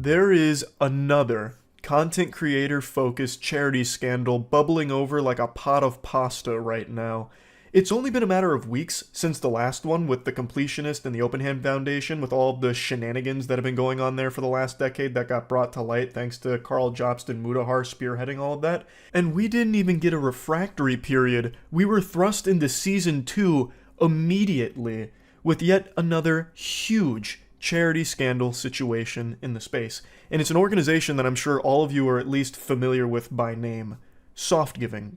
There is another content creator focused charity scandal bubbling over like a pot of pasta right now. It's only been a matter of weeks since the last one with the Completionist and the Open Hand Foundation, with all of the shenanigans that have been going on there for the last decade that got brought to light thanks to Carl Jobst and Mudahar spearheading all of that. And we didn't even get a refractory period. We were thrust into Season 2 immediately with yet another huge charity scandal situation in the space. And it's an organization that I'm sure all of you are at least familiar with by name. Softgiving.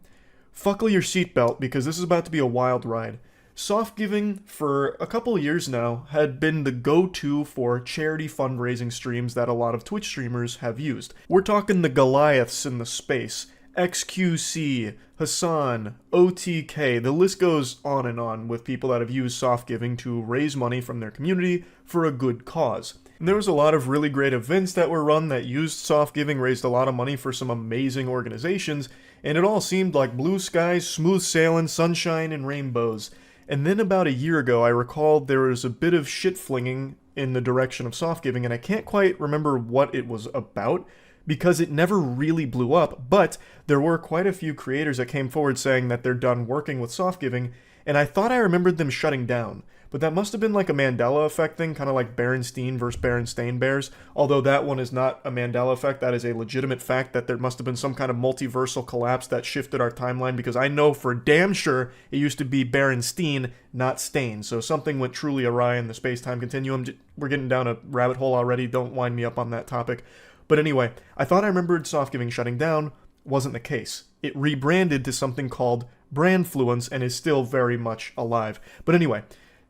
Buckle your seatbelt because this is about to be a wild ride. Softgiving, for a couple years now, had been the go-to for charity fundraising streams that a lot of Twitch streamers have used. We're talking the Goliaths in the space. XQC, Hassan, OTK, the list goes on and on with people that have used Softgiving to raise money from their community for a good cause. And there was a lot of really great events that were run that used Softgiving, raised a lot of money for some amazing organizations, and it all seemed like blue skies, smooth sailing, sunshine, and rainbows. And then about a year ago, I recalled there was a bit of shit flinging in the direction of Softgiving, and I can't quite remember what it was about, because it never really blew up, but there were quite a few creators that came forward saying that they're done working with Softgiving, and I thought I remembered them shutting down. But that must have been like a Mandela effect thing, kind of like Berenstein versus Berenstain Bears, although that one is not a Mandela effect. That is a legitimate fact that there must have been some kind of multiversal collapse that shifted our timeline, because I know for damn sure it used to be Berenstein, not Stain. So something went truly awry in the space-time continuum. We're getting down a rabbit hole already. Don't wind me up on that topic. But anyway, I thought I remembered Softgiving shutting down. Wasn't the case. It rebranded to something called Brandfluence and is still very much alive. But anyway,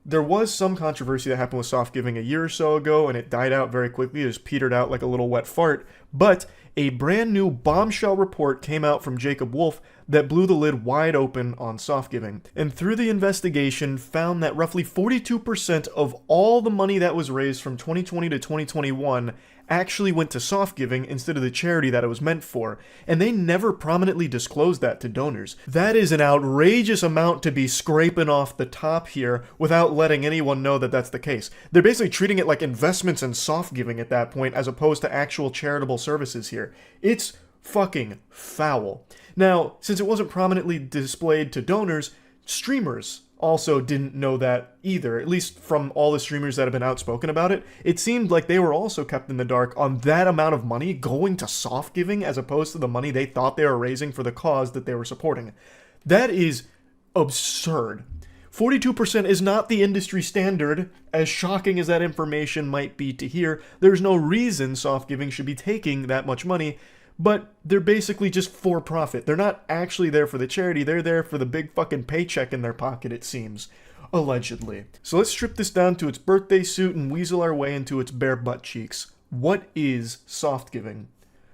there was some controversy that happened with Softgiving a year or so ago, and it died out very quickly. It just petered out like a little wet fart. But a brand new bombshell report came out from Jacob Wolf that blew the lid wide open on Softgiving. And through the investigation, found that roughly 42% of all the money that was raised from 2020 to 2021 actually went to Softgiving instead of the charity that it was meant for, and they never prominently disclosed that to donors. That is an outrageous amount to be scraping off the top here without letting anyone know that that's the case. They're basically treating it like investments in Softgiving at that point as opposed to actual charitable services here. It's fucking foul. Now, since it wasn't prominently displayed to donors, streamers also didn't know that either, at least from all the streamers that have been outspoken about it. It seemed like they were also kept in the dark on that amount of money going to Softgiving as opposed to the money they thought they were raising for the cause that they were supporting. That is absurd. 42% is not the industry standard, as shocking as that information might be to hear. There's no reason Softgiving should be taking that much money, but they're basically just for profit. They're not actually there for the charity, they're there for the big fucking paycheck in their pocket, it seems. Allegedly. So let's strip this down to its birthday suit and weasel our way into its bare butt cheeks. What is Softgiving?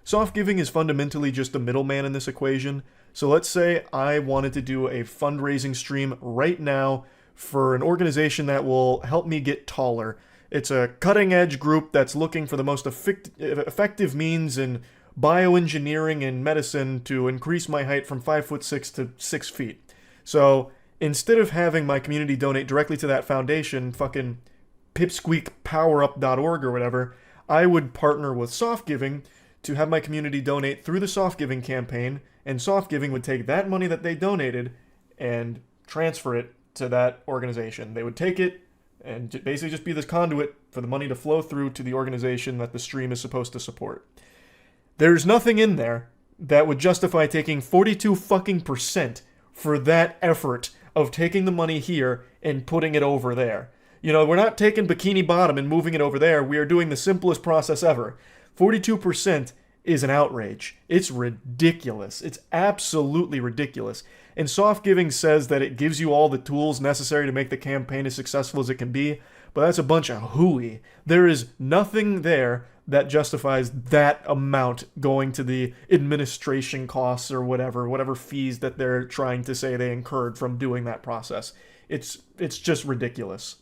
Softgiving is fundamentally just a middleman in this equation. So let's say I wanted to do a fundraising stream right now for an organization that will help me get taller. It's a cutting-edge group that's looking for the most effective means in bioengineering and medicine to increase my height from 5'6" to 6 feet. So instead of having my community donate directly to that foundation, fucking pipsqueakpowerup.org or whatever, I would partner with Softgiving to have my community donate through the Softgiving campaign, and Softgiving would take that money that they donated and transfer it to that organization. They would take it and basically just be this conduit for the money to flow through to the organization that the stream is supposed to support. There's nothing in there that would justify taking 42% for that effort of taking the money here and putting it over there. You know, we're not taking Bikini Bottom and moving it over there. We are doing the simplest process ever. 42% is an outrage. It's ridiculous. It's absolutely ridiculous. And Softgiving says that it gives you all the tools necessary to make the campaign as successful as it can be, but that's a bunch of hooey. There is nothing there that justifies that amount going to the administration costs or whatever fees that they're trying to say they incurred from doing that process. It's just ridiculous.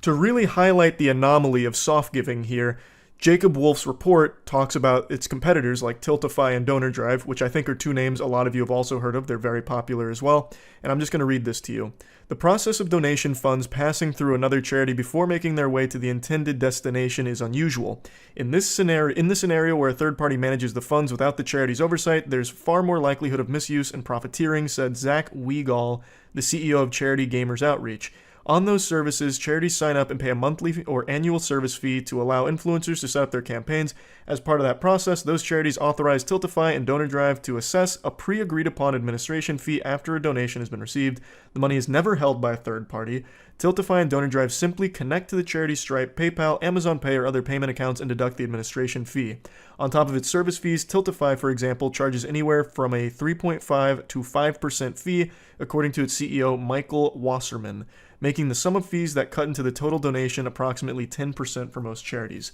To really highlight the anomaly of Softgiving here, Jacob Wolf's report talks about its competitors like Tiltify and Donor Drive, which I think are two names a lot of you have also heard of. They're very popular as well. And I'm just going to read this to you. The process of donation funds passing through another charity before making their way to the intended destination is unusual. In the scenario where a third party manages the funds without the charity's oversight, there's far more likelihood of misuse and profiteering, said Zach Weigall, the CEO of Charity Gamers Outreach. On those services, charities sign up and pay a monthly or annual service fee to allow influencers to set up their campaigns. As part of that process, those charities authorize Tiltify and Donor Drive to assess a pre-agreed upon administration fee after a donation has been received. The money is never held by a third party. Tiltify and Donor Drive simply connect to the charity's Stripe, PayPal, Amazon Pay, or other payment accounts and deduct the administration fee. On top of its service fees, Tiltify, for example, charges anywhere from a 3.5 to 5% fee, according to its CEO, Michael Wasserman, making the sum of fees that cut into the total donation approximately 10% for most charities.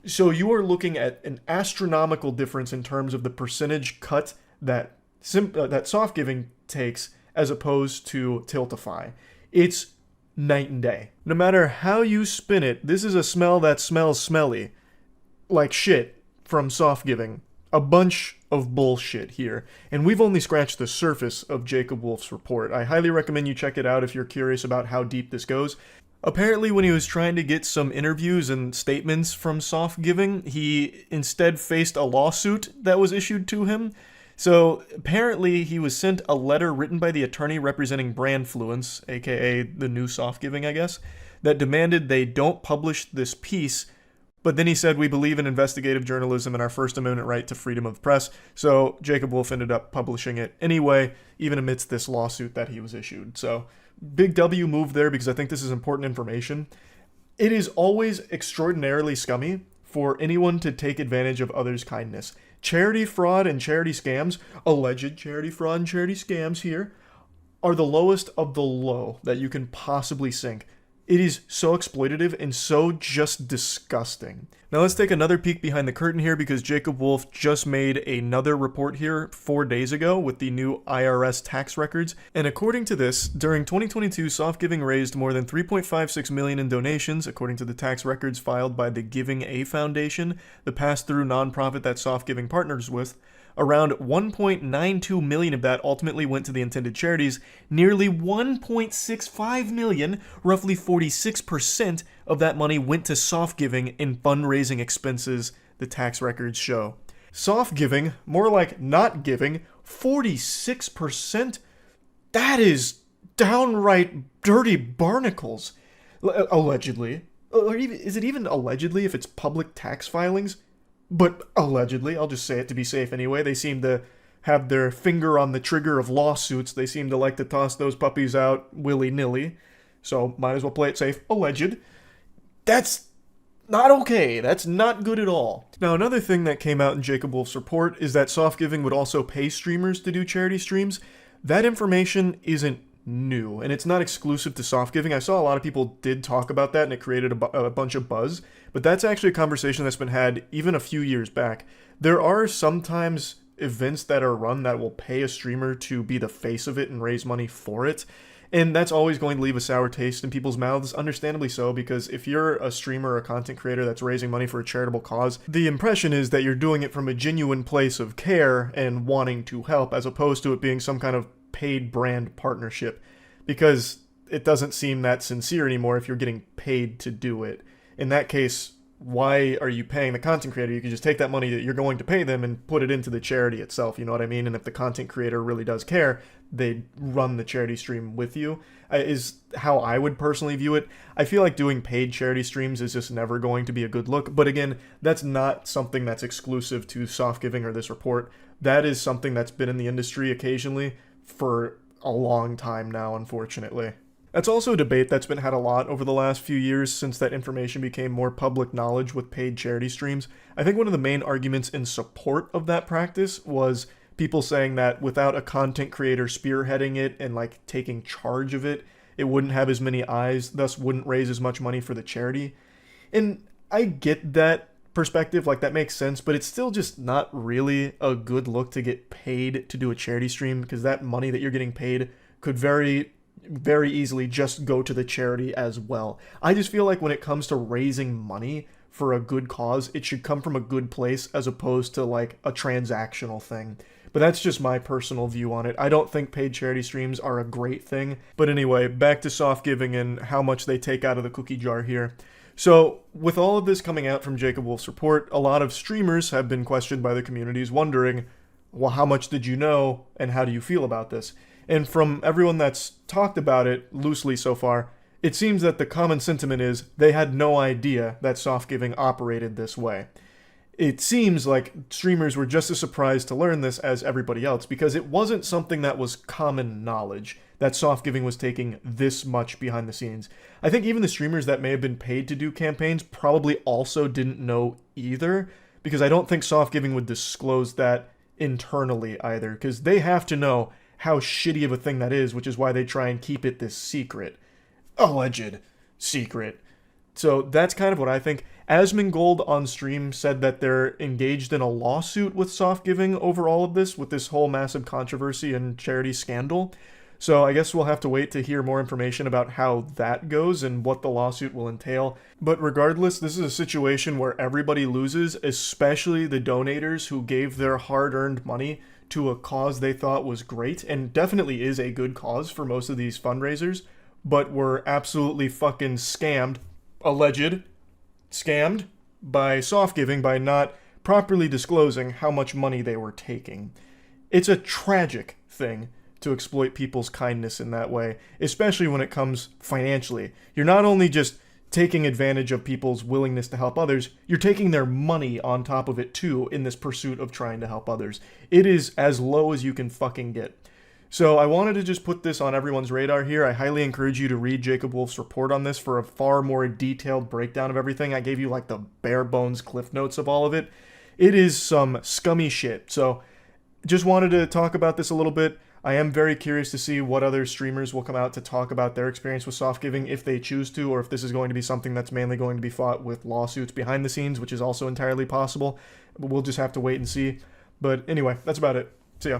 So you are looking at an astronomical difference in terms of the percentage cut that Softgiving takes as opposed to Tiltify. It's night and day. No matter how you spin it, this is a smell that smells smelly. Like shit from Softgiving. A bunch of bullshit here. And we've only scratched the surface of Jacob Wolf's report. I highly recommend you check it out if you're curious about how deep this goes. Apparently, when he was trying to get some interviews and statements from Softgiving, he instead faced a lawsuit that was issued to him. So apparently, he was sent a letter written by the attorney representing Brandfluence, aka the new Softgiving, I guess, that demanded they don't publish this piece. But then he said, we believe in investigative journalism and our First Amendment right to freedom of press. So Jacob Wolf ended up publishing it anyway, even amidst this lawsuit that he was issued. So big W move there because I think this is important information. It is always extraordinarily scummy for anyone to take advantage of others' kindness. Charity fraud and charity scams, alleged charity fraud and charity scams here, are the lowest of the low that you can possibly sink. It is so exploitative and so just disgusting. Now let's take another peek behind the curtain here because Jacob Wolf just made another report here 4 days ago with the new IRS tax records. And according to this, during 2022, Softgiving raised more than $3.56 million in donations, according to the tax records filed by the Giving A Foundation, the pass-through nonprofit that Softgiving partners with. Around 1.92 million of that ultimately went to the intended charities. Nearly 1.65 million, roughly 46% of that money went to Softgiving in fundraising expenses, the tax records show. Softgiving, more like not giving, 46%? That is downright dirty barnacles. Allegedly. Or even, is it even allegedly if it's public tax filings? But allegedly, I'll just say it to be safe anyway, they seem to have their finger on the trigger of lawsuits. They seem to like to toss those puppies out willy-nilly. So might as well play it safe. Alleged. That's not okay. That's not good at all. Now, another thing that came out in Jacob Wolf's report is that Softgiving would also pay streamers to do charity streams. That information isn't new, and it's not exclusive to Softgiving. I saw a lot of people did talk about that, and it created a bunch of buzz. But that's actually a conversation that's been had even a few years back. There are sometimes events that are run that will pay a streamer to be the face of it and raise money for it. And that's always going to leave a sour taste in people's mouths, understandably so, because if you're a streamer or a content creator that's raising money for a charitable cause, the impression is that you're doing it from a genuine place of care and wanting to help, as opposed to it being some kind of paid brand partnership, because it doesn't seem that sincere anymore if you're getting paid to do it. In that case, why are you paying the content creator? You could just take that money that you're going to pay them and put it into the charity itself, you know what I mean? And if the content creator really does care, they'd run the charity stream with you, is how I would personally view it. I feel like doing paid charity streams is just never going to be a good look, but again, that's not something that's exclusive to Softgiving or this report. That is something that's been in the industry occasionally for a long time now, unfortunately. That's also a debate that's been had a lot over the last few years since that information became more public knowledge with paid charity streams. I think one of the main arguments in support of that practice was people saying that without a content creator spearheading it and like taking charge of it, it wouldn't have as many eyes, thus wouldn't raise as much money for the charity. And I get that perspective, like that makes sense, but it's still just not really a good look to get paid to do a charity stream, because that money that you're getting paid could very easily just go to the charity as well. I just feel like when it comes to raising money for a good cause, it should come from a good place as opposed to like a transactional thing. But that's just my personal view on it. I don't think paid charity streams are a great thing. But anyway, back to Softgiving and how much they take out of the cookie jar here. So, with all of this coming out from Jacob Wolf's report, a lot of streamers have been questioned by the communities wondering, well, how much did you know and how do you feel about this? And from everyone that's talked about it loosely so far, it seems that the common sentiment is they had no idea that Softgiving operated this way. It seems like streamers were just as surprised to learn this as everybody else because it wasn't something that was common knowledge that Softgiving was taking this much behind the scenes. I think even the streamers that may have been paid to do campaigns probably also didn't know either, because I don't think Softgiving would disclose that internally either, because they have to know how shitty of a thing that is, which is why they try and keep it this secret. Alleged secret. So that's kind of what I think. Asmongold on stream said that they're engaged in a lawsuit with Softgiving over all of this, with this whole massive controversy and charity scandal. So I guess we'll have to wait to hear more information about how that goes and what the lawsuit will entail. But regardless, this is a situation where everybody loses, especially the donators who gave their hard-earned money to a cause they thought was great, and definitely is a good cause for most of these fundraisers, but were absolutely fucking scammed, alleged, scammed by Softgiving by not properly disclosing how much money they were taking. It's a tragic thing to exploit people's kindness in that way, especially when it comes financially. You're not only just taking advantage of people's willingness to help others, you're taking their money on top of it too in this pursuit of trying to help others. It is as low as you can fucking get. So I wanted to just put this on everyone's radar here. I highly encourage you to read Jacob Wolf's report on this for a far more detailed breakdown of everything. I gave you like the bare bones cliff notes of all of it. It is some scummy shit. So just wanted to talk about this a little bit. I am very curious to see what other streamers will come out to talk about their experience with Softgiving if they choose to, or if this is going to be something that's mainly going to be fought with lawsuits behind the scenes, which is also entirely possible. But we'll just have to wait and see. But anyway, that's about it. See ya.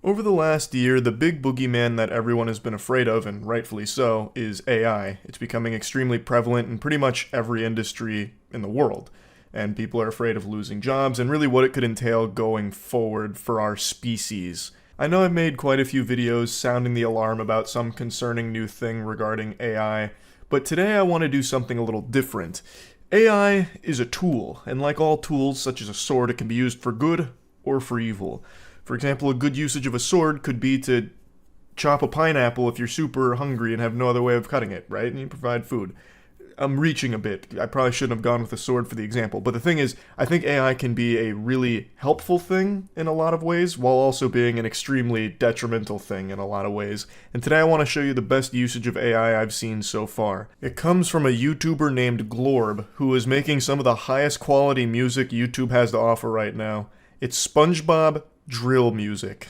Over the last year, the big boogeyman that everyone has been afraid of, and rightfully so, is AI. It's becoming extremely prevalent in pretty much every industry in the world. And people are afraid of losing jobs and really what it could entail going forward for our species. I know I've made quite a few videos sounding the alarm about some concerning new thing regarding AI, but today I want to do something a little different. AI is a tool, and like all tools, such as a sword, it can be used for good or for evil. For example, a good usage of a sword could be to chop a pineapple if you're super hungry and have no other way of cutting it, right? And you provide food. I'm reaching a bit. I probably shouldn't have gone with a sword for the example. But the thing is, I think AI can be a really helpful thing in a lot of ways, while also being an extremely detrimental thing in a lot of ways. And today I want to show you the best usage of AI I've seen so far. It comes from a YouTuber named Glorb, who is making some of the highest quality music YouTube has to offer right now. It's SpongeBob drill music.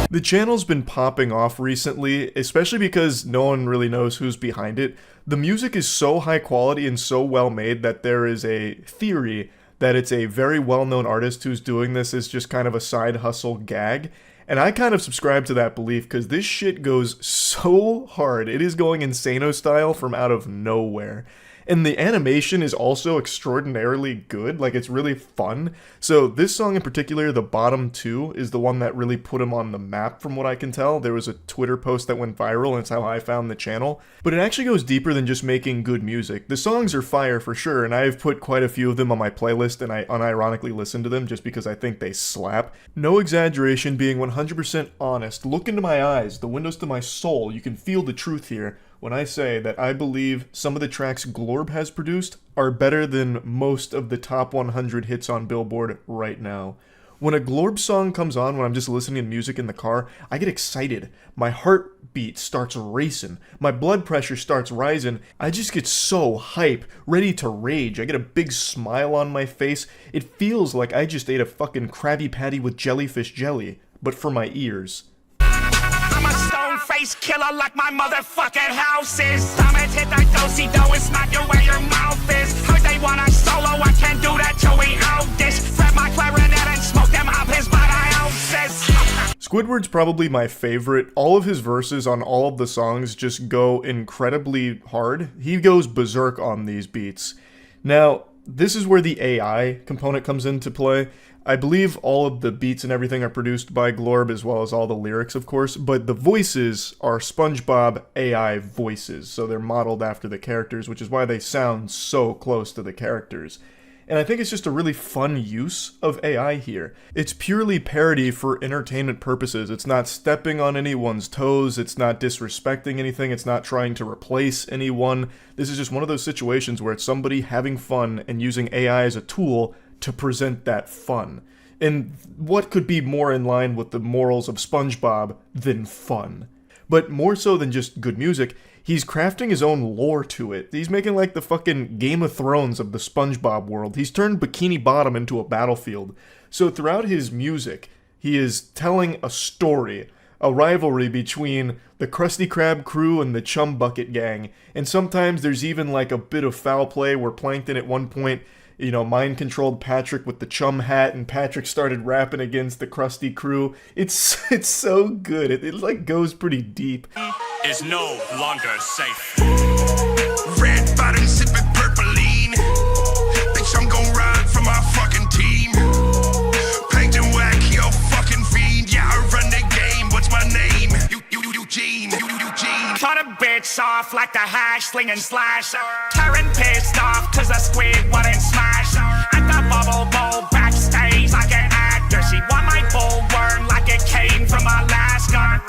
The channel's been popping off recently, especially because no one really knows who's behind it. The music is so high quality and so well made that there is a theory that it's a very well-known artist who's doing this as just kind of a side hustle gag. And I kind of subscribe to that belief because this shit goes so hard. It is going Insano style from out of nowhere. And the animation is also extraordinarily good, like it's really fun. So this song in particular, the bottom two, is the one that really put him on the map from what I can tell. There was a Twitter post that went viral and it's how I found the channel. But it actually goes deeper than just making good music. The songs are fire for sure, and I've put quite a few of them on my playlist and I unironically listen to them just because I think they slap. No exaggeration, being 100% honest. Look into my eyes, the windows to my soul. You can feel the truth here when I say that I believe some of the tracks Glorb has produced are better than most of the top 100 hits on Billboard right now. When a Glorb song comes on when I'm just listening to music in the car, I get excited. My heartbeat starts racing. My blood pressure starts rising. I just get so hype, ready to rage. I get a big smile on my face. It feels like I just ate a fucking Krabby Patty with jellyfish jelly, but for my ears. I'm a stone-faced killer like my motherfucking house is. Time it hit that do-si-do and smack you where your mouth is. Heard they want a solo, I can't do that till we out this. Grab my clarinet and smoke them up his body ounces. Squidward's probably my favorite. All of his verses on all of the songs just go incredibly hard. He goes berserk on these beats. Now, this is where the AI component comes into play. I believe all of the beats and everything are produced by Glorb, as well as all the lyrics, of course, but the voices are SpongeBob AI voices, so they're modeled after the characters, which is why they sound so close to the characters. And I think it's just a really fun use of AI here. It's purely parody for entertainment purposes. It's not stepping on anyone's toes, it's not disrespecting anything, it's not trying to replace anyone. This is just one of those situations where it's somebody having fun and using AI as a tool to present that fun. And what could be more in line with the morals of SpongeBob than fun? But more so than just good music, he's crafting his own lore to it. He's making like the fucking Game of Thrones of the SpongeBob world. He's turned Bikini Bottom into a battlefield. So throughout his music, he is telling a story, a rivalry between the Krusty Krab crew and the Chum Bucket gang. And sometimes there's even like a bit of foul play where Plankton at one point, mind-controlled Patrick with the chum hat, and Patrick started rapping against the Krusty crew. It's so good. It like goes pretty deep. Is no longer safe. Red bottom sipping purpleine. Bitch, I'm gon' ride for my fucking team. Plankton whack, yo fucking fiend. Yeah, I run the game. What's my name? Eugene. Cut a bitch off like the hash slinging slash. Karen pissed off cause the squid wouldn't smash. At the bubble bowl backstage like an actor. She want my bullworm like it came from Alaska.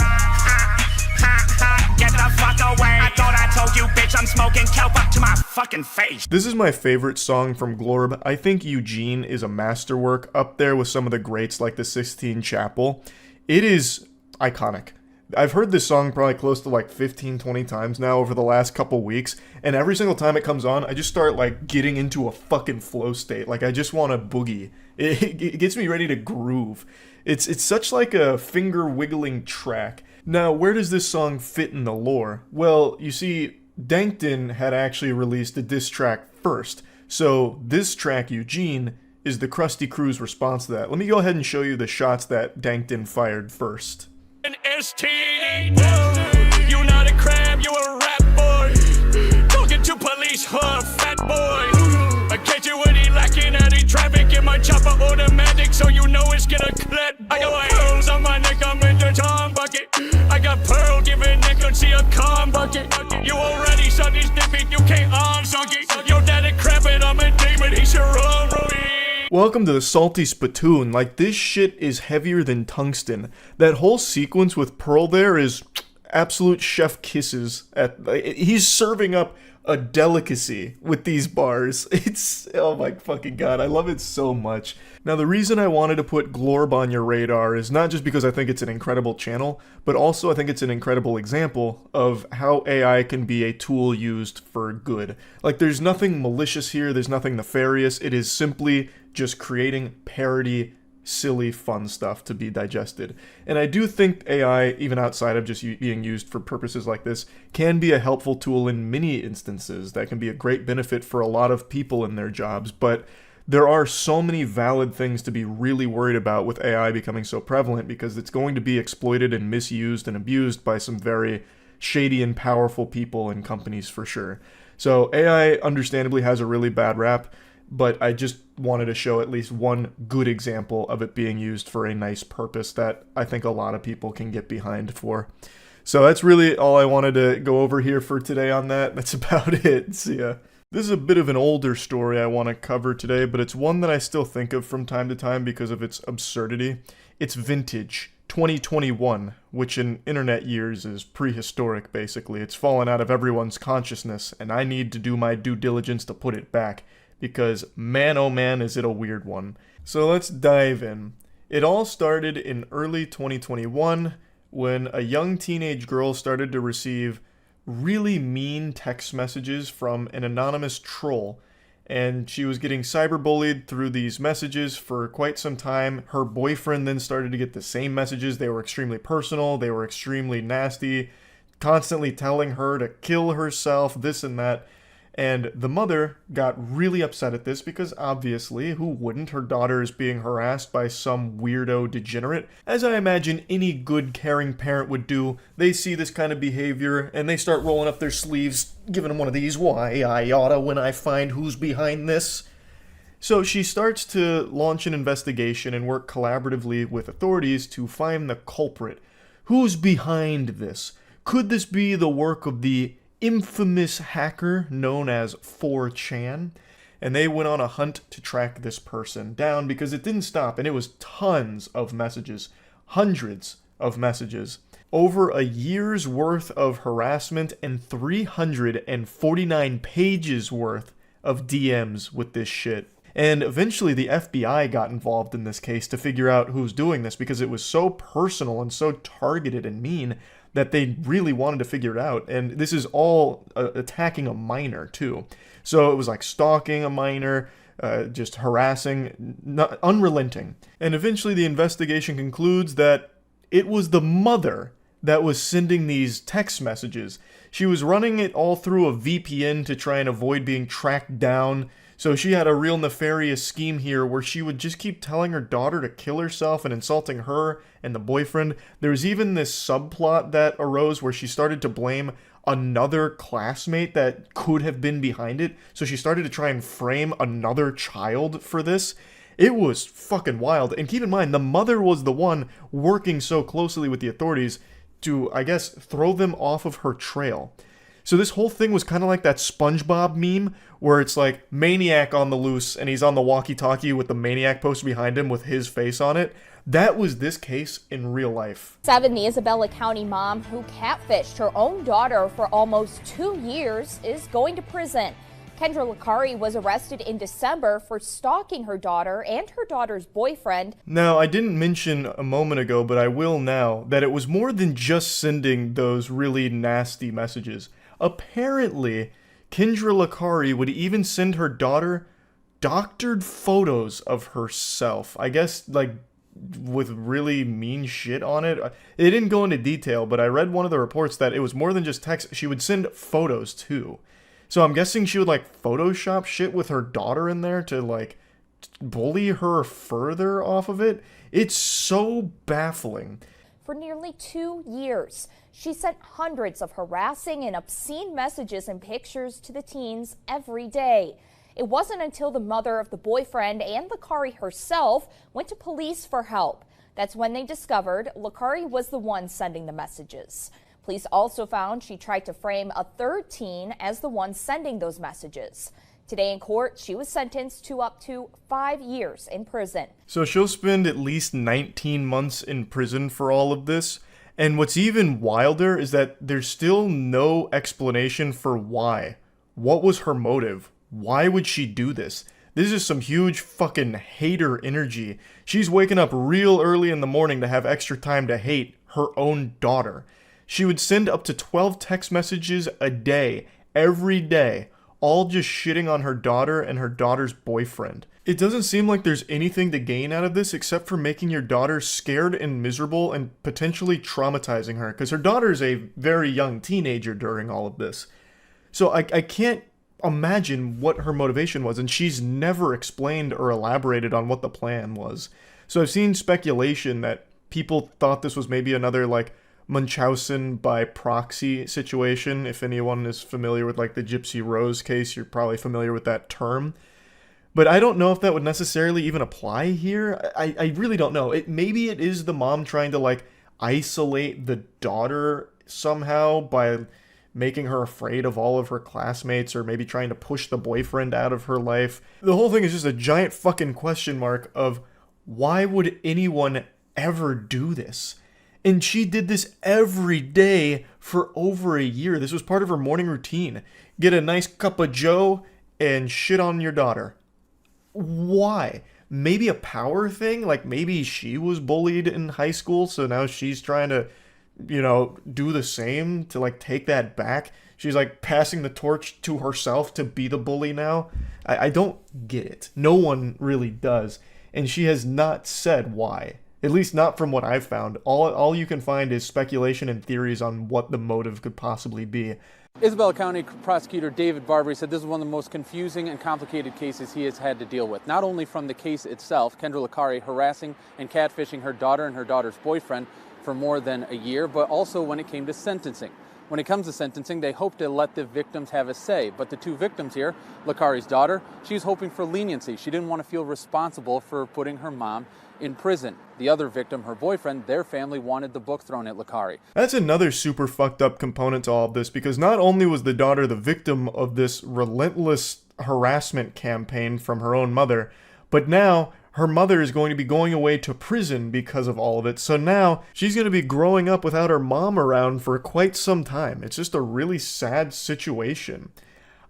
Get the fuck away. I thought I told you, bitch, I'm smoking kelp up to my fucking face. This is my favorite song from Glorb. I think Eugene is a masterwork, up there with some of the greats like the Sistine Chapel. It is iconic. I've heard this song probably close to like 15, 20 times now over the last couple weeks, and every single time it comes on, I just start like getting into a fucking flow state. Like I just want to boogie. It gets me ready to groove. It's such like a finger wiggling track. Now, where does this song fit in the lore? Well, you see, Dankton had actually released a diss track first, so this track, Eugene, is the Krusty Crew's response to that. Let me go ahead and show you the shots that Dankton fired first. An STD. You not a crab, you a rap boy. Talking to police, fat boy. I catch you when he lacking at he traffic in my chopper automatic, so you know it's gonna clap. I got pearls on my neck, I'm in the Tom bucket. I got pearl giving neck, don't see a calm bucket. You already saw this dipping, you can't unsunk it. Your daddy crap it, I'm a demon, he should run, Welcome to the Salty Spittoon. Like, this shit is heavier than tungsten. That whole sequence with Pearl there is absolute chef kisses. He's serving up a delicacy with these bars. It's, oh my fucking god, I love it so much. Now, the reason I wanted to put Glorb on your radar is not just because I think it's an incredible channel, but also I think it's an incredible example of how AI can be a tool used for good. Like, there's nothing malicious here, there's nothing nefarious, it is simply just creating parody, silly, fun stuff to be digested. And I do think AI, even outside of just being used for purposes like this, can be a helpful tool in many instances that can be a great benefit for a lot of people in their jobs, but there are so many valid things to be really worried about with AI becoming so prevalent, because it's going to be exploited and misused and abused by some very shady and powerful people and companies for sure. So AI understandably has a really bad rap, but I just wanted to show at least one good example of it being used for a nice purpose that I think a lot of people can get behind for. So that's really all I wanted to go over here for today on that. That's about it. See ya. This is a bit of an older story I want to cover today, but it's one that I still think of from time to time because of its absurdity. It's vintage. 2021, which in internet years is prehistoric, basically. It's fallen out of everyone's consciousness, and I need to do my due diligence to put it back, because man oh man is it a weird one. So let's dive in. It all started in early 2021 when a young teenage girl started to receive really mean text messages from an anonymous troll. And she was getting cyberbullied through these messages for quite some time. Her boyfriend then started to get the same messages. They were extremely personal, they were extremely nasty, constantly telling her to kill herself, this and that. And the mother got really upset at this because obviously, who wouldn't? Her daughter is being harassed by some weirdo degenerate. As I imagine any good caring parent would do, they see this kind of behavior and they start rolling up their sleeves, giving them one of these, why I oughta when I find who's behind this. So she starts to launch an investigation and work collaboratively with authorities to find the culprit. Who's behind this? Could this be the work of the infamous hacker known as 4chan? And they went on a hunt to track this person down because it didn't stop, and it was tons of messages, hundreds of messages, over a year's worth of harassment and 349 pages worth of DMs with this shit. And eventually the FBI got involved in this case to figure out who's doing this because it was so personal and so targeted and mean that they really wanted to figure it out. And this is all attacking a minor, too. So it was like stalking a minor, just harassing, unrelenting. And eventually the investigation concludes that it was the mother that was sending these text messages. She was running it all through a VPN to try and avoid being tracked down. So she had a real nefarious scheme here where she would just keep telling her daughter to kill herself and insulting her and the boyfriend. There was even this subplot that arose where she started to blame another classmate that could have been behind it. So she started to try and frame another child for this. It was fucking wild. And keep in mind, the mother was the one working so closely with the authorities to, I guess, throw them off of her trail. So this whole thing was kind of like that SpongeBob meme where it's like Maniac on the loose and he's on the walkie-talkie with the Maniac poster behind him with his face on it. That was this case in real life. The Isabella County mom who catfished her own daughter for almost 2 years is going to prison. Kendra Lakari was arrested in December for stalking her daughter and her daughter's boyfriend. Now, I didn't mention a moment ago, but I will now, that it was more than just sending those really nasty messages. Apparently, Kendra Lakari would even send her daughter doctored photos of herself. I guess, like, with really mean shit on it. It didn't go into detail, but I read one of the reports that it was more than just text. She would send photos, too. So I'm guessing she would, like, Photoshop shit with her daughter in there to, like, bully her further off of it. It's so baffling. For nearly 2 years, she sent hundreds of harassing and obscene messages and pictures to the teens every day. It wasn't until the mother of the boyfriend and Lakari herself went to police for help. That's when they discovered Lakari was the one sending the messages. Police also found she tried to frame a third teen as the one sending those messages. Today in court, she was sentenced to up to 5 years in prison. So she'll spend at least 19 months in prison for all of this. And what's even wilder is that there's still no explanation for why. What was her motive? Why would she do this? This is some huge fucking hater energy. She's waking up real early in the morning to have extra time to hate her own daughter. She would send up to 12 text messages a day, every day, all just shitting on her daughter and her daughter's boyfriend. It doesn't seem like there's anything to gain out of this except for making your daughter scared and miserable and potentially traumatizing her, because her daughter's a very young teenager during all of this. So I can't imagine what her motivation was, and she's never explained or elaborated on what the plan was. So I've seen speculation that people thought this was maybe another, like, Munchausen by proxy situation. If anyone is familiar with, like, the Gypsy Rose case, you're probably familiar with that term. But I don't know if that would necessarily even apply here. I really don't know. Maybe it is the mom trying to, like, isolate the daughter somehow by making her afraid of all of her classmates, or maybe trying to push the boyfriend out of her life. The whole thing is just a giant fucking question mark of why would anyone ever do this? And she did this every day for over a year. This was part of her morning routine. Get a nice cup of joe and shit on your daughter. Why? maybe a power thing. Like, maybe she was bullied in high school, so now she's trying to, do the same to, like, take that back. She's, like, passing the torch to herself to be the bully now. I don't get it. No one really does. And she has not said why. At least not from what I've found. All you can find is speculation and theories on what the motive could possibly be. Isabella County Prosecutor David Barbary said this is one of the most confusing and complicated cases he has had to deal with. Not only from the case itself, Kendra Licari harassing and catfishing her daughter and her daughter's boyfriend for more than a year, but also when it came to sentencing. When it comes to sentencing, they hope to let the victims have a say. But the two victims here, Licari's daughter, she's hoping for leniency. She didn't want to feel responsible for putting her mom in prison. The other victim, her boyfriend, their family wanted the book thrown at Licari. That's another super fucked up component to all of this, because not only was the daughter the victim of this relentless harassment campaign from her own mother, but now her mother is going to be going away to prison because of all of it. So now she's going to be growing up without her mom around for quite some time. It's just a really sad situation.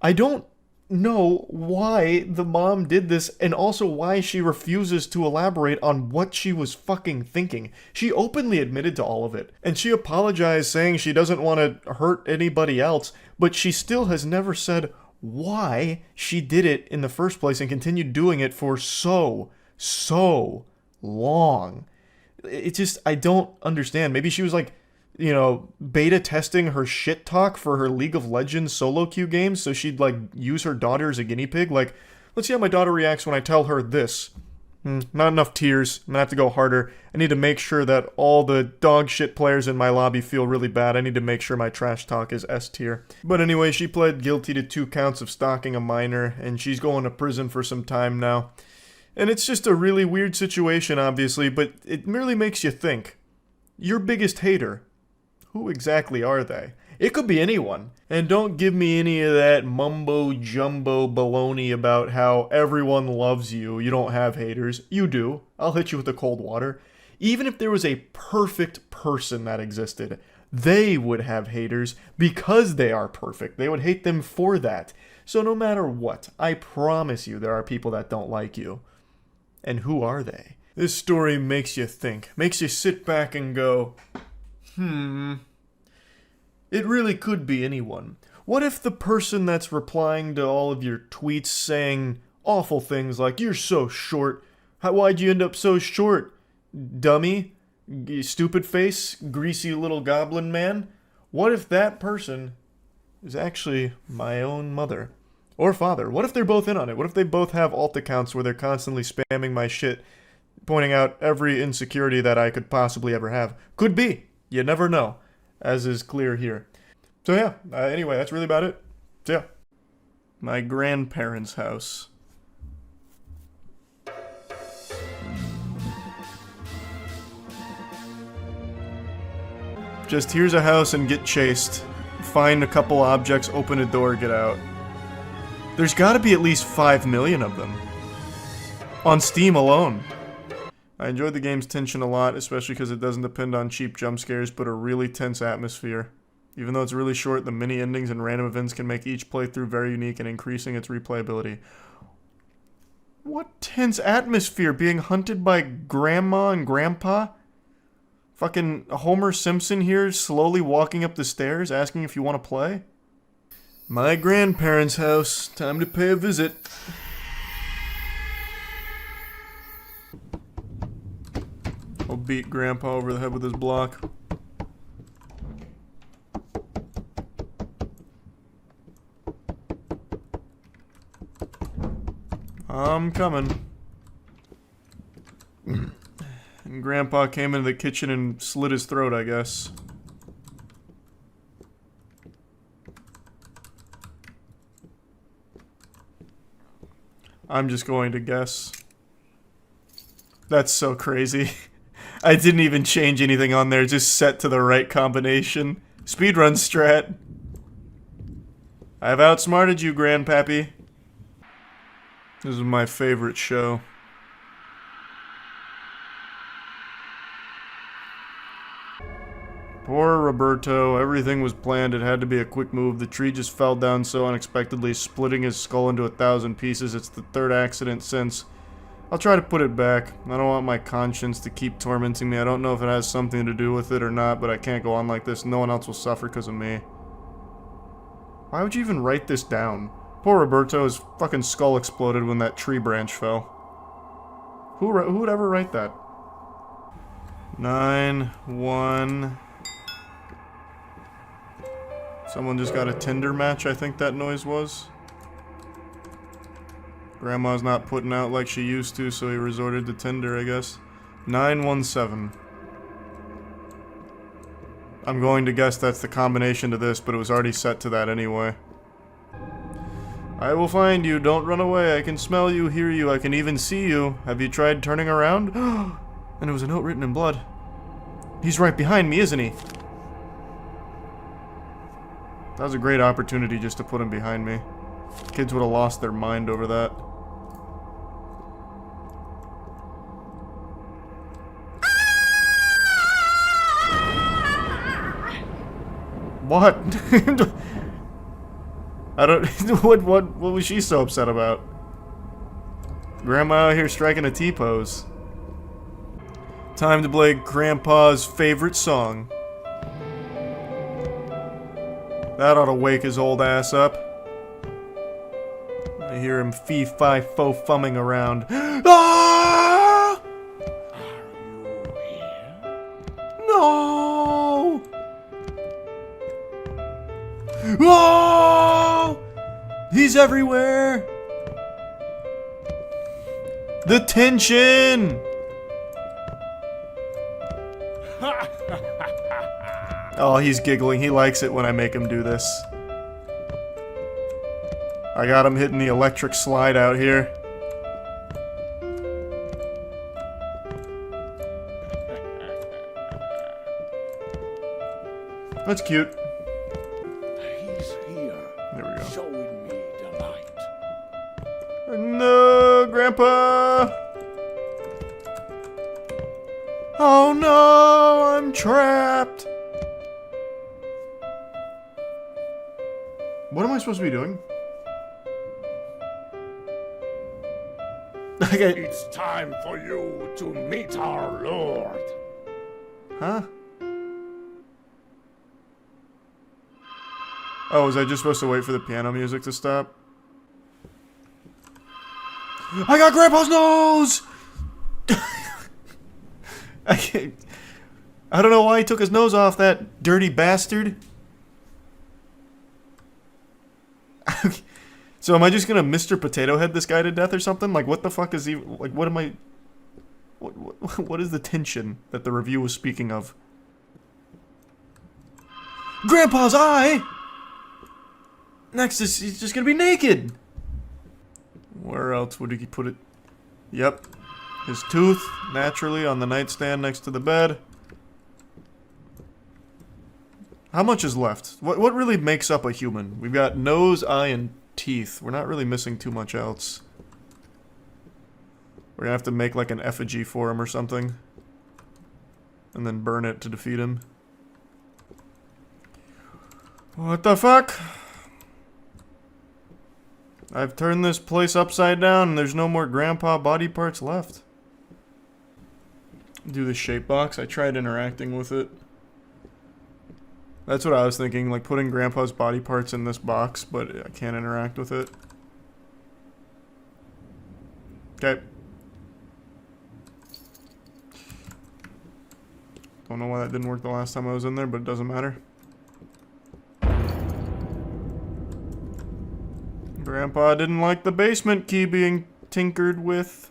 I don't know why the mom did this, and also why she refuses to elaborate on what she was fucking thinking. She openly admitted to all of it, and she apologized saying she doesn't want to hurt anybody else, but she still has never said why she did it in the first place and continued doing it for so long. It just, I don't understand. Maybe she was like, beta testing her shit talk for her League of Legends solo queue games, so she'd like use her daughter as a guinea pig. Like, let's see how my daughter reacts when I tell her this. Not enough tears. I'm gonna have to go harder. I need to make sure that all the dog shit players in my lobby feel really bad. I need to make sure my trash talk is S tier. But anyway, she pled guilty to 2 counts of stalking a minor, and she's going to prison for some time now. And it's just a really weird situation, obviously, but it merely makes you think. Your biggest hater, who exactly are they? It could be anyone. And don't give me any of that mumbo-jumbo baloney about how everyone loves you, you don't have haters. You do. I'll hit you with the cold water. Even if there was a perfect person that existed, they would have haters because they are perfect. They would hate them for that. So no matter what, I promise you there are people that don't like you. And who are they? This story makes you think. Makes you sit back and go, it really could be anyone. What if the person that's replying to all of your tweets saying awful things like, you're so short, why'd you end up so short, dummy, stupid face, greasy little goblin man? What if that person is actually my own mother? Or father? What if they're both in on it? What if they both have alt accounts where they're constantly spamming my shit, pointing out every insecurity that I could possibly ever have? Could be. You never know, as is clear here. So yeah, anyway, that's really about it. So yeah, my grandparents' house. Just here's a house and get chased. Find a couple objects, open a door, get out. There's gotta be at least 5 million of them. On Steam alone. I enjoyed the game's tension a lot, especially because it doesn't depend on cheap jump scares, but a really tense atmosphere. Even though it's really short, the mini endings and random events can make each playthrough very unique and increasing its replayability. What tense atmosphere? Being hunted by Grandma and Grandpa? Fucking Homer Simpson here, slowly walking up the stairs, asking if you want to play? My grandparents' house. Time to pay a visit. I'll beat Grandpa over the head with his block. I'm coming. And Grandpa came into the kitchen and slit his throat, I guess. I'm just going to guess. That's so crazy. I didn't even change anything on there, just set to the right combination. Speedrun strat. I've outsmarted you, Grandpappy. This is my favorite show. Poor Roberto, everything was planned, it had to be a quick move. The tree just fell down so unexpectedly, splitting his skull into 1,000 pieces. It's the 3rd accident since. I'll try to put it back. I don't want my conscience to keep tormenting me. I don't know if it has something to do with it or not, but I can't go on like this. No one else will suffer because of me. Why would you even write this down? Poor Roberto, his fucking skull exploded when that tree branch fell. Who would ever write that? 9-1. Someone just got a Tinder match, I think that noise was. Grandma's not putting out like she used to, so he resorted to Tinder, I guess. 917. I'm going to guess that's the combination to this, but it was already set to that anyway. I will find you. Don't run away. I can smell you, hear you. I can even see you. Have you tried turning around? And it was a note written in blood. He's right behind me, isn't he? That was a great opportunity just to put him behind me. Kids would have lost their mind over that. What? I don't... What was she so upset about? Grandma out here striking a T-pose. Time to play Grandpa's favorite song. That ought to wake his old ass up. I hear him fee-fi-fo-fumming around. Ah! Are you here? No! Oh! He's everywhere! The tension! Oh, he's giggling. He likes it when I make him do this. I got him hitting the electric slide out here. That's cute. He's here. There we go. Showing me delight. No, Grandpa! Oh no, I'm trapped! What am I supposed to be doing? Okay. It's time for you to meet our Lord. Huh? Oh, was I just supposed to wait for the piano music to stop? I got Grandpa's nose! I don't know why he took his nose off, that dirty bastard. So am I just gonna Mr. Potato Head this guy to death or something? Like, what the fuck is he... Like, what am I... What is the tension that the review was speaking of? Grandpa's eye! Next is... He's just gonna be naked! Where else would he put it? Yep. His tooth, naturally, on the nightstand next to the bed. How much is left? What really makes up a human? We've got nose, eye, and teeth. We're not really missing too much else. We're gonna have to make like an effigy for him or something. And then burn it to defeat him. What the fuck? I've turned this place upside down and there's no more grandpa body parts left. Do the shape box. I tried interacting with it. That's what I was thinking, like putting Grandpa's body parts in this box, but I can't interact with it. Okay. Don't know why that didn't work the last time I was in there, but it doesn't matter. Grandpa didn't like the basement key being tinkered with.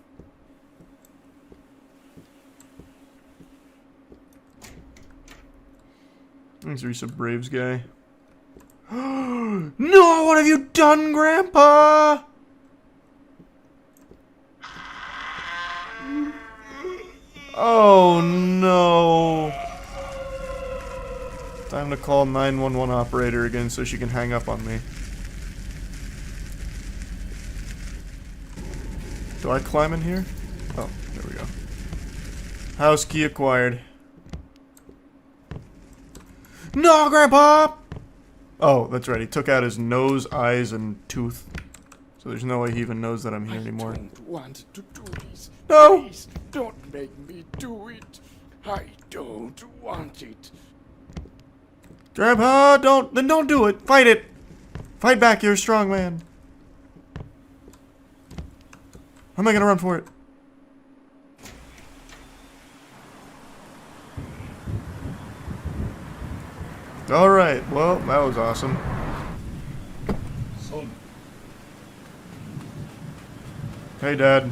Thanks, Risa Braves guy. No! What have you done, Grandpa? Oh no. Time to call 911 operator again so she can hang up on me. Do I climb in here? Oh, there we go. House key acquired. No, Grandpa! Oh, that's right. He took out his nose, eyes, and tooth. So there's no way he even knows that I'm here anymore. I don't want to do this. No! Please don't make me do it. I don't want it. Grandpa, then don't do it. Fight it. Fight back, you're a strong man. How am I gonna run for it? Alright, well, that was awesome. Son. Hey, Dad.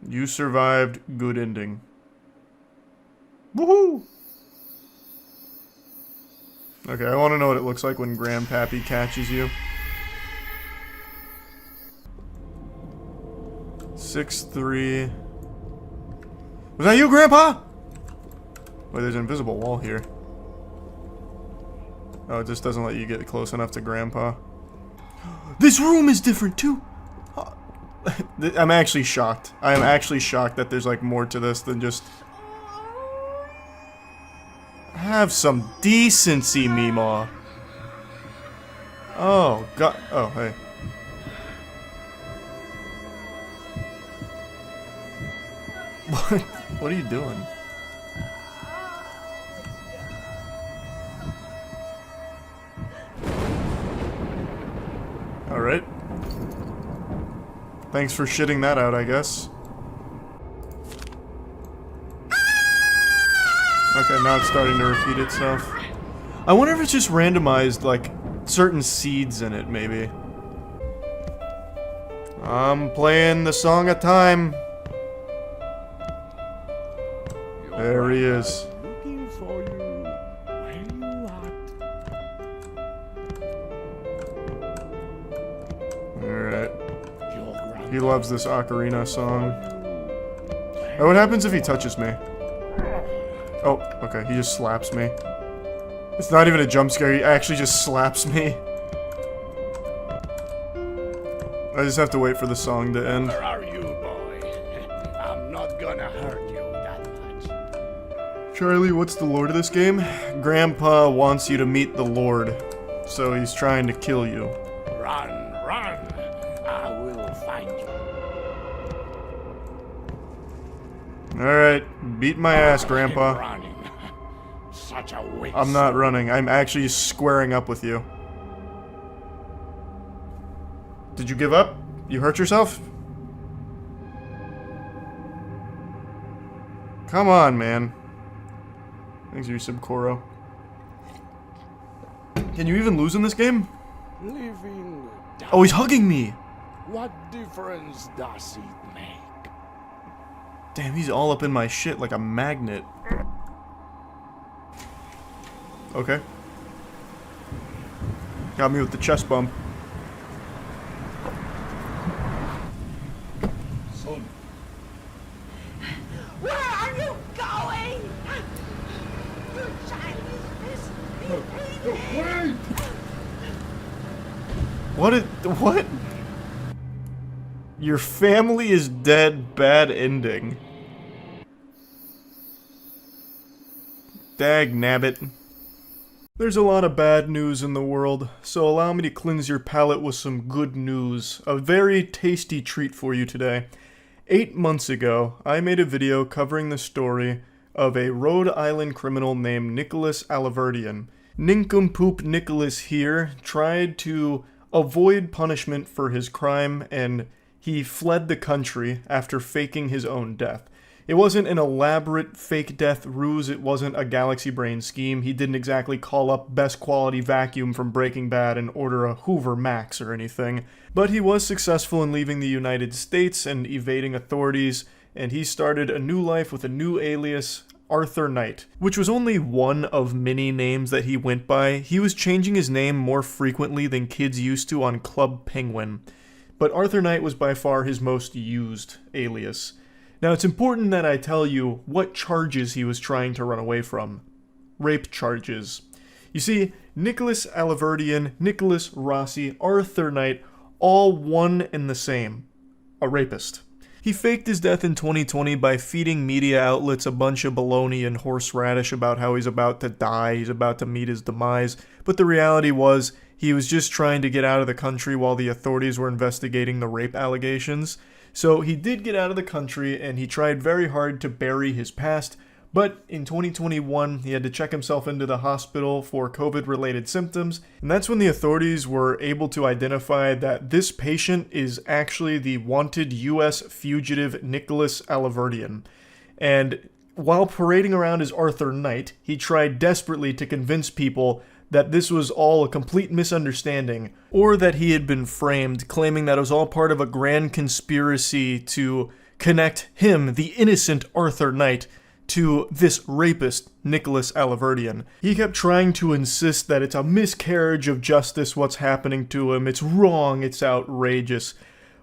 You survived. Good ending. Woohoo! Okay, I want to know what it looks like when Grandpappy catches you. 6'3". Was that you, Grandpa? Wait, there's an invisible wall here. Oh, it just doesn't let you get close enough to Grandpa. This room is different, too! I'm actually shocked. I am actually shocked that there's, like, more to this than just... Have some decency, Meemaw. Oh, God. Oh, hey. What are you doing? Alright. Thanks for shitting that out, I guess. Okay, now it's starting to repeat itself. I wonder if it's just randomized, like, certain seeds in it, maybe. I'm playing the song of time. There he is. Looking for you. Where you at? Alright. He loves this ocarina song. Oh, what happens if he touches me? Oh, okay, he just slaps me. It's not even a jump scare, he actually just slaps me. I just have to wait for the song to end. Where are you, boy? I'm not gonna hurt you that much. Charlie, what's the lore of this game? Grandpa wants you to meet the Lord, so he's trying to kill you. Run, run! I will find you. Alright, beat my ass, Grandpa. Running. Such a waste. I'm not running, I'm actually squaring up with you. Did you give up? You hurt yourself? Come on, man. Thanks, Yusub Koro. Can you even lose in this game? Living. Oh, he's hugging me! What difference does it make? Damn, he's all up in my shit like a magnet. Okay. Got me with the chest bump. Son. Where are you going? You Chinese misbehaving! What? Your family is dead, bad ending. Dag nabbit. There's a lot of bad news in the world, so allow me to cleanse your palate with some good news. A very tasty treat for you today. 8 months ago, I made a video covering the story of a Rhode Island criminal named Nicholas Alaverdian. Nincompoop Nicholas here tried to avoid punishment for his crime, and he fled the country after faking his own death. It wasn't an elaborate fake death ruse, it wasn't a galaxy brain scheme, he didn't exactly call up best quality vacuum from Breaking Bad and order a Hoover Max or anything. But he was successful in leaving the United States and evading authorities, and he started a new life with a new alias, Arthur Knight, which was only one of many names that he went by. He was changing his name more frequently than kids used to on Club Penguin. But Arthur Knight was by far his most used alias. Now, it's important that I tell you what charges he was trying to run away from. Rape charges. You see, Nicholas Alaverdian, Nicholas Rossi, Arthur Knight, all one and the same. A rapist. He faked his death in 2020 by feeding media outlets a bunch of baloney and horseradish about how he's about to die, he's about to meet his demise, but the reality was he was just trying to get out of the country while the authorities were investigating the rape allegations. So he did get out of the country, and he tried very hard to bury his past, but in 2021, he had to check himself into the hospital for COVID-related symptoms, and that's when the authorities were able to identify that this patient is actually the wanted U.S. fugitive Nicholas Alaverdian. And while parading around as Arthur Knight, he tried desperately to convince people that this was all a complete misunderstanding, or that he had been framed, claiming that it was all part of a grand conspiracy to connect him, the innocent Arthur Knight, to this rapist, Nicholas Alaverdian. He kept trying to insist that it's a miscarriage of justice what's happening to him, it's wrong, it's outrageous.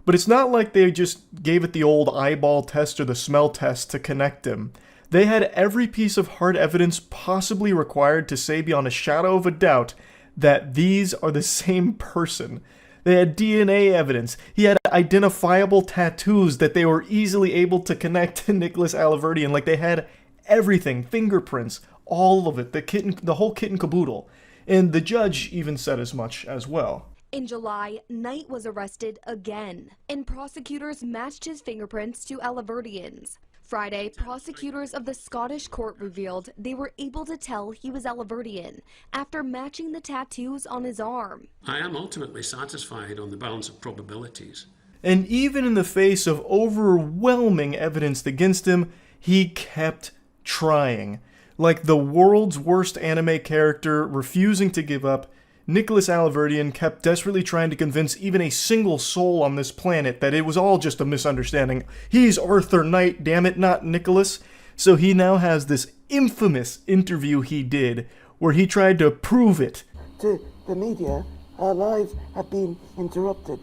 But it's not like they just gave it the old eyeball test or the smell test to connect him. They had every piece of hard evidence possibly required to say beyond a shadow of a doubt that these are the same person. They had DNA evidence. He had identifiable tattoos that they were easily able to connect to Nicholas Alaverdian. Like, they had everything, fingerprints, all of it, the whole kit and caboodle. And the judge even said as much as well. In July, Knight was arrested again, and prosecutors matched his fingerprints to Alaverdian's. Friday, prosecutors of the Scottish court revealed they were able to tell he was Alaverdian after matching the tattoos on his arm. I am ultimately satisfied on the balance of probabilities. And even in the face of overwhelming evidence against him, he kept trying. Like the world's worst anime character refusing to give up, Nicholas Alaverdian kept desperately trying to convince even a single soul on this planet that it was all just a misunderstanding. He's Arthur Knight, damn it, not Nicholas. So he now has this infamous interview he did where he tried to prove it. To the media, our lives have been interrupted,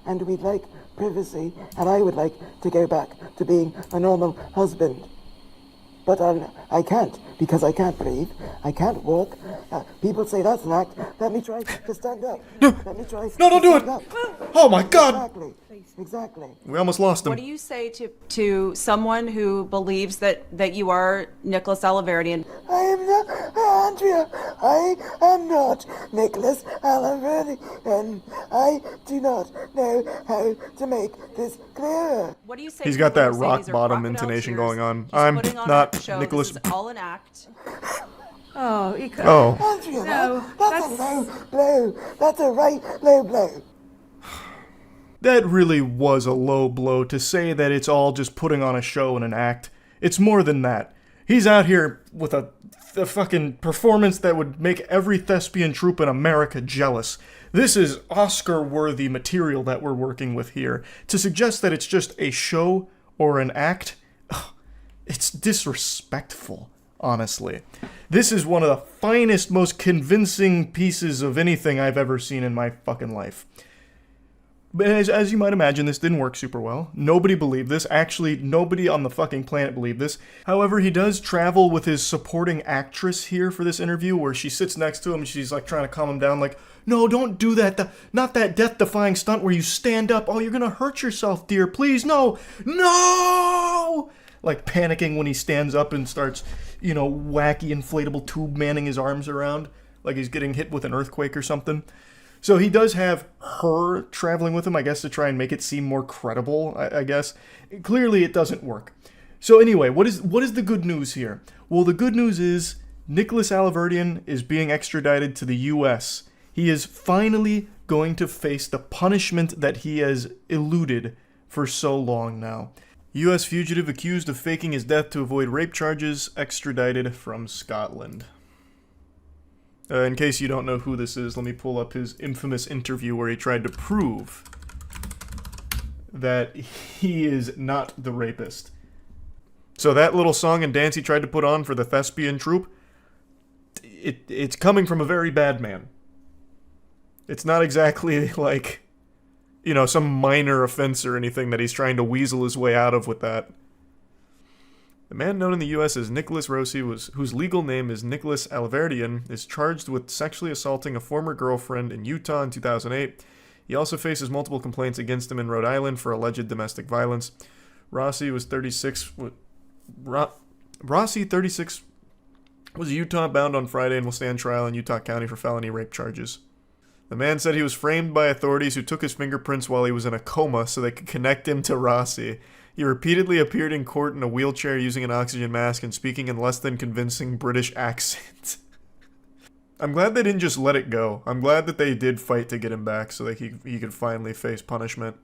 and we'd like privacy, and I would like to go back to being a normal husband. But I can't, because I can't breathe, I can't walk. People say that's an act. Let me try to stand up. Let me try No, don't do it! up. Oh my god! Exactly. We almost lost him. What do you say to someone who believes that you are Nicholas Alaverdian? I am not, Andrea, I am not Nicholas Alaverdian. I do not know how to make this clearer. What do you say? He's to got people that who say rock these are bottom crocodile intonation tears, going on. he's I'm putting on not a show, Nicholas. This is all an act. Oh, you could. Oh. Andrea, No, that's a low blow. That's a right low blow. That really was a low blow to say that it's all just putting on a show and an act. It's more than that. He's out here with a fucking performance that would make every thespian troupe in America jealous. This is Oscar-worthy material that we're working with here. To suggest that it's just a show or an act, it's disrespectful, honestly. This is one of the finest, most convincing pieces of anything I've ever seen in my fucking life. But as you might imagine, this didn't work super well. Nobody believed this. Actually, nobody on the fucking planet believed this. However, he does travel with his supporting actress here for this interview, where she sits next to him and she's like trying to calm him down, like, no, don't do that. Not that death-defying stunt where you stand up. Oh, you're gonna hurt yourself, dear. Please, no. No! Like panicking when he stands up and starts, wacky inflatable tube manning his arms around, like he's getting hit with an earthquake or something. So he does have her traveling with him, I guess, to try and make it seem more credible, I guess. Clearly, it doesn't work. So anyway, what is the good news here? Well, the good news is Nicholas Alaverdian is being extradited to the U.S. He is finally going to face the punishment that he has eluded for so long now. U.S. fugitive accused of faking his death to avoid rape charges, extradited from Scotland. In case you don't know who this is, let me pull up his infamous interview where he tried to prove that he is not the rapist. So that little song and dance he tried to put on for the thespian troupe, it's coming from a very bad man. It's not exactly like, some minor offense or anything that he's trying to weasel his way out of with that. The man known in the U.S. as Nicholas Rossi, whose legal name is Nicholas Alaverdian, is charged with sexually assaulting a former girlfriend in Utah in 2008. He also faces multiple complaints against him in Rhode Island for alleged domestic violence. Rossi, 36, was Utah bound on Friday and will stand trial in Utah County for felony rape charges. The man said he was framed by authorities who took his fingerprints while he was in a coma so they could connect him to Rossi. He repeatedly appeared in court in a wheelchair using an oxygen mask and speaking in less than convincing British accent. I'm glad they didn't just let it go. I'm glad that they did fight to get him back so that he could finally face punishment.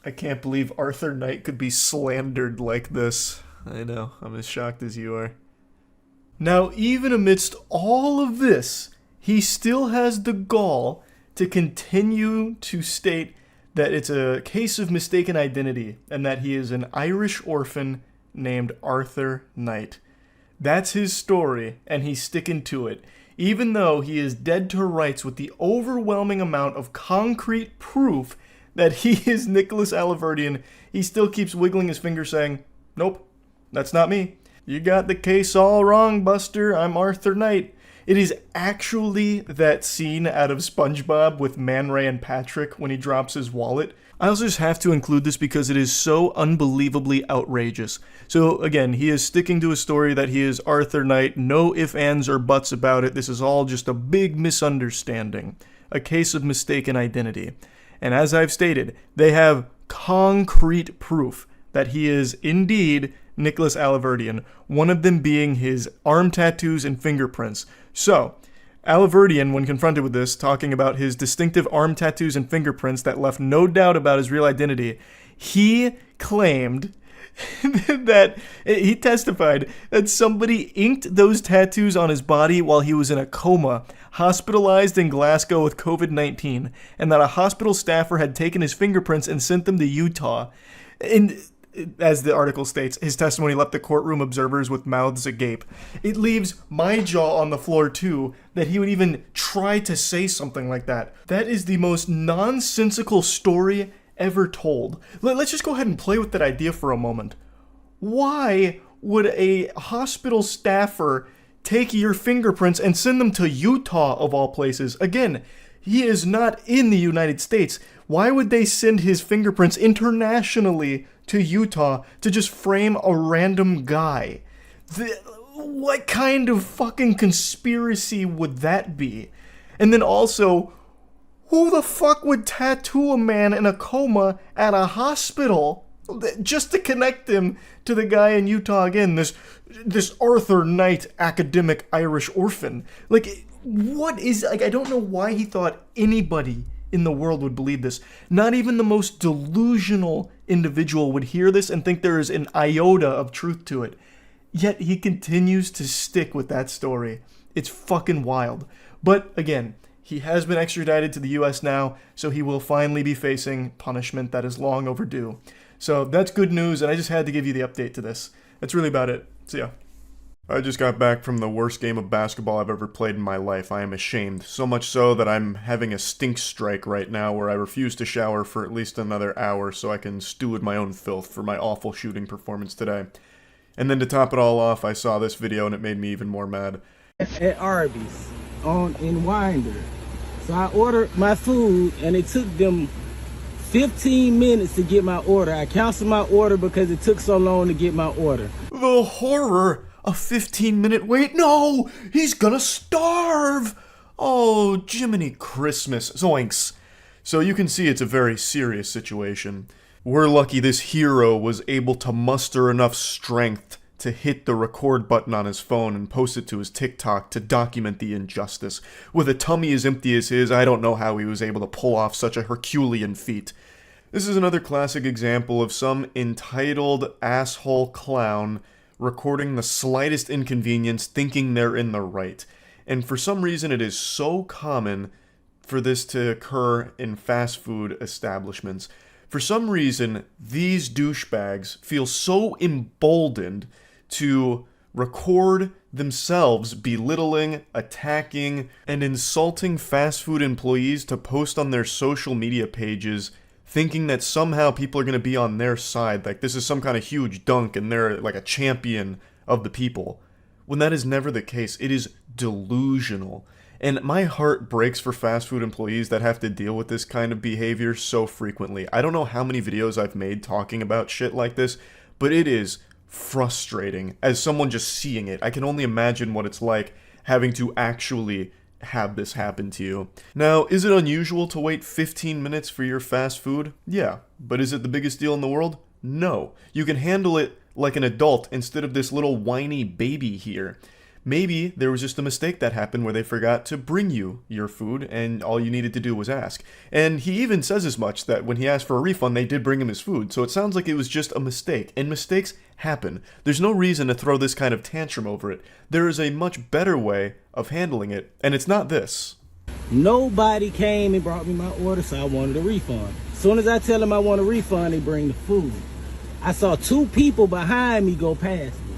I can't believe Arthur Knight could be slandered like this. I know, I'm as shocked as you are. Now, even amidst all of this, he still has the gall to continue to state that it's a case of mistaken identity and that he is an Irish orphan named Arthur Knight. That's his story, and he's sticking to it. Even though he is dead to rights with the overwhelming amount of concrete proof that he is Nicholas Alaverdian, he still keeps wiggling his finger saying, "Nope, that's not me. You got the case all wrong, Buster. I'm Arthur Knight." It is actually that scene out of SpongeBob with Man Ray and Patrick when he drops his wallet. I also just have to include this because it is so unbelievably outrageous. So again, he is sticking to a story that he is Arthur Knight. No ifs, ands, or buts about it. This is all just a big misunderstanding. A case of mistaken identity. And as I've stated, they have concrete proof that he is indeed Nicholas Alaverdian, one of them being his arm tattoos and fingerprints. So, Alaverdian, when confronted with this, talking about his distinctive arm tattoos and fingerprints that left no doubt about his real identity, he claimed that he testified that somebody inked those tattoos on his body while he was in a coma, hospitalized in Glasgow with COVID-19, and that a hospital staffer had taken his fingerprints and sent them to Utah. And as the article states, his testimony left the courtroom observers with mouths agape. It leaves my jaw on the floor too, that he would even try to say something like that. That is the most nonsensical story ever told. Let's just go ahead and play with that idea for a moment. Why would a hospital staffer take your fingerprints and send them to Utah, of all places? Again, he is not in the United States. Why would they send his fingerprints internationally to Utah to just frame a random guy? What kind of fucking conspiracy would that be? And then also, who the fuck would tattoo a man in a coma at a hospital just to connect him to the guy in Utah again, this Arthur Knight academic Irish orphan? Like, what is, like, I don't know why he thought anybody in the world would believe this. Not even the most delusional individual would hear this and think there is an iota of truth to it. Yet he continues to stick with that story. It's fucking wild. But again, he has been extradited to the US now, so he will finally be facing punishment that is long overdue. So that's good news, and I just had to give you the update to this. That's really about it. See ya. I just got back from the worst game of basketball I've ever played in my life. I am ashamed. So much so that I'm having a stink strike right now where I refuse to shower for at least another hour so I can stew in my own filth for my awful shooting performance today. And then to top it all off, I saw this video and it made me even more mad. At Arby's in Winder. So I ordered my food and it took them 15 minutes to get my order. I canceled my order because it took so long to get my order. The horror! A 15-minute wait? No! He's gonna starve! Oh, Jiminy Christmas. Zoinks. So you can see it's a very serious situation. We're lucky this hero was able to muster enough strength to hit the record button on his phone and post it to his TikTok to document the injustice. With a tummy as empty as his, I don't know how he was able to pull off such a Herculean feat. This is another classic example of some entitled asshole clown recording the slightest inconvenience thinking they're in the right. And for some reason it is so common for this to occur in fast food establishments. For some reason, these douchebags feel so emboldened to record themselves belittling, attacking, and insulting fast food employees to post on their social media pages, thinking that somehow people are going to be on their side, like this is some kind of huge dunk and they're like a champion of the people. When that is never the case, it is delusional. And my heart breaks for fast food employees that have to deal with this kind of behavior so frequently. I don't know how many videos I've made talking about shit like this, but it is frustrating as someone just seeing it. I can only imagine what it's like having to actually have this happen to you. Now, is it unusual to wait 15 minutes for your fast food? Yeah. But is it the biggest deal in the world? No. You can handle it like an adult instead of this little whiny baby here. Maybe there was just a mistake that happened where they forgot to bring you your food and all you needed to do was ask. And he even says as much, that when he asked for a refund, they did bring him his food. So it sounds like it was just a mistake, and mistakes happen. There's no reason to throw this kind of tantrum over it. There is a much better way of handling it, and it's not this. Nobody came and brought me my order, so I wanted a refund. As soon as I tell them I want a refund, they bring the food. I saw 2 people behind me go past me,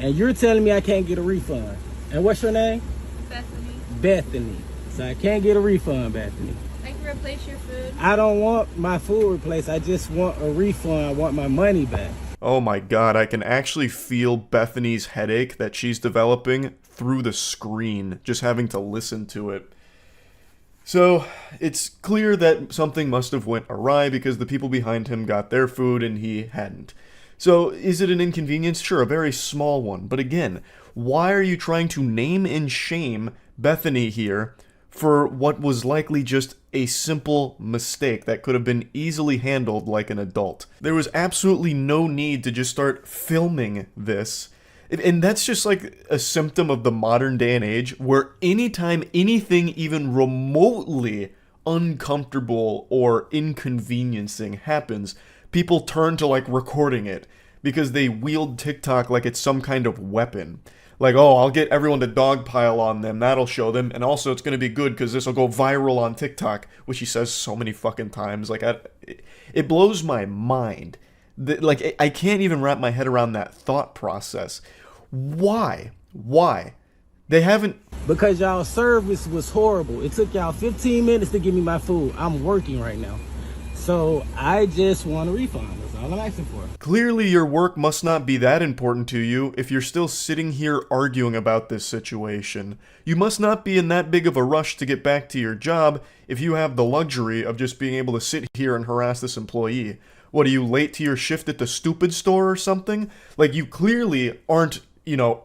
and you're telling me I can't get a refund. And what's your name? Bethany. Bethany. So I can't get a refund, Bethany. I can replace your food. I don't want my food replaced. I just want a refund. I want my money back. Oh my god, I can actually feel Bethany's headache that she's developing through the screen, just having to listen to it. So, it's clear that something must have went awry because the people behind him got their food and he hadn't. So, is it an inconvenience? Sure, a very small one. But again, why are you trying to name and shame Bethany here for what was likely just a simple mistake that could have been easily handled like an adult? There was absolutely no need to just start filming this. And that's just like a symptom of the modern day and age where anytime anything even remotely uncomfortable or inconveniencing happens, people turn to like recording it because they wield TikTok like it's some kind of weapon. Like, oh, I'll get everyone to dogpile on them, that'll show them, and also it's going to be good because this will go viral on TikTok, which he says so many fucking times. Like, it blows my mind. Like, I can't even wrap my head around that thought process. Why? They haven't... Because y'all service was horrible. It took y'all 15 minutes to give me my food. I'm working right now. So I just want a refund. That's all I'm asking for. Clearly your work must not be that important to you if you're still sitting here arguing about this situation. You must not be in that big of a rush to get back to your job if you have the luxury of just being able to sit here and harass this employee. What, are you late to your shift at the stupid store or something? Like, you clearly aren't,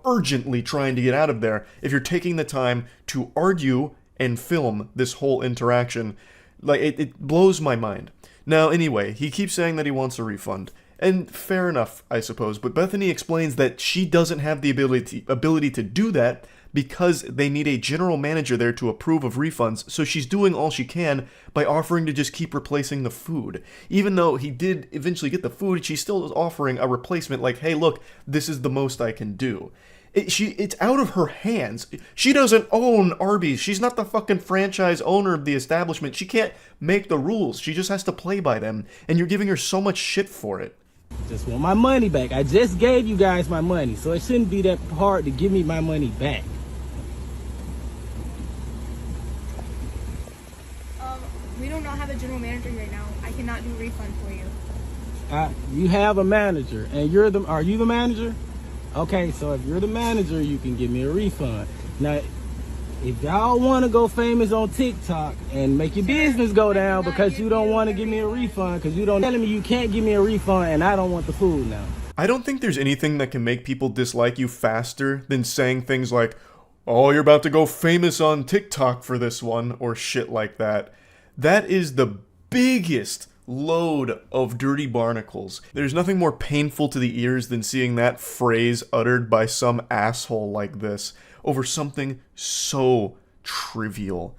urgently trying to get out of there if you're taking the time to argue and film this whole interaction. Like, it blows my mind. Now, anyway, he keeps saying that he wants a refund. And fair enough, I suppose, but Bethany explains that she doesn't have the ability to do that because they need a general manager there to approve of refunds, so she's doing all she can by offering to just keep replacing the food. Even though he did eventually get the food, she still is offering a replacement like, hey, look, this is the most I can do. It's out of her hands. She doesn't own Arby's. She's not the fucking franchise owner of the establishment. She can't make the rules. She just has to play by them, and you're giving her so much shit for it. Just want my money back. I just gave you guys my money, so it shouldn't be that hard to give me my money back. We do not have a general manager right now. I cannot do a refund for you. You have a manager, and are you the manager? Okay, so if you're the manager, you can give me a refund. Now, if y'all want to go famous on TikTok and make your business go down because you don't want to give me a refund, because you don't telling me you can't give me a refund and I don't want the food now. I don't think there's anything that can make people dislike you faster than saying things like, oh, you're about to go famous on TikTok for this one, or shit like that. That is the biggest load of dirty barnacles. There's nothing more painful to the ears than seeing that phrase uttered by some asshole like this over something so trivial.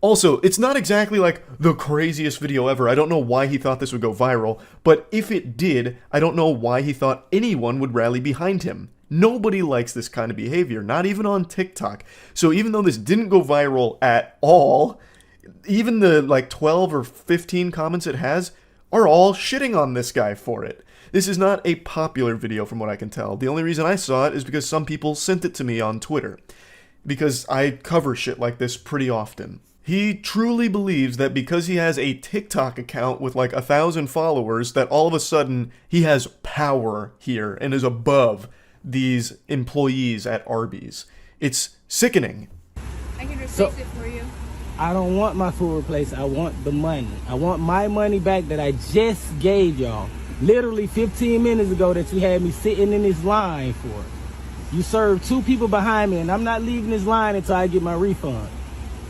Also, it's not exactly like the craziest video ever. I don't know why he thought this would go viral, but if it did, I don't know why he thought anyone would rally behind him. Nobody likes this kind of behavior, not even on TikTok. So even though this didn't go viral at all, even the 12 or 15 comments it has are all shitting on this guy for it. This is not a popular video from what I can tell. The only reason I saw it is because some people sent it to me on Twitter, because I cover shit like this pretty often. He truly believes that because he has a TikTok account with 1,000 followers, that all of a sudden he has power here and is above these employees at Arby's. It's sickening. I can just So- fix it for you. I don't want my food replaced. I want the money. I want my money back that I just gave y'all. Literally 15 minutes ago that you had me sitting in this line for. You served 2 people behind me, and I'm not leaving this line until I get my refund.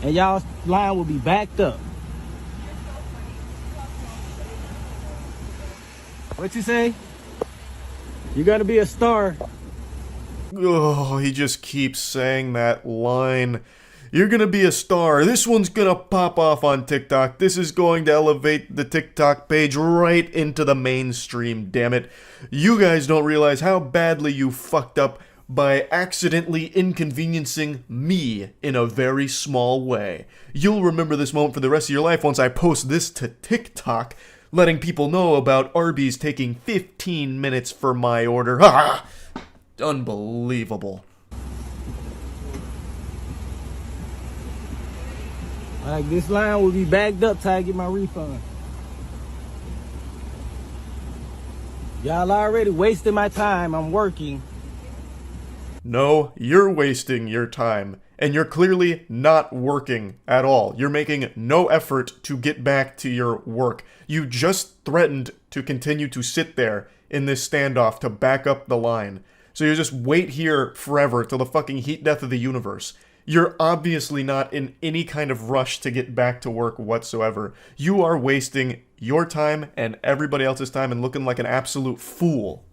And y'all's line will be backed up. What you say? You're gonna be a star. Oh, he just keeps saying that line. You're gonna be a star. This one's gonna pop off on TikTok. This is going to elevate the TikTok page right into the mainstream, damn it. You guys don't realize how badly you fucked up by accidentally inconveniencing me in a very small way. You'll remember this moment for the rest of your life once I post this to TikTok, letting people know about Arby's taking 15 minutes for my order. Ah! Unbelievable. Like, this line will be backed up till I get my refund. Y'all already wasting my time. I'm working. No, you're wasting your time. And you're clearly not working at all. You're making no effort to get back to your work. You just threatened to continue to sit there in this standoff to back up the line. So you just wait here forever till the fucking heat death of the universe. You're obviously not in any kind of rush to get back to work whatsoever. You are wasting your time and everybody else's time and looking like an absolute fool.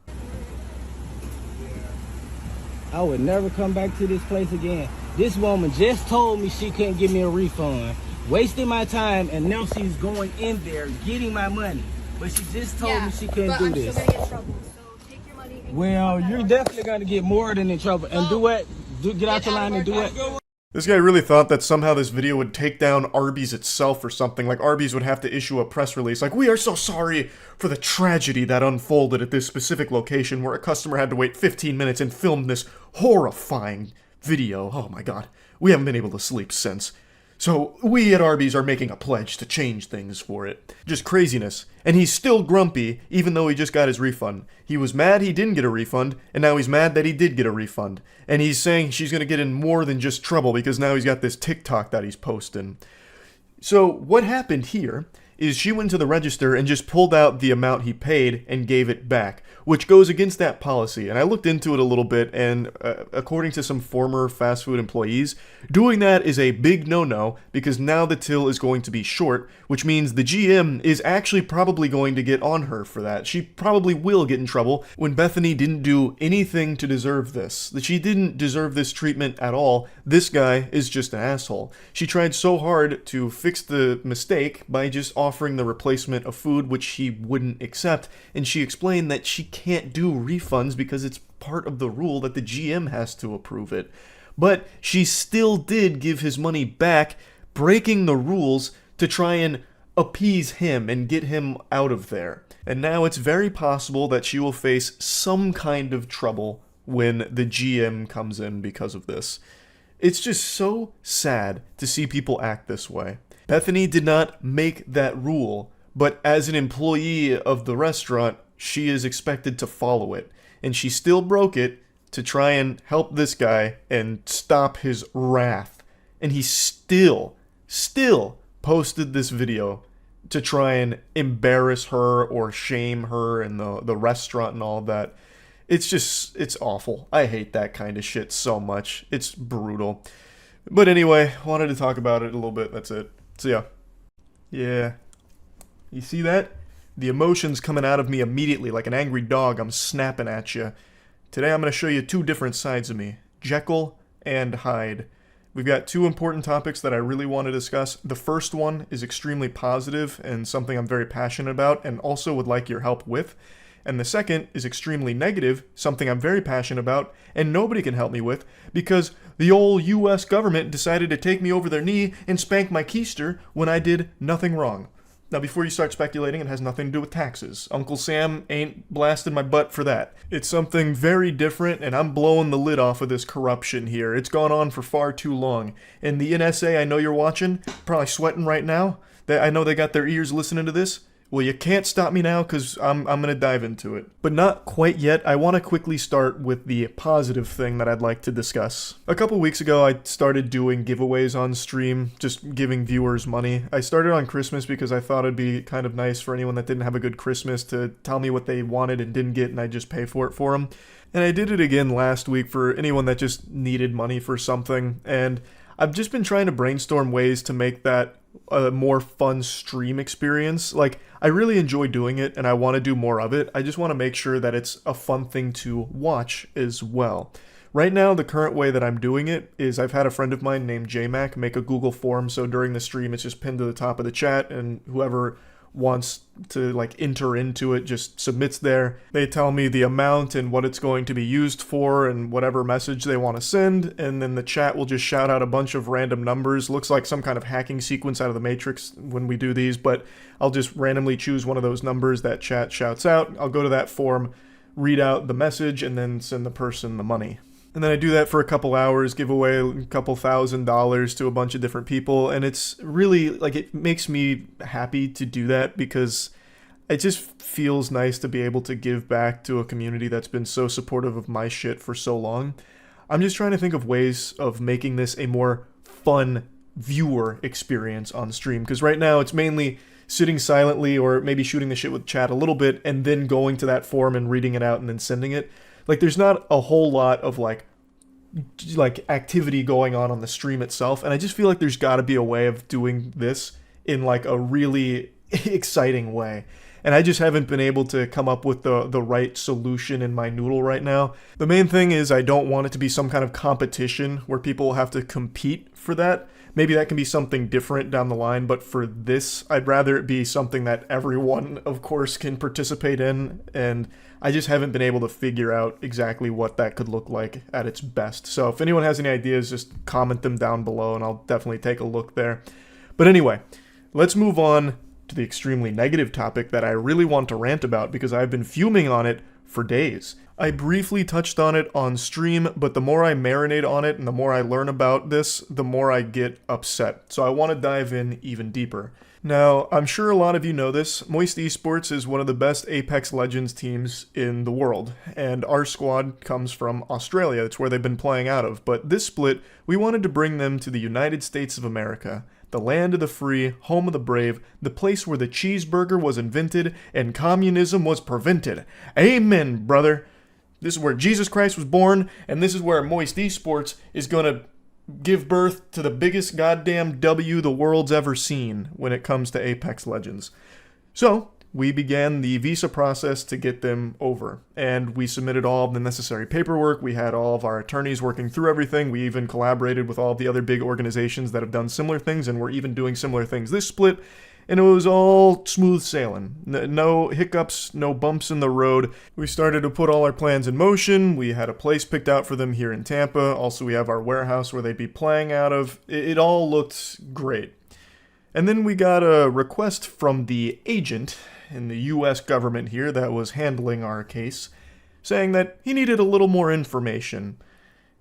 I would never come back to this place again. This woman just told me she couldn't give me a refund, wasting my time, and now she's going in there getting my money. But she just told me she couldn't do this. Still gonna get in trouble. So take your money. And Well, you're definitely going to get more than in trouble. And do what? Get out the line and do what? This guy really thought that somehow this video would take down Arby's itself or something, like Arby's would have to issue a press release like, "We are so sorry for the tragedy that unfolded at this specific location where a customer had to wait 15 minutes and film this horrifying video. Oh my god, we haven't been able to sleep since. So we at Arby's are making a pledge to change things for it." Just craziness. And he's still grumpy, even though he just got his refund. He was mad he didn't get a refund, and now he's mad that he did get a refund. And he's saying she's gonna get in more than just trouble because now he's got this TikTok that he's posting. So what happened here is she went to the register and just pulled out the amount he paid and gave it back, which goes against that policy. And I looked into it a little bit, and according to some former fast food employees, doing that is a big no-no because now the till is going to be short, which means the GM is actually probably going to get on her for that. She probably will get in trouble when Bethany didn't do anything to deserve this. That she didn't deserve this treatment at all. This guy is just an asshole. She tried so hard to fix the mistake by just offering the replacement of food which he wouldn't accept, and she explained that she can't do refunds because it's part of the rule that the GM has to approve it. But she still did give his money back, breaking the rules to try and appease him and get him out of there. And now it's very possible that she will face some kind of trouble when the GM comes in because of this. It's just so sad to see people act this way. Bethany did not make that rule, but as an employee of the restaurant, she is expected to follow it. And she still broke it to try and help this guy and stop his wrath. And he still posted this video to try and embarrass her or shame her in the restaurant and all of that. It's awful. I hate that kind of shit so much. It's brutal. But anyway, wanted to talk about it a little bit. That's it. So yeah. You see that? The emotions coming out of me immediately like an angry dog. I'm snapping at you. Today I'm going to show you two different sides of me. Jekyll and Hyde. We've got two important topics that I really want to discuss. The first one is extremely positive and something I'm very passionate about and also would like your help with. And the second is extremely negative, something I'm very passionate about, and nobody can help me with, because the old US government decided to take me over their knee and spank my keister when I did nothing wrong. Now, before you start speculating, it has nothing to do with taxes. Uncle Sam ain't blasted my butt for that. It's something very different, and I'm blowing the lid off of this corruption here. It's gone on for far too long. And the NSA, I know you're watching, probably sweating right now. I know they got their ears listening to this. Well, you can't stop me now because I'm going to dive into it. But not quite yet. I want to quickly start with the positive thing that I'd like to discuss. A couple weeks ago, I started doing giveaways on stream, just giving viewers money. I started on Christmas because I thought it'd be kind of nice for anyone that didn't have a good Christmas to tell me what they wanted and didn't get, and I'd just pay for it for them. And I did it again last week for anyone that just needed money for something. And I've just been trying to brainstorm ways to make that a more fun stream experience. Like, I really enjoy doing it and I want to do more of it. I just want to make sure that it's a fun thing to watch as well. Right now, the current way that I'm doing it is I've had a friend of mine named JMac make a Google form, so during the stream it's just pinned to the top of the chat, and whoever wants to like enter into it just submits there. They tell me the amount and what it's going to be used for and whatever message they want to send, and then the chat will just shout out a bunch of random numbers. Looks like some kind of hacking sequence out of the Matrix when we do these, but I'll just randomly choose one of those numbers that chat shouts out. I'll go to that form, read out the message, and then send the person the money. And then I do that for a couple hours, give away a couple $1,000s to a bunch of different people. And it's really, like, it makes me happy to do that because it just feels nice to be able to give back to a community that's been so supportive of my shit for so long. I'm just trying to think of ways of making this a more fun viewer experience on stream. Because right now it's mainly sitting silently or maybe shooting the shit with chat a little bit and then going to that forum and reading it out and then sending it. Like, there's not a whole lot of, like activity going on the stream itself, and I just feel like there's got to be a way of doing this in, like, a really exciting way. And I just haven't been able to come up with the right solution in my noodle right now. The main thing is I don't want it to be some kind of competition where people have to compete for that. Maybe that can be something different down the line, but for this, I'd rather it be something that everyone, of course, can participate in, and I just haven't been able to figure out exactly what that could look like at its best. So if anyone has any ideas, just comment them down below, and I'll definitely take a look there. But anyway, let's move on to the extremely negative topic that I really want to rant about because I've been fuming on it for days. I briefly touched on it on stream, but the more I marinate on it and the more I learn about this, the more I get upset. So I want to dive in even deeper. Now, I'm sure a lot of you know this, Moist Esports is one of the best Apex Legends teams in the world, and our squad comes from Australia. It's where they've been playing out of. But this split, we wanted to bring them to the United States of America, the land of the free, home of the brave, the place where the cheeseburger was invented and communism was prevented. Amen, brother. This is where Jesus Christ was born, and this is where Moist Esports is going to give birth to the biggest goddamn W the world's ever seen when it comes to Apex Legends. So, we began the visa process to get them over, and we submitted all of the necessary paperwork. We had all of our attorneys working through everything. We even collaborated with all of the other big organizations that have done similar things, and we're even doing similar things this split, and it was all smooth sailing. No hiccups, no bumps in the road. We started to put all our plans in motion. We had a place picked out for them here in Tampa. Also, we have our warehouse where they'd be playing out of. It all looked great. And then we got a request from the agent in the US government here that was handling our case, saying that he needed a little more information.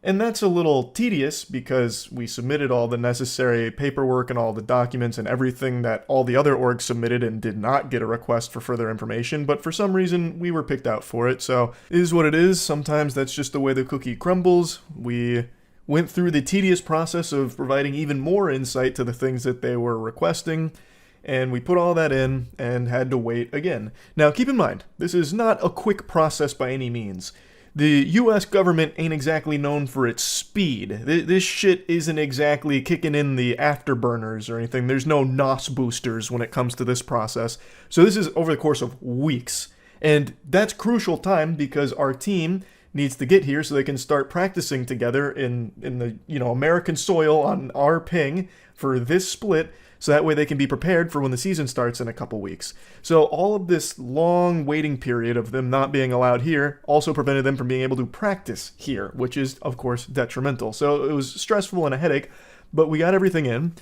And that's a little tedious because we submitted all the necessary paperwork and all the documents and everything that all the other orgs submitted and did not get a request for further information, but for some reason we were picked out for it, so it is what it is. Sometimes that's just the way the cookie crumbles. We went through the tedious process of providing even more insight to the things that they were requesting, and we put all that in and had to wait again. Now keep in mind, this is not a quick process by any means. The US government ain't exactly known for its speed. This shit isn't exactly kicking in the afterburners or anything. There's no NOS boosters when it comes to this process. So this is over the course of weeks. And that's crucial time because our team needs to get here so they can start practicing together in the American soil on our ping for this split. So that way they can be prepared for when the season starts in a couple weeks. So all of this long waiting period of them not being allowed here also prevented them from being able to practice here, which is, of course, detrimental. So it was stressful and a headache, but we got everything in.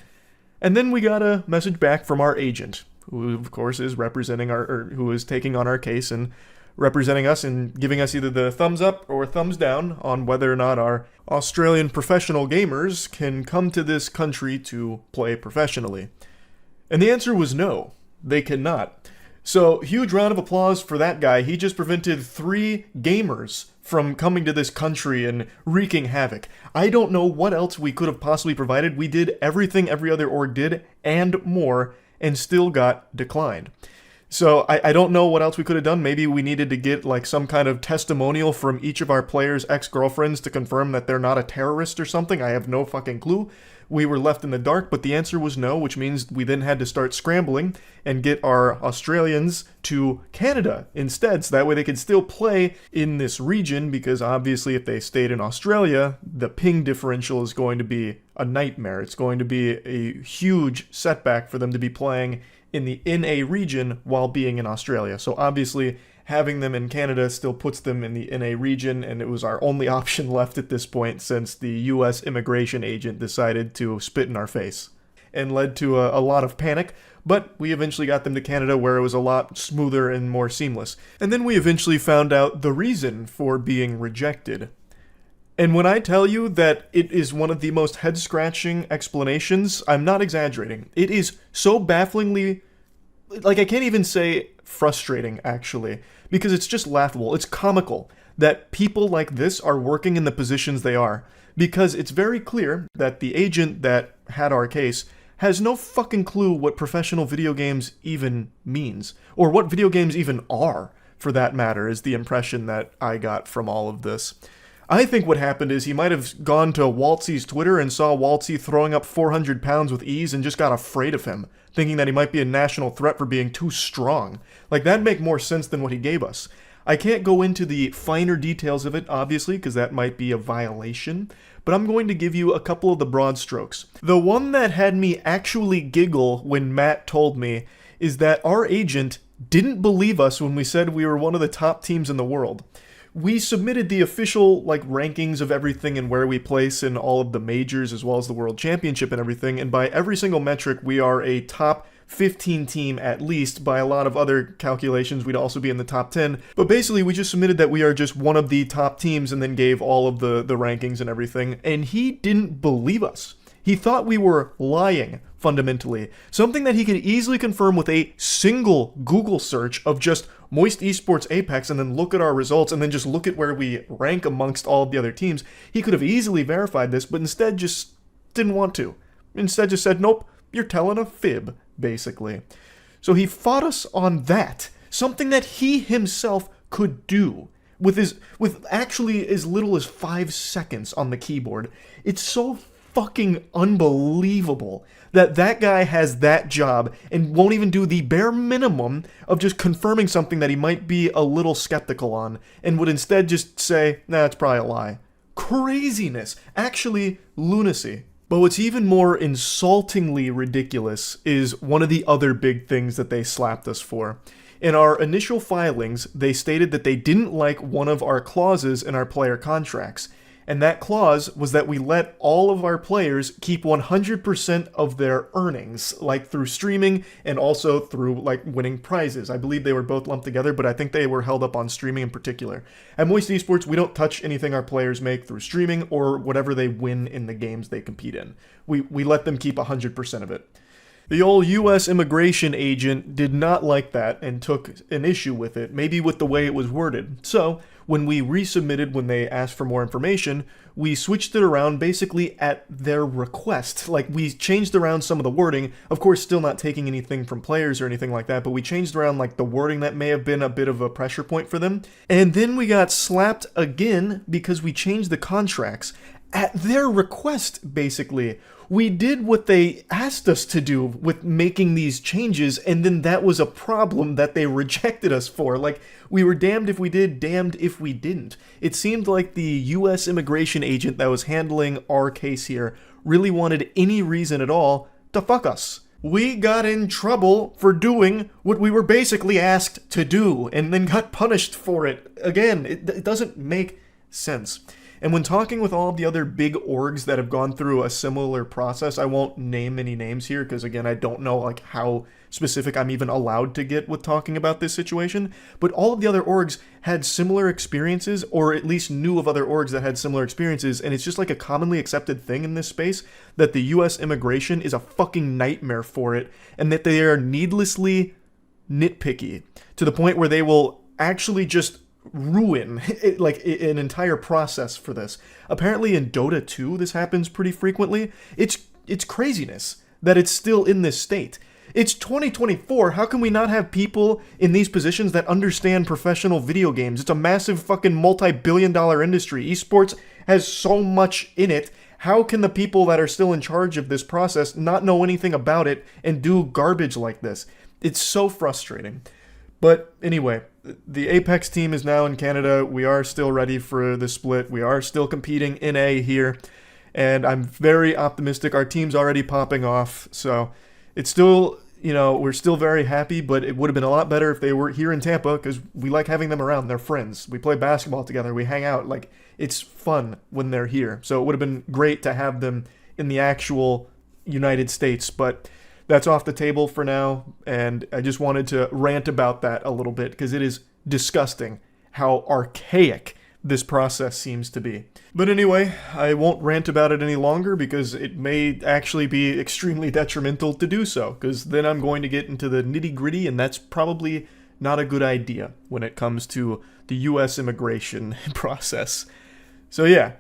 And then we got a message back from our agent, who, of course, is representing who is taking on our case and representing us and giving us either the thumbs up or thumbs down on whether or not our Australian professional gamers can come to this country to play professionally. And the answer was no, they cannot. So, huge round of applause for that guy. He just prevented 3 gamers from coming to this country and wreaking havoc. I don't know what else we could have possibly provided. We did everything every other org did, and more, and still got declined. So, I don't know what else we could have done. Maybe we needed to get, like, some kind of testimonial from each of our players' ex-girlfriends to confirm that they're not a terrorist or something. I have no fucking clue. We were left in the dark, but the answer was no, which means we then had to start scrambling and get our Australians to Canada instead, so that way they could still play in this region, because obviously if they stayed in Australia, the ping differential is going to be a nightmare. It's going to be a huge setback for them to be playing in the NA region while being in Australia. So obviously having them in Canada still puts them in the NA region, and it was our only option left at this point since the US immigration agent decided to spit in our face, and led to a lot of panic, but we eventually got them to Canada where it was a lot smoother and more seamless. And then we eventually found out the reason for being rejected. And when I tell you that it is one of the most head-scratching explanations, I'm not exaggerating. It is so bafflingly, like, I can't even say frustrating, actually, because it's just laughable. It's comical that people like this are working in the positions they are, because it's very clear that the agent that had our case has no fucking clue what professional video games even means, or what video games even are, for that matter, is the impression that I got from all of this. I think what happened is he might have gone to Waltzy's Twitter and saw Waltzy throwing up 400 pounds with ease and just got afraid of him, thinking that he might be a national threat for being too strong. Like, that'd make more sense than what he gave us. I can't go into the finer details of it, obviously, because that might be a violation, but I'm going to give you a couple of the broad strokes. The one that had me actually giggle when Matt told me is that our agent didn't believe us when we said we were one of the top teams in the world. We submitted the official, like, rankings of everything and where we place in all of the majors as well as the World Championship and everything, and by every single metric we are a top 15 team at least. By a lot of other calculations we'd also be in the top 10, but basically we just submitted that we are just one of the top teams and then gave all of the rankings and everything, and he didn't believe us. He thought we were lying, fundamentally. Something that he could easily confirm with a single Google search of just Moist Esports Apex and then look at our results and then just look at where we rank amongst all of the other teams. He could have easily verified this, but instead just didn't want to. Instead just said, nope, you're telling a fib, basically. So he fought us on that. Something that he himself could do with actually as little as 5 seconds on the keyboard. It's so fucking unbelievable that guy has that job and won't even do the bare minimum of just confirming something that he might be a little skeptical on, and would instead just say, nah, it's probably a lie. Craziness. Actually, lunacy. But what's even more insultingly ridiculous is one of the other big things that they slapped us for. In our initial filings, they stated that they didn't like one of our clauses in our player contracts. And that clause was that we let all of our players keep 100% of their earnings, like through streaming and also through, like, winning prizes. I believe they were both lumped together, but I think they were held up on streaming in particular. At Moist Esports, we don't touch anything our players make through streaming or whatever they win in the games they compete in. We let them keep 100% of it. The old US immigration agent did not like that and took an issue with it, maybe with the way it was worded. So, when we resubmitted when they asked for more information, we switched it around basically at their request. Like, we changed around some of the wording, of course still not taking anything from players or anything like that, but we changed around, like, the wording that may have been a bit of a pressure point for them. And then we got slapped again because we changed the contracts at their request, basically. We did what they asked us to do with making these changes, and then that was a problem that they rejected us for. Like, we were damned if we did, damned if we didn't. It seemed like the US immigration agent that was handling our case here really wanted any reason at all to fuck us. We got in trouble for doing what we were basically asked to do, and then got punished for it. Again, it doesn't make sense. And when talking with all of the other big orgs that have gone through a similar process, I won't name any names here because, again, I don't know, like, how specific I'm even allowed to get with talking about this situation, but all of the other orgs had similar experiences, or at least knew of other orgs that had similar experiences, and it's just like a commonly accepted thing in this space that the US immigration is a fucking nightmare for it, and that they are needlessly nitpicky to the point where they will actually just ruin like an entire process for this. Apparently in Dota 2 this happens pretty frequently. It's craziness that it's still in this state. It's 2024. How can we not have people in these positions that understand professional video games? It's a massive fucking multi-billion-dollar industry. Esports has so much in it. How can the people that are still in charge of this process not know anything about it and do garbage like this? It's so frustrating. But anyway, the Apex team is now in Canada. We are still ready for the split. We are still competing in A here. And I'm very optimistic. Our team's already popping off. So it's still, we're still very happy, but it would have been a lot better if they were here in Tampa because we like having them around. They're friends. We play basketball together. We hang out. Like, it's fun when they're here. So it would have been great to have them in the actual United States, but that's off the table for now. And I just wanted to rant about that a little bit because it is disgusting how archaic this process seems to be. But anyway, I won't rant about it any longer because it may actually be extremely detrimental to do so, because then I'm going to get into the nitty-gritty, and that's probably not a good idea when it comes to the U.S. immigration process. So yeah,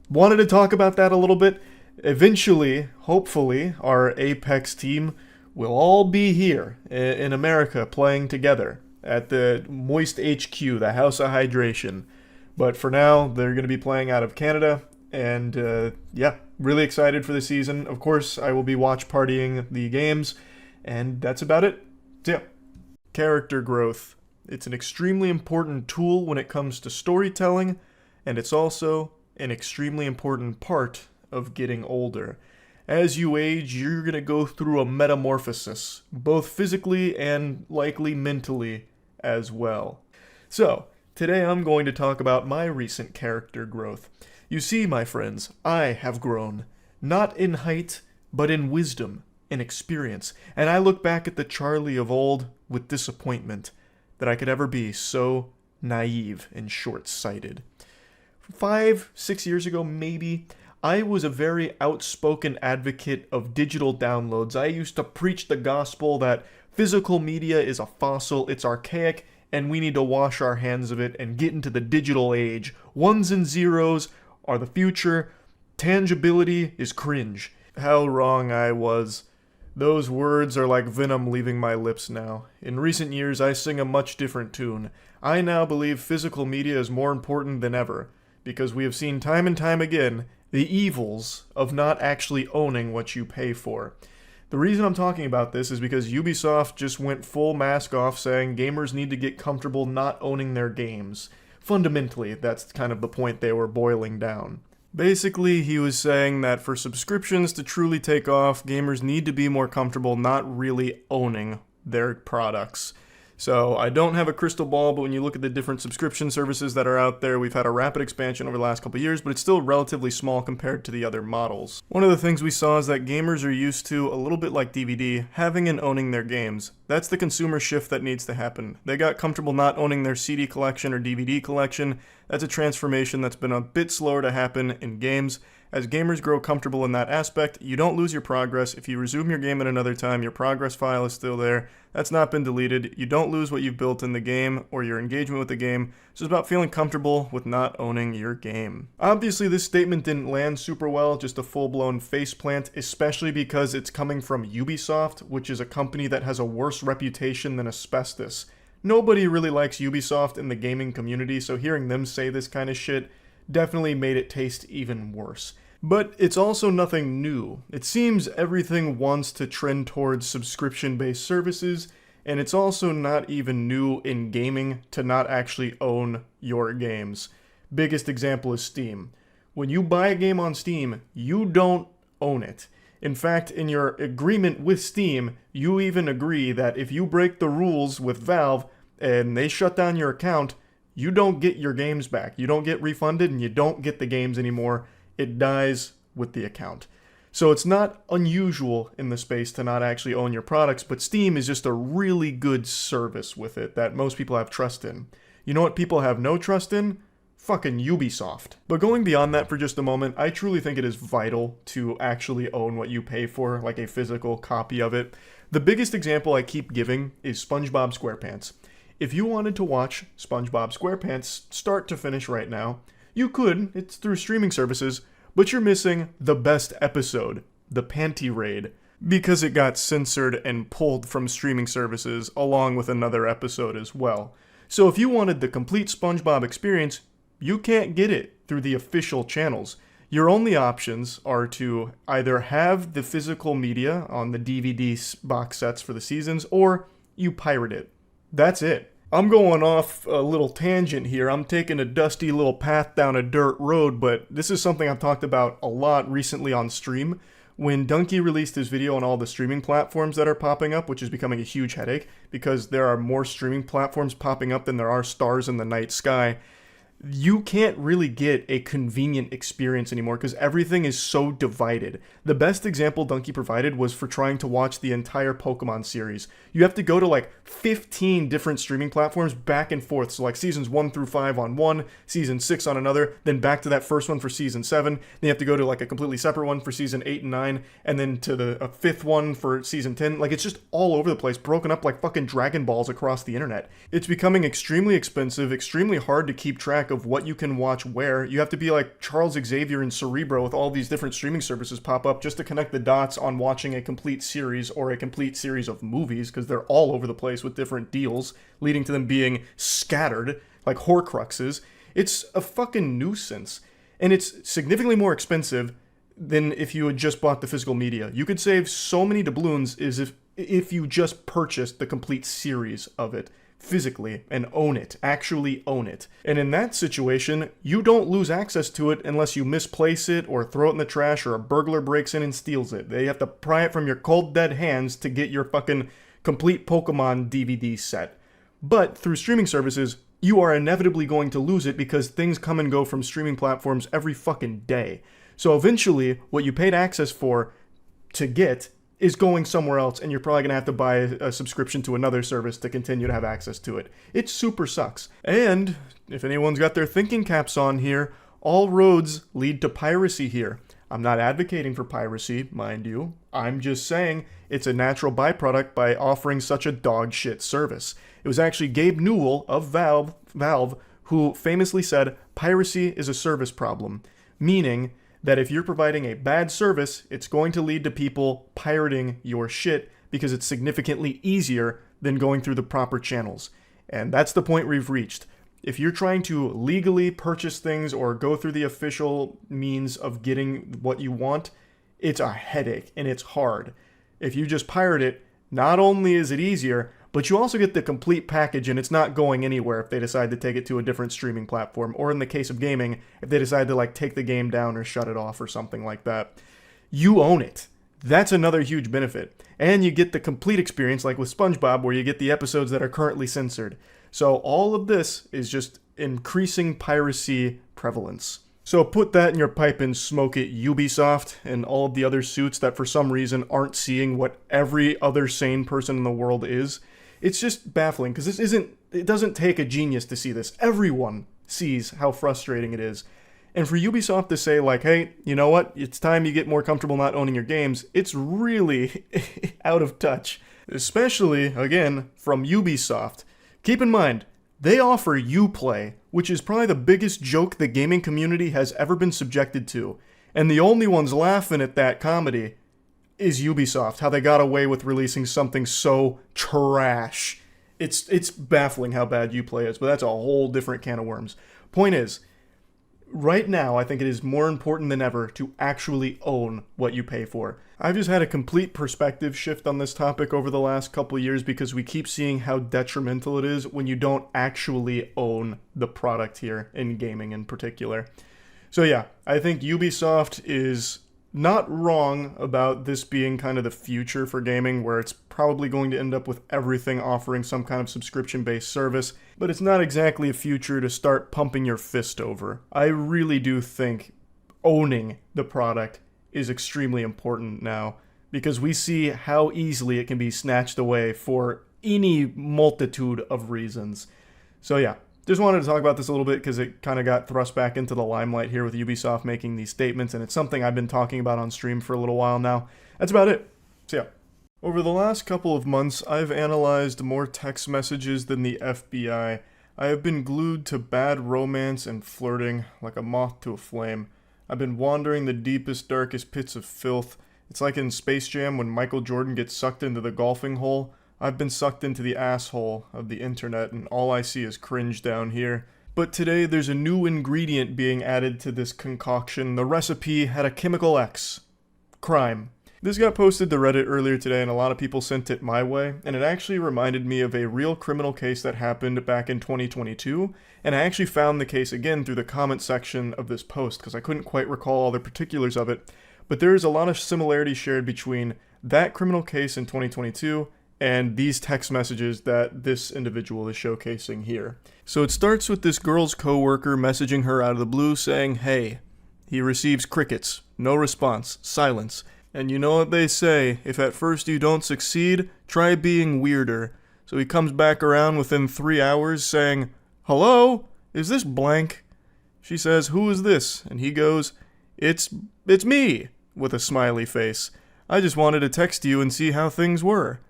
wanted to talk about that a little bit. Eventually, hopefully, our Apex team will all be here in America playing together at the Moist HQ, the House of Hydration. But for now, they're going to be playing out of Canada, and yeah, really excited for the season. Of course, I will be watch partying the games, and that's about it. So yeah, character growth. It's an extremely important tool when it comes to storytelling, and it's also an extremely important part of getting older. As you age, you're going to go through a metamorphosis, both physically and likely mentally as well. So, today I'm going to talk about my recent character growth. You see, my friends, I have grown, not in height, but in wisdom and experience, and I look back at the Charlie of old with disappointment that I could ever be so naive and short-sighted. 5-6 years ago, maybe, I was a very outspoken advocate of digital downloads. I used to preach the gospel that physical media is a fossil, it's archaic, and we need to wash our hands of it and get into the digital age. Ones and zeros are the future. Tangibility is cringe. How wrong I was. Those words are like venom leaving my lips now. In recent years, I sing a much different tune. I now believe physical media is more important than ever, because we have seen time and time again the evils of not actually owning what you pay for. The reason I'm talking about this is because Ubisoft just went full mask off saying gamers need to get comfortable not owning their games. Fundamentally, that's kind of the point they were boiling down. Basically, he was saying that for subscriptions to truly take off, gamers need to be more comfortable not really owning their products. So I don't have a crystal ball, but when you look at the different subscription services that are out there, we've had a rapid expansion over the last couple of years, but it's still relatively small compared to the other models. One of the things we saw is that gamers are used to, a little bit like DVD, having and owning their games. That's the consumer shift that needs to happen. They got comfortable not owning their CD collection or DVD collection. That's a transformation that's been a bit slower to happen in games. As gamers grow comfortable in that aspect, you don't lose your progress. If you resume your game at another time, your progress file is still there. That's not been deleted. You don't lose what you've built in the game or your engagement with the game. It's just about feeling comfortable with not owning your game. Obviously, this statement didn't land super well, just a full-blown faceplant, especially because it's coming from Ubisoft, which is a company that has a worse reputation than asbestos. Nobody really likes Ubisoft in the gaming community, so hearing them say this kind of shit definitely made it taste even worse. But it's also nothing new. It seems everything wants to trend towards subscription-based services, and it's also not even new in gaming to not actually own your games. Biggest example is Steam. When you buy a game on Steam, you don't own it. In fact, in your agreement with Steam, you even agree that if you break the rules with Valve and they shut down your account, you don't get your games back. You don't get refunded and you don't get the games anymore. It dies with the account. So it's not unusual in the space to not actually own your products, but Steam is just a really good service with it that most people have trust in. You know what people have no trust in? Fucking Ubisoft. But going beyond that for just a moment, I truly think it is vital to actually own what you pay for, like a physical copy of it. The biggest example I keep giving is SpongeBob SquarePants. If you wanted to watch SpongeBob SquarePants start to finish right now, you could, it's through streaming services, but you're missing the best episode, the Panty Raid, because it got censored and pulled from streaming services along with another episode as well. So if you wanted the complete SpongeBob experience, you can't get it through the official channels. Your only options are to either have the physical media on the DVD box sets for the seasons, or you pirate it. That's it. I'm going off a little tangent here. I'm taking a dusty little path down a dirt road, but this is something I've talked about a lot recently on stream. When Dunkey released his video on all the streaming platforms that are popping up, which is becoming a huge headache, because there are more streaming platforms popping up than there are stars in the night sky, you can't really get a convenient experience anymore because everything is so divided. The best example Dunkey provided was for trying to watch the entire Pokemon series. You have to go to like 15 different streaming platforms back and forth. So like seasons 1 through 5 on one, season 6 on another, then back to that first one for season 7. Then you have to go to like a completely separate one for season 8 and 9, and then to the fifth one for season 10. Like it's just all over the place, broken up like fucking Dragon Balls across the internet. It's becoming extremely expensive, extremely hard to keep track of what you can watch where. You have to be like Charles Xavier and Cerebro with all these different streaming services pop up just to connect the dots on watching a complete series or a complete series of movies, because they're all over the place with different deals, leading to them being scattered like Horcruxes. It's a fucking nuisance. And it's significantly more expensive than if you had just bought the physical media. You could save so many doubloons as if you just purchased the complete series of it physically and own it, actually own it. And in that situation, you don't lose access to it unless you misplace it or throw it in the trash or a burglar breaks in and steals it. They have to pry it from your cold dead hands to get your fucking complete Pokemon DVD set. But through streaming services, you are inevitably going to lose it because things come and go from streaming platforms every fucking day. So eventually, what you paid access for to get is going somewhere else, and you're probably going to have to buy a subscription to another service to continue to have access to it. It super sucks. And if anyone's got their thinking caps on here, all roads lead to piracy here. I'm not advocating for piracy, mind you. I'm just saying it's a natural byproduct by offering such a dog shit service. It was actually Gabe Newell of Valve who famously said, piracy is a service problem, meaning that if you're providing a bad service, it's going to lead to people pirating your shit because it's significantly easier than going through the proper channels. And that's the point we've reached. If you're trying to legally purchase things or go through the official means of getting what you want, it's a headache and it's hard. If you just pirate it, not only is it easier, but you also get the complete package and it's not going anywhere if they decide to take it to a different streaming platform, or in the case of gaming, if they decide to like take the game down or shut it off or something like that. You own it. That's another huge benefit. And you get the complete experience like with SpongeBob, where you get the episodes that are currently censored. So all of this is just increasing piracy prevalence. So put that in your pipe and smoke it, Ubisoft and all of the other suits that for some reason aren't seeing what every other sane person in the world is. It's just baffling because it doesn't take a genius to see this. Everyone sees how frustrating it is. And for Ubisoft to say like, hey, you know what? It's time you get more comfortable not owning your games. It's really out of touch. Especially, again, from Ubisoft. Keep in mind, they offer Uplay, which is probably the biggest joke the gaming community has ever been subjected to. And the only ones laughing at that comedy is Ubisoft, how they got away with releasing something so trash. It's baffling how bad Uplay is, but that's a whole different can of worms. Point is, right now I think it is more important than ever to actually own what you pay for. I've just had a complete perspective shift on this topic over the last couple of years because we keep seeing how detrimental it is when you don't actually own the product here, in gaming in particular. So yeah, I think Ubisoft is not wrong about this being kind of the future for gaming, where it's probably going to end up with everything offering some kind of subscription-based service, but it's not exactly a future to start pumping your fist over. I really do think owning the product is extremely important now, because we see how easily it can be snatched away for any multitude of reasons. So yeah, just wanted to talk about this a little bit because it kind of got thrust back into the limelight here with Ubisoft making these statements, and it's something I've been talking about on stream for a little while now. That's about it. See ya. Over the last couple of months, I've analyzed more text messages than the FBI. I have been glued to bad romance and flirting like a moth to a flame. I've been wandering the deepest, darkest pits of filth. It's like in Space Jam when Michael Jordan gets sucked into the golfing hole. I've been sucked into the asshole of the internet, and all I see is cringe down here. But today, there's a new ingredient being added to this concoction. The recipe had a chemical X. Crime. This got posted to Reddit earlier today, and a lot of people sent it my way, and it actually reminded me of a real criminal case that happened back in 2022, and I actually found the case again through the comment section of this post, because I couldn't quite recall all the particulars of it, but there is a lot of similarity shared between that criminal case in 2022 and these text messages that this individual is showcasing here. So it starts with this girl's coworker messaging her out of the blue saying, "Hey." He receives crickets, no response, silence. And you know what they say, if at first you don't succeed, try being weirder. So he comes back around within 3 hours saying, "Hello? Is this blank?" She says, "Who is this?" And he goes, It's me," with a smiley face. "I just wanted to text you and see how things were."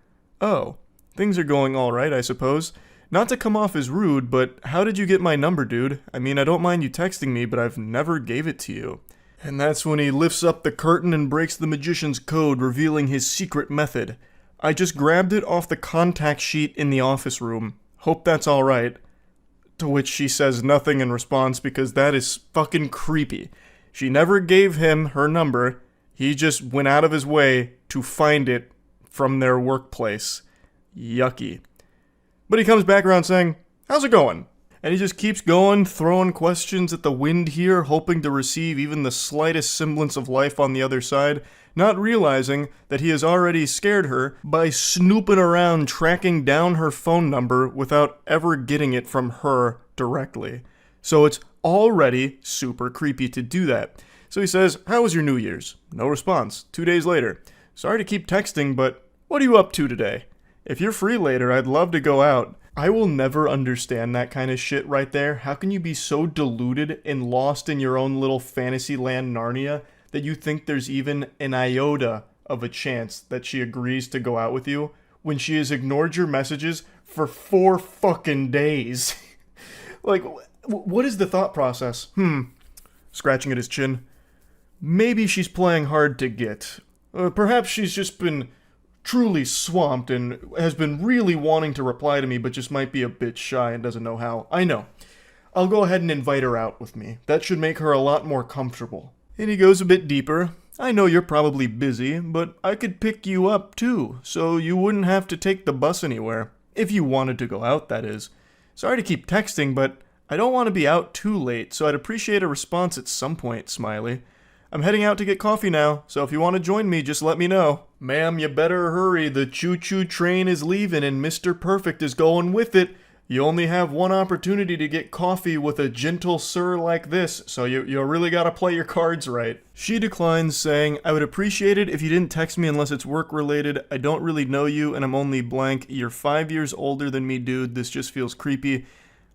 "Oh, things are going alright, I suppose. Not to come off as rude, but how did you get my number, dude? I mean, I don't mind you texting me, but I've never gave it to you." And that's when he lifts up the curtain and breaks the magician's code, revealing his secret method. "I just grabbed it off the contact sheet in the office room. Hope that's alright." To which she says nothing in response because that is fucking creepy. She never gave him her number. He just went out of his way to find it from their workplace. Yucky. But he comes back around saying, "How's it going?" And he just keeps going, throwing questions at the wind here, hoping to receive even the slightest semblance of life on the other side, not realizing that he has already scared her by snooping around tracking down her phone number without ever getting it from her directly. So it's already super creepy to do that. So he says, "How was your New Year's?" No response. 2 days later. "Sorry to keep texting, but what are you up to today? If you're free later, I'd love to go out." I will never understand that kind of shit right there. How can you be so deluded and lost in your own little fantasy land Narnia that you think there's even an iota of a chance that she agrees to go out with you when she has ignored your messages for 4 fucking days? Like, what is the thought process? Scratching at his chin. Maybe she's playing hard to get. Perhaps she's just been truly swamped and has been really wanting to reply to me but just might be a bit shy and doesn't know how. I know. I'll go ahead and invite her out with me. That should make her a lot more comfortable. And he goes a bit deeper. "I know you're probably busy, but I could pick you up too, so you wouldn't have to take the bus anywhere. If you wanted to go out, that is. Sorry to keep texting, but I don't want to be out too late, so I'd appreciate a response at some point, smiley. I'm heading out to get coffee now, so if you want to join me, just let me know." "Ma'am, you better hurry. The choo-choo train is leaving and Mr. Perfect is going with it. You only have one opportunity to get coffee with a gentle sir like this, so you really gotta play your cards right." She declines, saying, "I would appreciate it if you didn't text me unless it's work-related. I don't really know you, and I'm only blank. You're 5 years older than me, dude. This just feels creepy."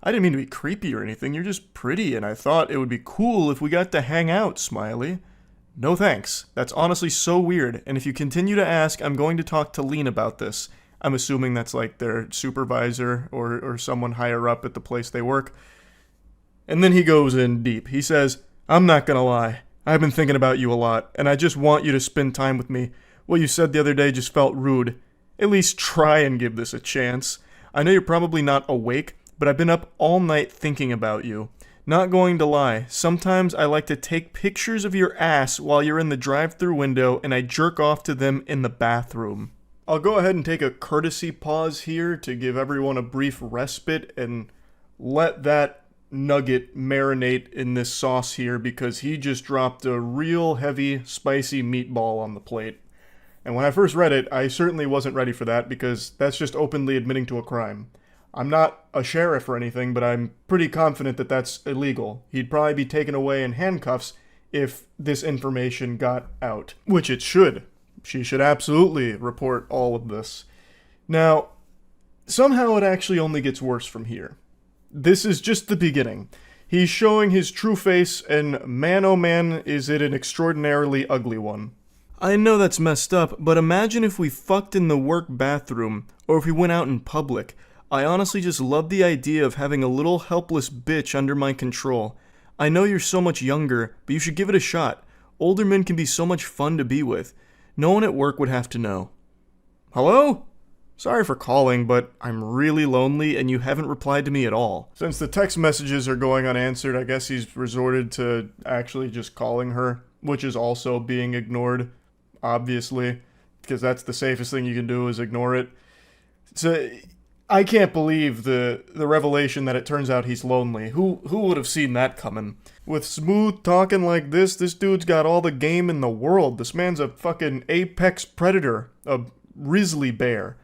"I didn't mean to be creepy or anything. You're just pretty, and I thought it would be cool if we got to hang out, smiley." "No thanks. That's honestly so weird, and if you continue to ask, I'm going to talk to Lean about this." I'm assuming that's like their supervisor or someone higher up at the place they work. And then he goes in deep. He says, "I'm not gonna lie. I've been thinking about you a lot, and I just want you to spend time with me. What you said the other day just felt rude. At least try and give this a chance. I know you're probably not awake, but I've been up all night thinking about you. Not going to lie, sometimes I like to take pictures of your ass while you're in the drive-thru window and I jerk off to them in the bathroom." I'll go ahead and take a courtesy pause here to give everyone a brief respite and let that nugget marinate in this sauce here because he just dropped a real heavy, spicy meatball on the plate. And when I first read it, I certainly wasn't ready for that because that's just openly admitting to a crime. I'm not a sheriff or anything, but I'm pretty confident that that's illegal. He'd probably be taken away in handcuffs if this information got out. Which it should. She should absolutely report all of this. Now, somehow it actually only gets worse from here. This is just the beginning. He's showing his true face, and man oh man, is it an extraordinarily ugly one. I know that's messed up, but imagine if we fucked in the work bathroom, or if we went out in public. I honestly just love the idea of having a little helpless bitch under my control. I know you're so much younger, but you should give it a shot. Older men can be so much fun to be with. No one at work would have to know. Hello? Sorry for calling, but I'm really lonely and you haven't replied to me at all. Since the text messages are going unanswered, I guess he's resorted to actually just calling her, which is also being ignored, obviously, because that's the safest thing you can do is ignore it. So I can't believe the revelation that it turns out he's lonely. Who would have seen that coming? With smooth talking like this dude's got all the game in the world. This man's a fucking apex predator, a grizzly bear.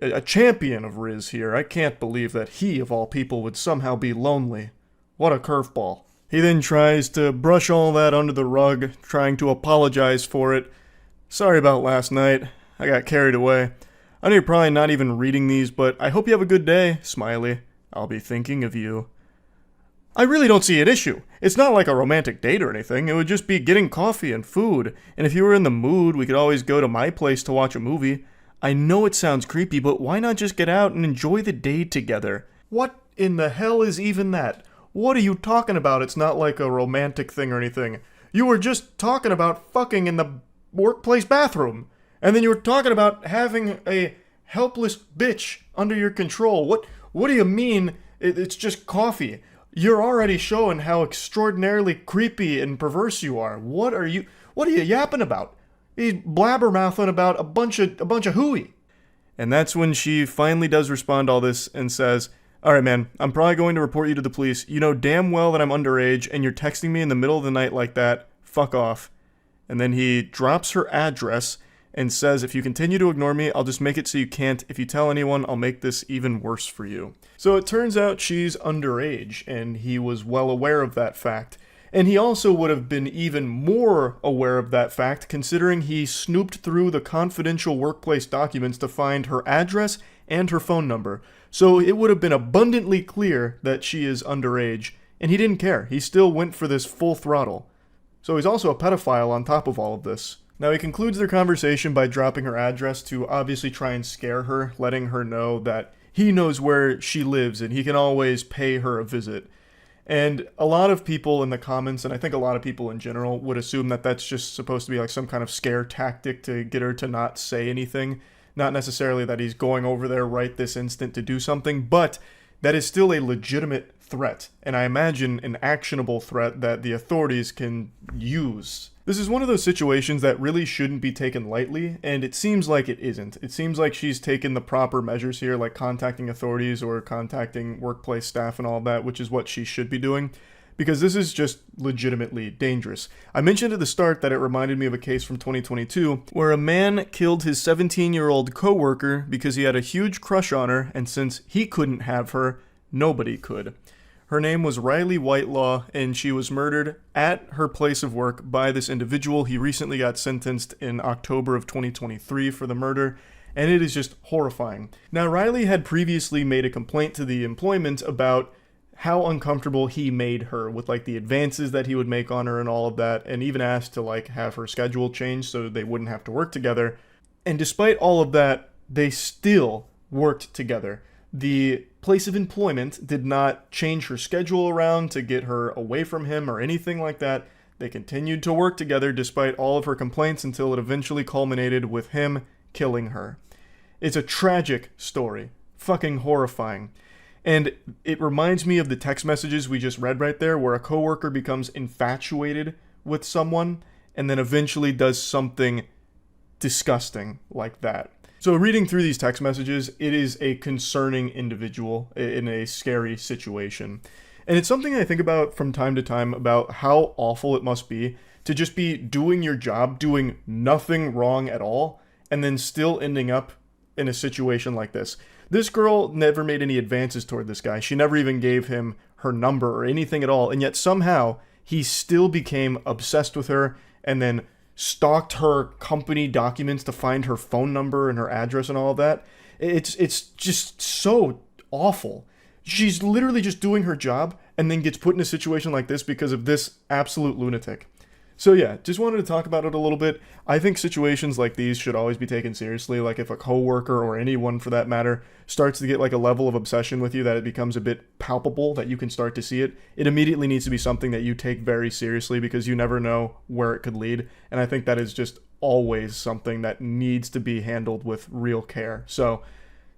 A champion of Riz here. I can't believe that he, of all people, would somehow be lonely. What a curveball. He then tries to brush all that under the rug, trying to apologize for it. Sorry about last night. I got carried away. I know you're probably not even reading these, but I hope you have a good day, smiley. I'll be thinking of you. I really don't see an issue. It's not like a romantic date or anything. It would just be getting coffee and food. And if you were in the mood, we could always go to my place to watch a movie. I know it sounds creepy, but why not just get out and enjoy the day together? What in the hell is even that? What are you talking about? It's not like a romantic thing or anything. You were just talking about fucking in the workplace bathroom. And then you were talking about having a helpless bitch under your control. What do you mean it's just coffee? You're already showing how extraordinarily creepy and perverse you are. What are you yapping about? He's blabbermouthing about a bunch of hooey. And that's when she finally does respond to all this and says, alright man, I'm probably going to report you to the police. You know damn well that I'm underage and you're texting me in the middle of the night like that. Fuck off. And then he drops her address and says, if you continue to ignore me, I'll just make it so you can't. If you tell anyone, I'll make this even worse for you. So it turns out she's underage, and he was well aware of that fact. And he also would have been even more aware of that fact, considering he snooped through the confidential workplace documents to find her address and her phone number. So it would have been abundantly clear that she is underage, and he didn't care. He still went for this full throttle. So he's also a pedophile on top of all of this. Now he concludes their conversation by dropping her address to obviously try and scare her, letting her know that he knows where she lives and he can always pay her a visit. And a lot of people in the comments, and I think a lot of people in general, would assume that that's just supposed to be like some kind of scare tactic to get her to not say anything. Not necessarily that he's going over there right this instant to do something, but that is still a legitimate threat. And I imagine an actionable threat that the authorities can use. This is one of those situations that really shouldn't be taken lightly, and it seems like it isn't. It seems like she's taken the proper measures here, like contacting authorities or contacting workplace staff and all that, which is what she should be doing, because this is just legitimately dangerous. I mentioned at the start that it reminded me of a case from 2022, where a man killed his 17-year-old coworker because he had a huge crush on her, and since he couldn't have her, nobody could. Her name was Riley Whitelaw, and she was murdered at her place of work by this individual. He recently got sentenced in October of 2023 for the murder, and it is just horrifying. Now, Riley had previously made a complaint to the employment about how uncomfortable he made her with like the advances that he would make on her and all of that, and even asked to like have her schedule changed so they wouldn't have to work together. And despite all of that, they still worked together. The place of employment did not change her schedule around to get her away from him or anything like that. They continued to work together despite all of her complaints until it eventually culminated with him killing her. It's a tragic story. Fucking horrifying. And it reminds me of the text messages we just read right there, where a coworker becomes infatuated with someone and then eventually does something disgusting like that. So reading through these text messages, it is a concerning individual in a scary situation. And it's something I think about from time to time about how awful it must be to just be doing your job, doing nothing wrong at all, and then still ending up in a situation like this. This girl never made any advances toward this guy. She never even gave him her number or anything at all. And yet somehow he still became obsessed with her and then stalked her company documents to find her phone number and her address and all of that. It's just so awful. She's literally just doing her job and then gets put in a situation like this because of this absolute lunatic. So yeah, just wanted to talk about it a little bit. I think situations like these should always be taken seriously. Like if a coworker or anyone for that matter starts to get like a level of obsession with you that it becomes a bit palpable, that you can start to see it, it immediately needs to be something that you take very seriously because you never know where it could lead. And I think that is just always something that needs to be handled with real care. So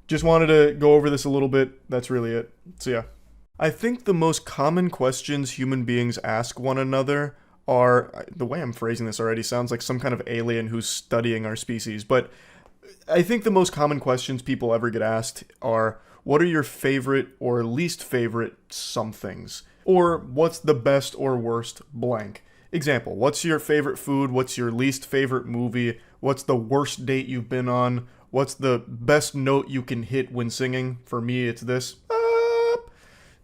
just wanted to go over this a little bit. That's really it. So yeah. I think the most common questions human beings ask one another are, the way I'm phrasing this already sounds like some kind of alien who's studying our species, but I think the most common questions people ever get asked are, what are your favorite or least favorite somethings? Or what's the best or worst blank? Example, what's your favorite food? What's your least favorite movie? What's the worst date you've been on? What's the best note you can hit when singing? For me, it's this.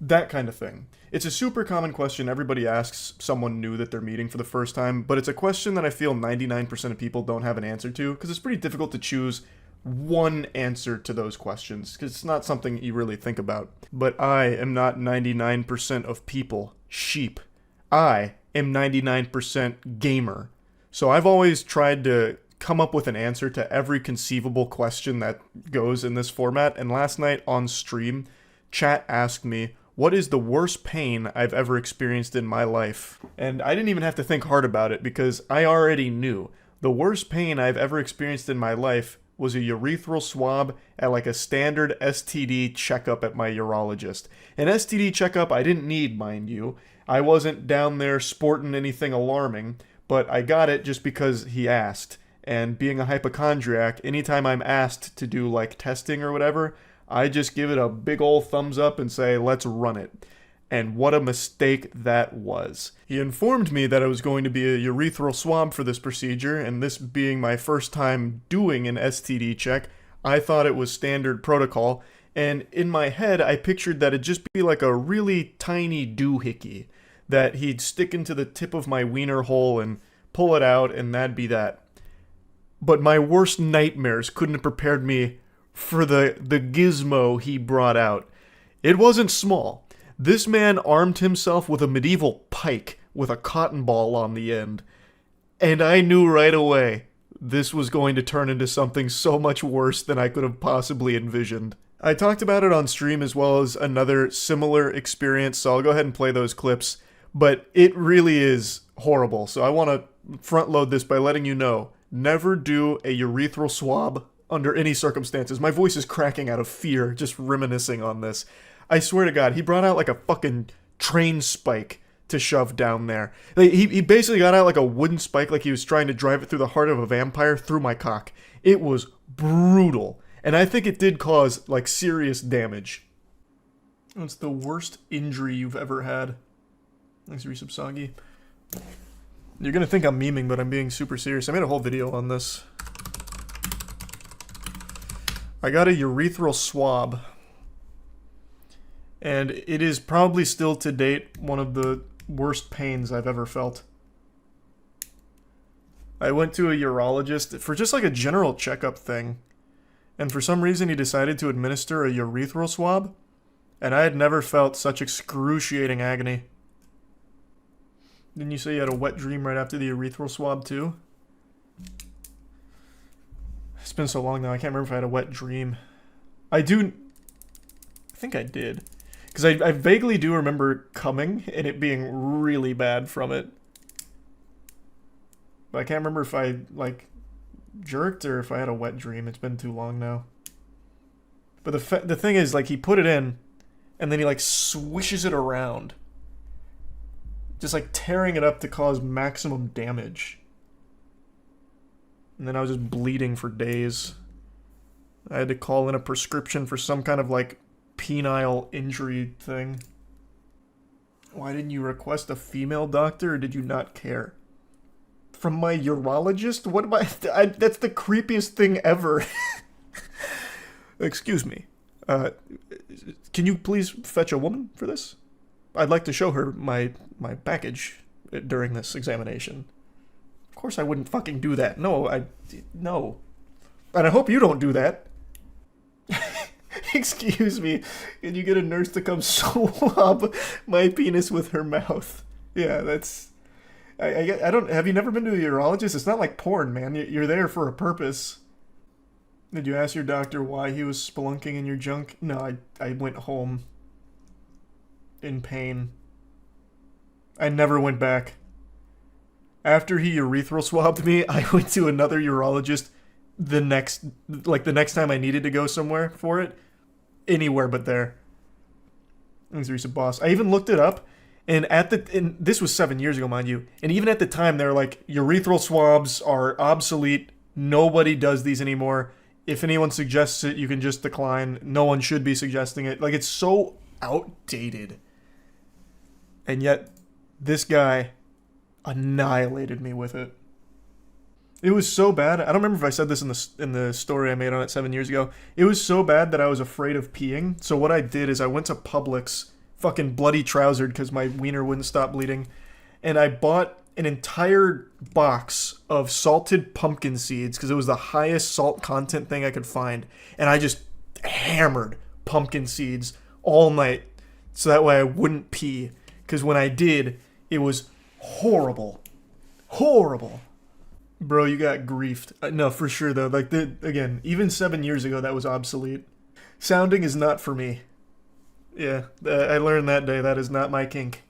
That kind of thing. It's a super common question everybody asks someone new that they're meeting for the first time, but it's a question that I feel 99% of people don't have an answer to, because it's pretty difficult to choose one answer to those questions, because it's not something you really think about. But I am not 99% of people. Sheep. I am 99% gamer. So I've always tried to come up with an answer to every conceivable question that goes in this format, and last night on stream, chat asked me, what is the worst pain I've ever experienced in my life? And I didn't even have to think hard about it because I already knew. The worst pain I've ever experienced in my life was a urethral swab at like a standard STD checkup at my urologist. An STD checkup I didn't need, mind you. I wasn't down there sporting anything alarming, but I got it just because he asked. And being a hypochondriac, anytime I'm asked to do like testing or whatever, I just give it a big old thumbs up and say, let's run it. And what a mistake that was. He informed me that I was going to be a urethral swab for this procedure, and this being my first time doing an STD check, I thought it was standard protocol, and in my head I pictured that it'd just be like a really tiny doohickey that he'd stick into the tip of my wiener hole and pull it out, and that'd be that. But my worst nightmares couldn't have prepared me for the gizmo he brought out. It wasn't small. This man armed himself with a medieval pike with a cotton ball on the end. And I knew right away this was going to turn into something so much worse than I could have possibly envisioned. I talked about it on stream as well as another similar experience, so I'll go ahead and play those clips. But it really is horrible, so I want to front load this by letting you know, never do a urethral swab under any circumstances. My voice is cracking out of fear just reminiscing on this. I swear to God, he brought out like a fucking train spike to shove down there. He basically got out like a wooden spike, like he was trying to drive it through the heart of a vampire through my cock. It was brutal. And I think it did cause like serious damage. What's the worst injury you've ever had? Thanks, Resubsagi. You're gonna think I'm memeing, but I'm being super serious. I made a whole video on this. I got a urethral swab, and it is probably still to date one of the worst pains I've ever felt. I went to a urologist for just like a general checkup thing, and for some reason he decided to administer a urethral swab, and I had never felt such excruciating agony. Didn't you say you had a wet dream right after the urethral swab too? It's been so long now, I can't remember if I had a wet dream. I think I did. Because I vaguely do remember coming and it being really bad from it. But I can't remember if I, like, jerked or if I had a wet dream. It's been too long now. But the thing is, like, he put it in and then he, like, swishes it around. Just, like, tearing it up to cause maximum damage. And then I was just bleeding for days. I had to call in a prescription for some kind of, like, penile injury thing. Why didn't you request a female doctor, or did you not care? From my urologist? What am I that's the creepiest thing ever. Excuse me. Can you please fetch a woman for this? I'd like to show her my package during this examination. Of course I wouldn't fucking do that. No. And I hope you don't do that. Excuse me. Can you get a nurse to come swab my penis with her mouth? Yeah, that's... I don't, have you never been to a urologist? It's not like porn, man. You're there for a purpose. Did you ask your doctor why he was spelunking in your junk? No, I went home in pain. I never went back. After he urethral swabbed me, I went to another urologist the next time I needed to go somewhere for it. Anywhere but there. He's a recent boss. I even looked it up, and this was 7 years ago, mind you, and even at the time, they're like, urethral swabs are obsolete. Nobody does these anymore. If anyone suggests it, you can just decline. No one should be suggesting it. Like, it's so outdated. And yet, this guy annihilated me with it. It was so bad. I don't remember if I said this in the story I made on it 7 years ago. It was so bad that I was afraid of peeing. So what I did is I went to Publix, fucking bloody trousered because my wiener wouldn't stop bleeding, and I bought an entire box of salted pumpkin seeds because it was the highest salt content thing I could find, and I just hammered pumpkin seeds all night so that way I wouldn't pee, because when I did, it was horrible. Horrible. Bro, you got griefed. No, for sure though. Like, again, even 7 years ago that was obsolete. Sounding is not for me. Yeah, I learned that day that is not my kink.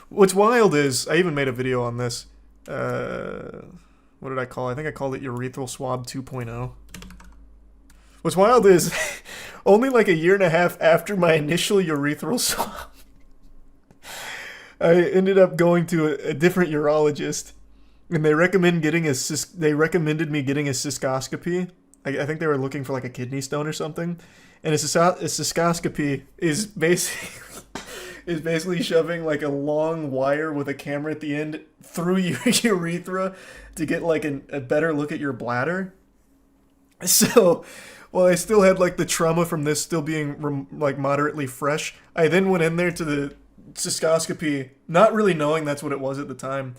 What's wild is, I even made a video on this. What did I call it? I think I called it Urethral Swab 2.0. What's wild is, only like a year and a half after my initial urethral swab, I ended up going to a different urologist, and they recommended me getting a cystoscopy. I think they were looking for like a kidney stone or something, and a cystoscopy is basically shoving like a long wire with a camera at the end through your urethra to get like a better look at your bladder. So, while I still had like the trauma from this still being like moderately fresh, I then went in there to the cystoscopy, not really knowing that's what it was at the time.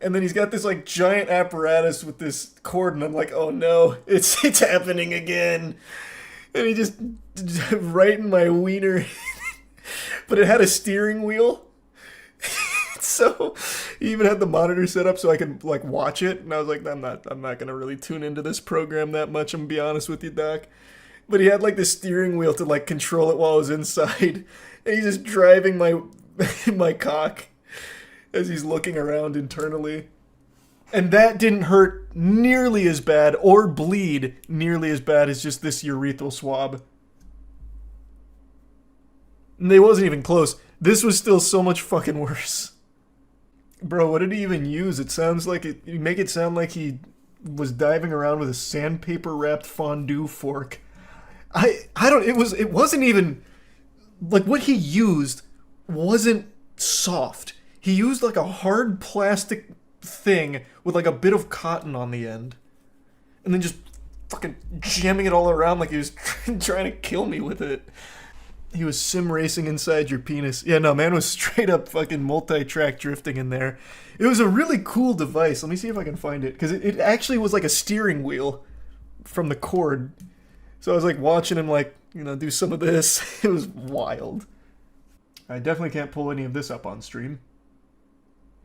And then he's got this like giant apparatus with this cord, and I'm like, oh no, it's happening again. And he just right in my wiener. But it had a steering wheel. So he even had the monitor set up so I could like watch it. And I was like, I'm not gonna really tune into this program that much, I'm gonna be honest with you, Doc. But he had like the steering wheel to like control it while I was inside. And he's just driving my cock as he's looking around internally. And that didn't hurt nearly as bad or bleed nearly as bad as just this urethral swab. And they wasn't even close. This was still so much fucking worse. Bro, what did he even use? It sounds like you make it sound like he was diving around with a sandpaper wrapped fondue fork. It wasn't even like what he used wasn't soft. He used like a hard plastic thing with like a bit of cotton on the end, and then just fucking jamming it all around like he was trying to kill me with it. He was sim racing inside your penis. Yeah, no, man was straight up fucking multi-track drifting in there. It was a really cool device. Let me see if I can find it, because it actually was like a steering wheel from the cord. So I was like watching him like, do some of this. It was wild. I definitely can't pull any of this up on stream.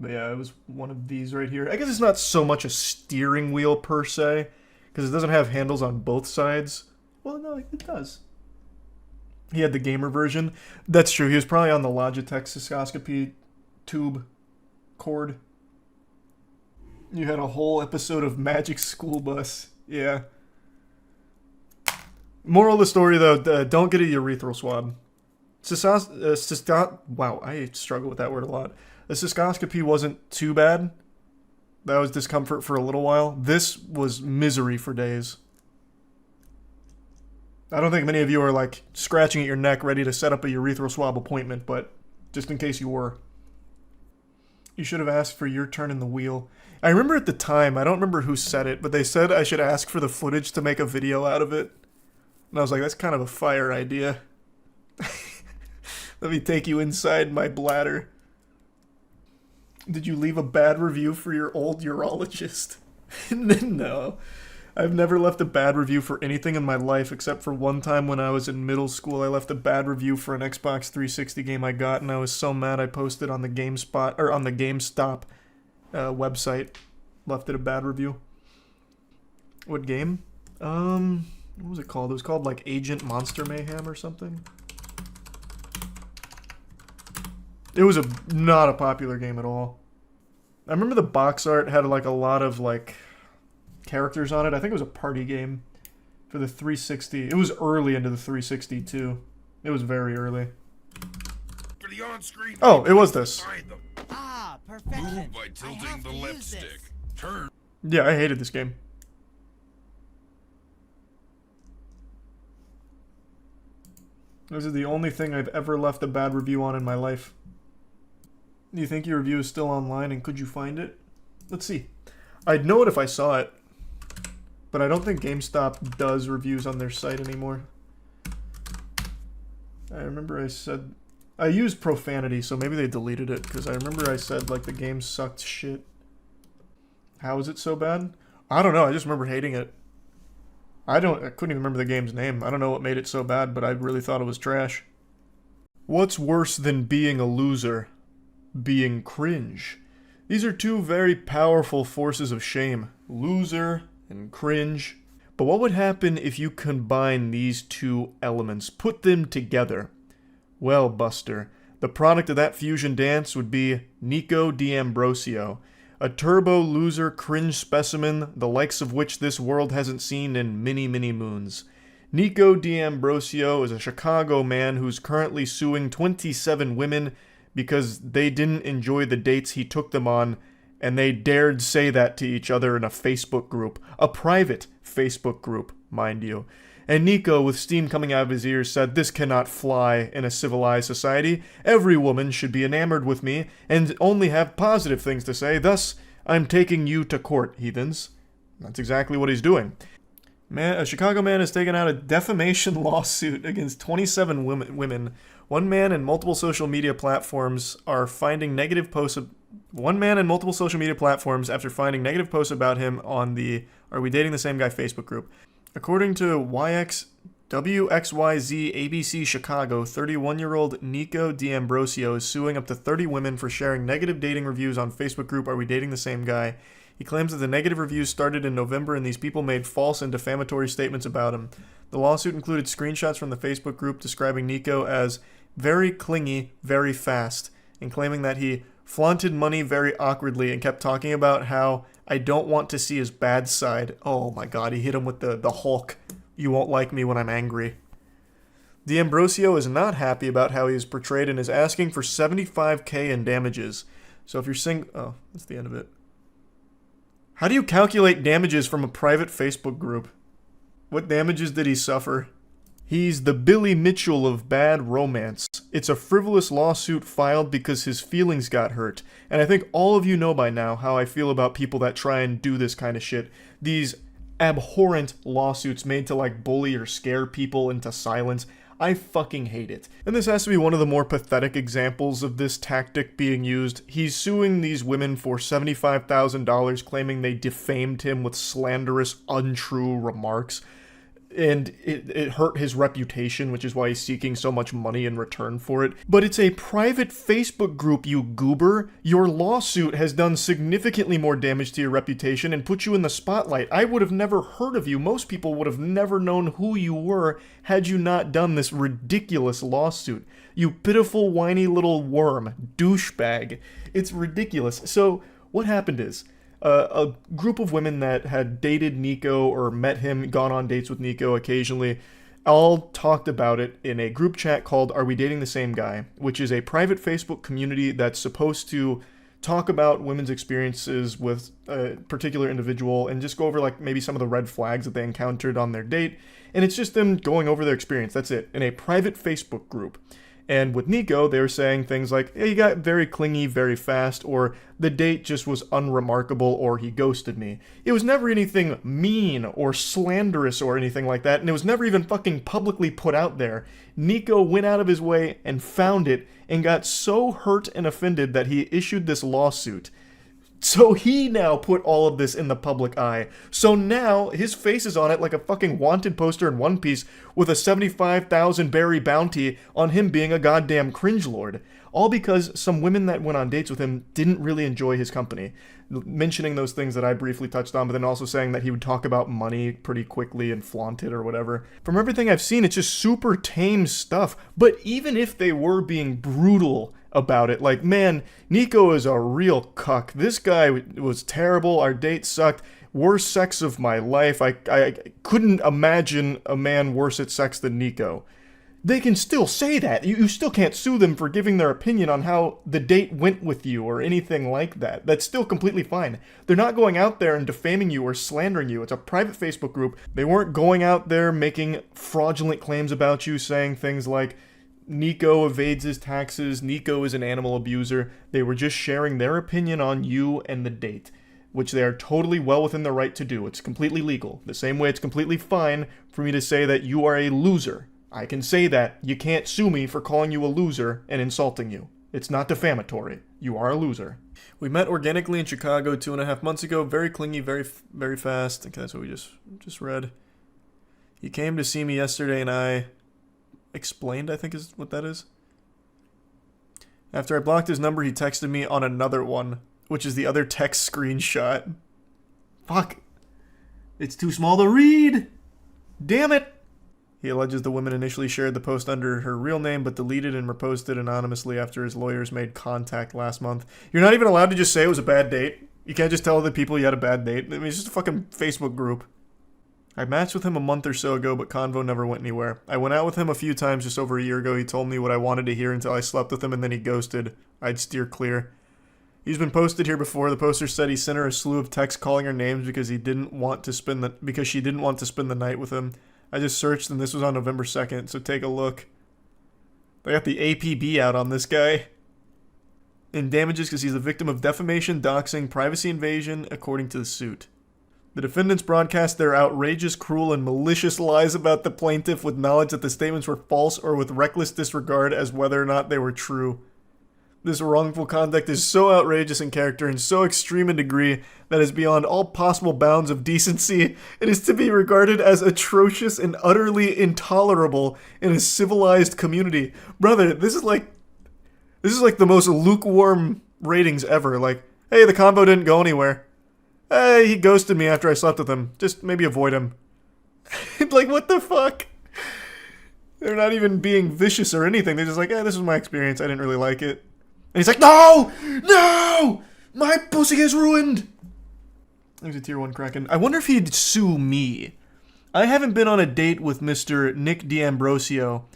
But yeah, it was one of these right here. I guess it's not so much a steering wheel per se, because it doesn't have handles on both sides. Well, no, it does. He had the gamer version. That's true. He was probably on the Logitech cystoscopy tube cord. You had a whole episode of Magic School Bus. Yeah. Moral of the story, though, don't get a urethral swab. Wow, I struggle with that word a lot. The cystoscopy wasn't too bad. That was discomfort for a little while. This was misery for days. I don't think many of you are like scratching at your neck ready to set up a urethral swab appointment, but just in case you were. You should have asked for your turn in the wheel. I remember at the time, I don't remember who said it, but they said I should ask for the footage to make a video out of it. And I was like, that's kind of a fire idea. Let me take you inside my bladder. Did you leave a bad review for your old urologist? No. I've never left a bad review for anything in my life except for one time when I was in middle school. I left a bad review for an Xbox 360 game I got, and I was so mad I posted on the GameStop website. Left it a bad review. What game? What was it called? It was called like Agent Monster Mayhem or something. It was not a popular game at all. I remember the box art had like a lot of like characters on it. I think it was a party game for the 360. It was early into the 360 too. It was very early. For the on-screen. Oh, it was this. Ah, perfection. Move by tilting the left stick. Turn. Yeah, I hated this game. This is the only thing I've ever left a bad review on in my life. Do you think your review is still online, and could you find it? Let's see. I'd know it if I saw it, but I don't think GameStop does reviews on their site anymore. I remember I said... I used profanity, so maybe they deleted it, because I remember I said, like, the game sucked shit. How is it so bad? I don't know, I just remember hating it. I couldn't even remember the game's name. I don't know what made it so bad, but I really thought it was trash. What's worse than being a loser? Being cringe. These are two very powerful forces of shame. Loser and cringe. But what would happen if you combine these two elements? Put them together? Well, Buster, the product of that fusion dance would be Nico D'Ambrosio. A turbo loser cringe specimen, the likes of which this world hasn't seen in many, many moons. Nico D'Ambrosio is a Chicago man who's currently suing 27 women because they didn't enjoy the dates he took them on, and they dared say that to each other in a Facebook group. A private Facebook group, mind you. And Nico, with steam coming out of his ears, said, "This cannot fly in a civilized society. Every woman should be enamored with me, and only have positive things to say. Thus, I'm taking you to court, heathens." That's exactly what he's doing. A Chicago man has taken out a defamation lawsuit against 27 women. One man and multiple social media platforms after finding negative posts about him on the Are We Dating the Same Guy Facebook group. According to WXYZ ABC Chicago, 31-year-old Nico D'Ambrosio is suing up to 30 women for sharing negative dating reviews on Facebook group Are We Dating the Same Guy. He claims that the negative reviews started in November and these people made false and defamatory statements about him. The lawsuit included screenshots from the Facebook group describing Nico as very clingy, very fast, and claiming that he flaunted money very awkwardly and kept talking about how I don't want to see his bad side. Oh my god, he hit him with the Hulk. You won't like me when I'm angry. D'Ambrosio is not happy about how he is portrayed and is asking for $75,000 in damages. So if you're oh, that's the end of it. How do you calculate damages from a private Facebook group? What damages did he suffer? He's the Billy Mitchell of bad romance. It's a frivolous lawsuit filed because his feelings got hurt. And I think all of you know by now how I feel about people that try and do this kind of shit. These abhorrent lawsuits made to like bully or scare people into silence. I fucking hate it. And this has to be one of the more pathetic examples of this tactic being used. He's suing these women for $75,000, claiming they defamed him with slanderous, untrue remarks. And it hurt his reputation, which is why he's seeking so much money in return for it. But it's a private Facebook group, you goober. Your lawsuit has done significantly more damage to your reputation and put you in the spotlight. I would have never heard of you. Most people would have never known who you were had you not done this ridiculous lawsuit. You pitiful, whiny little worm. Douchebag. It's ridiculous. So, what happened is, a group of women that had dated Nico or met him, gone on dates with Nico occasionally, all talked about it in a group chat called Are We Dating the Same Guy?, which is a private Facebook community that's supposed to talk about women's experiences with a particular individual and just go over like maybe some of the red flags that they encountered on their date. And it's just them going over their experience. That's it. In a private Facebook group. And with Nico, they were saying things like, hey, he got very clingy very fast, or the date just was unremarkable, or he ghosted me. It was never anything mean or slanderous or anything like that, and it was never even fucking publicly put out there. Nico went out of his way and found it, and got so hurt and offended that he issued this lawsuit. So he now put all of this in the public eye. So now his face is on it like a fucking wanted poster in One Piece with a 75,000 berry bounty on him being a goddamn cringe lord. All because some women that went on dates with him didn't really enjoy his company. Mentioning those things that I briefly touched on, but then also saying that he would talk about money pretty quickly and flaunt it or whatever. From everything I've seen, it's just super tame stuff. But even if they were being brutal about it, like, man, Nico is a real cuck. This guy was terrible. Our date sucked. Worst sex of my life. I couldn't imagine a man worse at sex than Nico. They can still say that. You still can't sue them for giving their opinion on how the date went with you or anything like that. That's still completely fine. They're not going out there and defaming you or slandering you. It's a private Facebook group. They weren't going out there making fraudulent claims about you, saying things like, Nico evades his taxes, Nico is an animal abuser. They were just sharing their opinion on you and the date, which they are totally well within their right to do. It's completely legal. The same way it's completely fine for me to say that you are a loser. I can say that. You can't sue me for calling you a loser and insulting you. It's not defamatory. You are a loser. We met organically in Chicago 2.5 months ago. Very clingy, very fast. Okay, that's what we just read. He came to see me yesterday and I explained, I think is what that is. After I blocked his number, he texted me on another one, which is the other text screenshot. Fuck. It's too small to read. Damn it. He alleges the woman initially shared the post under her real name, but deleted and reposted anonymously after his lawyers made contact last month. You're not even allowed to just say it was a bad date. You can't just tell other people you had a bad date. I mean, it's just a fucking Facebook group. I matched with him a month or so ago, but convo never went anywhere. I went out with him a few times just over a year ago. He told me what I wanted to hear until I slept with him, and then he ghosted. I'd steer clear. He's been posted here before. The poster said he sent her a slew of texts calling her names because she didn't want to spend the night with him. I just searched and this was on November 2nd, so take a look. They got the APB out on this guy. In damages because he's the victim of defamation, doxing, privacy invasion, according to the suit. The defendants broadcast their outrageous, cruel, and malicious lies about the plaintiff with knowledge that the statements were false or with reckless disregard as whether or not they were true. This wrongful conduct is so outrageous in character and so extreme in degree that is beyond all possible bounds of decency. It is to be regarded as atrocious and utterly intolerable in a civilized community. Brother, this is like the most lukewarm ratings ever. Like, hey, the combo didn't go anywhere. Hey, he ghosted me after I slept with him. Just maybe avoid him. Like, what the fuck? They're not even being vicious or anything. They're just like, this was my experience. I didn't really like it. And he's like, no! No! My pussy is ruined! There's a tier 1 Kraken. I wonder if he'd sue me. I haven't been on a date with Mr. Nick D'Ambrosio,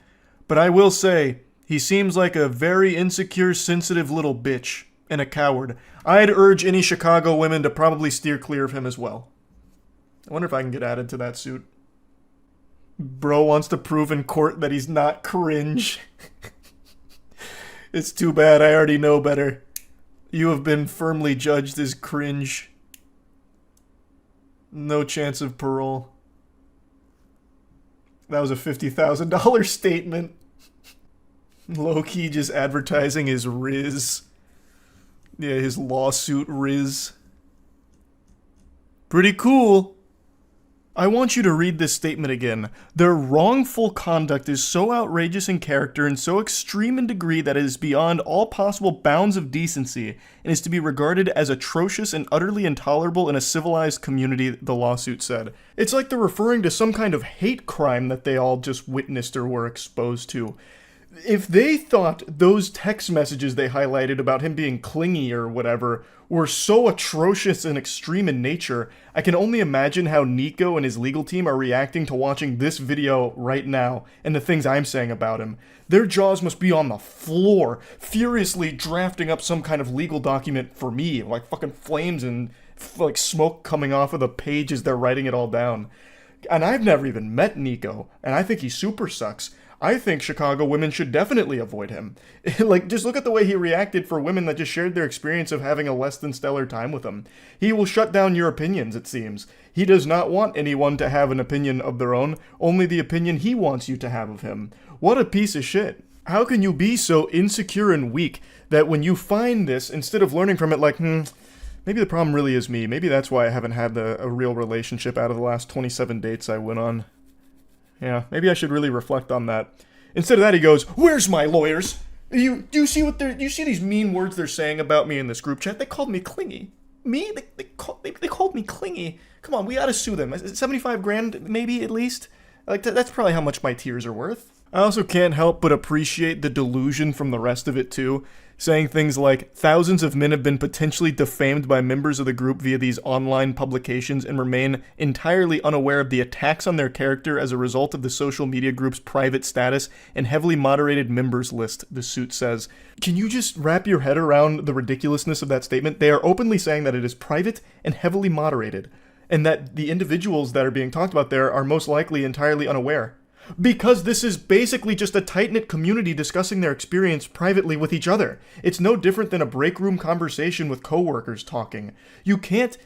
but I will say, he seems like a very insecure, sensitive little bitch and a coward. I'd urge any Chicago women to probably steer clear of him as well. I wonder if I can get added to that suit. Bro wants to prove in court that he's not cringe. It's too bad, I already know better. You have been firmly judged as cringe. No chance of parole. That was a $50,000 statement. Low-key just advertising his Riz. Yeah, his lawsuit Riz. Pretty cool. I want you to read this statement again. Their wrongful conduct is so outrageous in character and so extreme in degree that it is beyond all possible bounds of decency and is to be regarded as atrocious and utterly intolerable in a civilized community, the lawsuit said. It's like they're referring to some kind of hate crime that they all just witnessed or were exposed to. If they thought those text messages they highlighted about him being clingy or whatever were so atrocious and extreme in nature, I can only imagine how Nico and his legal team are reacting to watching this video right now and the things I'm saying about him. Their jaws must be on the floor, furiously drafting up some kind of legal document for me, like fucking flames and like smoke coming off of the page as they're writing it all down. And I've never even met Nico, and I think he super sucks. I think Chicago women should definitely avoid him. Like, just look at the way he reacted for women that just shared their experience of having a less than stellar time with him. He will shut down your opinions, it seems. He does not want anyone to have an opinion of their own, only the opinion he wants you to have of him. What a piece of shit. How can you be so insecure and weak that when you find this, instead of learning from it like, Maybe the problem really is me. Maybe that's why I haven't had a real relationship out of the last 27 dates I went on. Yeah, maybe I should really reflect on that. Instead of that, he goes, "Where's my lawyers? Do you see these mean words they're saying about me in this group chat? They called me clingy. Me? They called me clingy. Come on, we gotta sue them. 75 grand, maybe, at least? Like, that's probably how much my tears are worth." I also can't help but appreciate the delusion from the rest of it, too. Saying things like, thousands of men have been potentially defamed by members of the group via these online publications and remain entirely unaware of the attacks on their character as a result of the social media group's private status and heavily moderated members list, the suit says. Can you just wrap your head around the ridiculousness of that statement? They are openly saying that it is private and heavily moderated, and that the individuals that are being talked about there are most likely entirely unaware. Because this is basically just a tight-knit community discussing their experience privately with each other. It's no different than a break room conversation with coworkers talking. You can't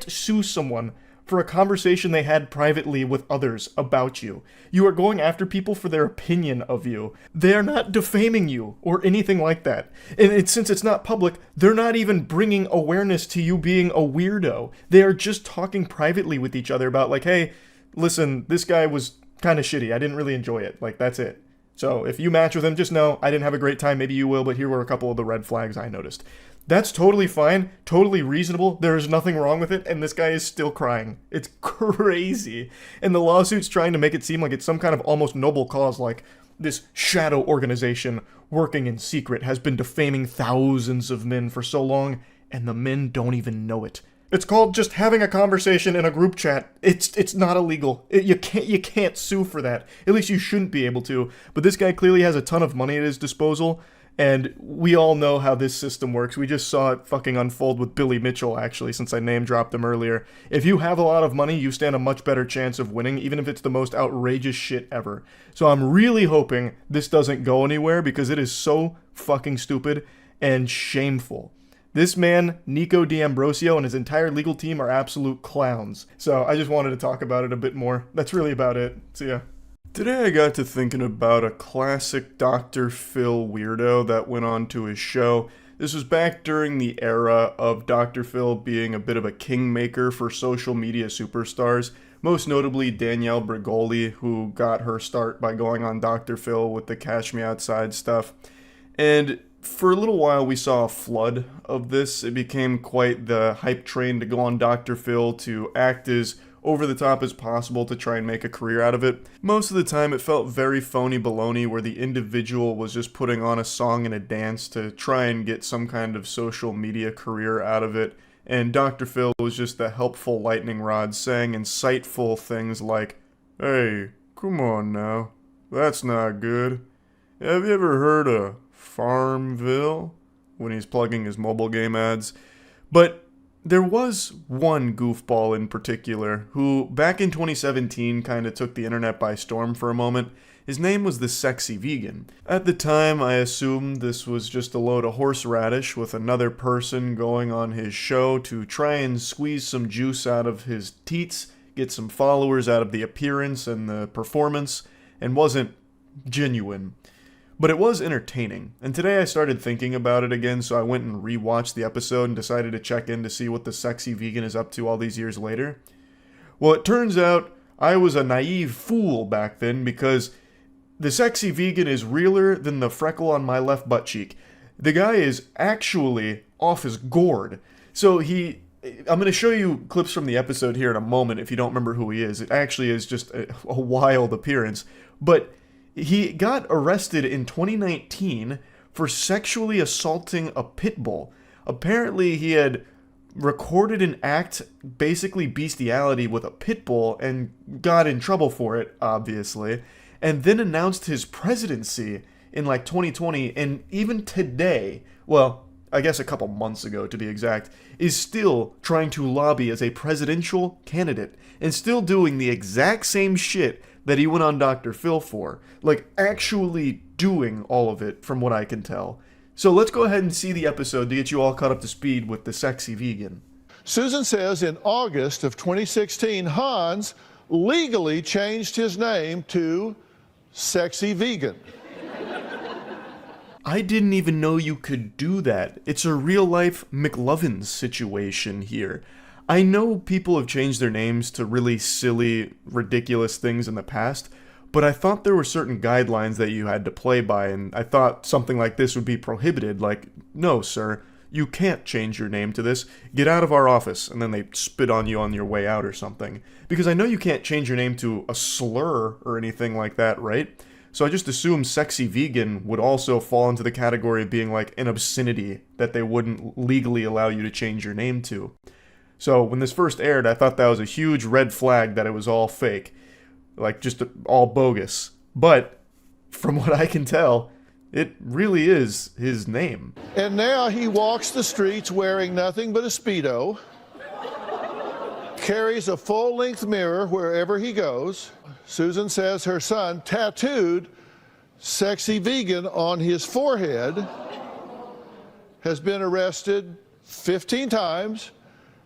sue someone for a conversation they had privately with others about you. You are going after people for their opinion of you. They are not defaming you or anything like that. And since it's not public, they're not even bringing awareness to you being a weirdo. They are just talking privately with each other about like, hey, listen, this guy was kind of shitty. I didn't really enjoy it. Like, that's it. So if you match with him, just know I didn't have a great time. Maybe you will, but here were a couple of the red flags I noticed. That's totally fine, totally reasonable. There is nothing wrong with it, and this guy is still crying. It's crazy. And the lawsuit's trying to make it seem like it's some kind of almost noble cause, like this shadow organization working in secret has been defaming thousands of men for so long, and the men don't even know it. It's called just having a conversation in a group chat. It's not illegal. You can't sue for that. At least you shouldn't be able to. But this guy clearly has a ton of money at his disposal, and we all know how this system works. We just saw it fucking unfold with Billy Mitchell, actually, since I name dropped him earlier. If you have a lot of money, you stand a much better chance of winning, even if it's the most outrageous shit ever. So I'm really hoping this doesn't go anywhere, because it is so fucking stupid and shameful. This man, Nico D'Ambrosio, and his entire legal team are absolute clowns. So I just wanted to talk about it a bit more. That's really about it. See ya. Today I got to thinking about a classic Dr. Phil weirdo that went on to his show. This was back during the era of Dr. Phil being a bit of a kingmaker for social media superstars. Most notably Danielle Bregoli, who got her start by going on Dr. Phil with the Cash Me Outside stuff. And for a little while, we saw a flood of this. It became quite the hype train to go on Dr. Phil, to act as over the top as possible to try and make a career out of it. Most of the time, it felt very phony baloney, where the individual was just putting on a song and a dance to try and get some kind of social media career out of it. And Dr. Phil was just the helpful lightning rod, saying insightful things like, "Hey, come on now, that's not good. Have you ever heard of Farmville?" when he's plugging his mobile game ads. But there was one goofball in particular who, back in 2017, kind of took the internet by storm for a moment. His name was the Sexy Vegan. At the time, I assumed this was just a load of horseradish with another person going on his show to try and squeeze some juice out of his teats, get some followers out of the appearance and the performance, and wasn't genuine. But it was entertaining, and today I started thinking about it again, so I went and rewatched the episode and decided to check in to see what the Sexy Vegan is up to all these years later. Well, it turns out I was a naive fool back then, because the Sexy Vegan is realer than the freckle on my left butt cheek. The guy is actually off his gourd. So I'm going to show you clips from the episode here in a moment if you don't remember who he is. It actually is just a wild appearance. But he got arrested in 2019 for sexually assaulting a pit bull. Apparently, he had recorded an act, basically bestiality, with a pit bull and got in trouble for it, obviously, and then announced his presidency in like 2020, and even today, well, I guess a couple months ago to be exact, is still trying to lobby as a presidential candidate and still doing the exact same shit that he went on Dr. Phil for. Like, actually doing all of it, from what I can tell. So let's go ahead and see the episode to get you all caught up to speed with the Sexy Vegan. Susan says in August of 2016, Hans legally changed his name to Sexy Vegan. I didn't even know you could do that. It's a real-life McLovin situation here. I know people have changed their names to really silly, ridiculous things in the past, but I thought there were certain guidelines that you had to play by, and I thought something like this would be prohibited, like, no, sir, you can't change your name to this, get out of our office, and then they spit on you on your way out or something. Because I know you can't change your name to a slur or anything like that, right? So I just assumed sexy vegan would also fall into the category of being like an obscenity that they wouldn't legally allow you to change your name to. So when this first aired, I thought that was a huge red flag that it was all fake. Like, just all bogus. But, from what I can tell, it really is his name. And now he walks the streets wearing nothing but a Speedo, carries a full-length mirror wherever he goes. Susan says her son tattooed sexy vegan on his forehead, has been arrested 15 times,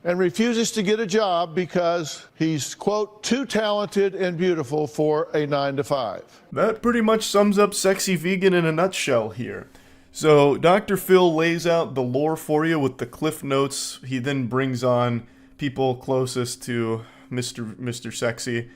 and refuses to get a job because he's, quote, too talented and beautiful for a 9-to-5. That pretty much sums up sexy vegan in a nutshell here. So Dr. Phil lays out the lore for you with the cliff notes. He then brings on people closest to Mr. Sexy,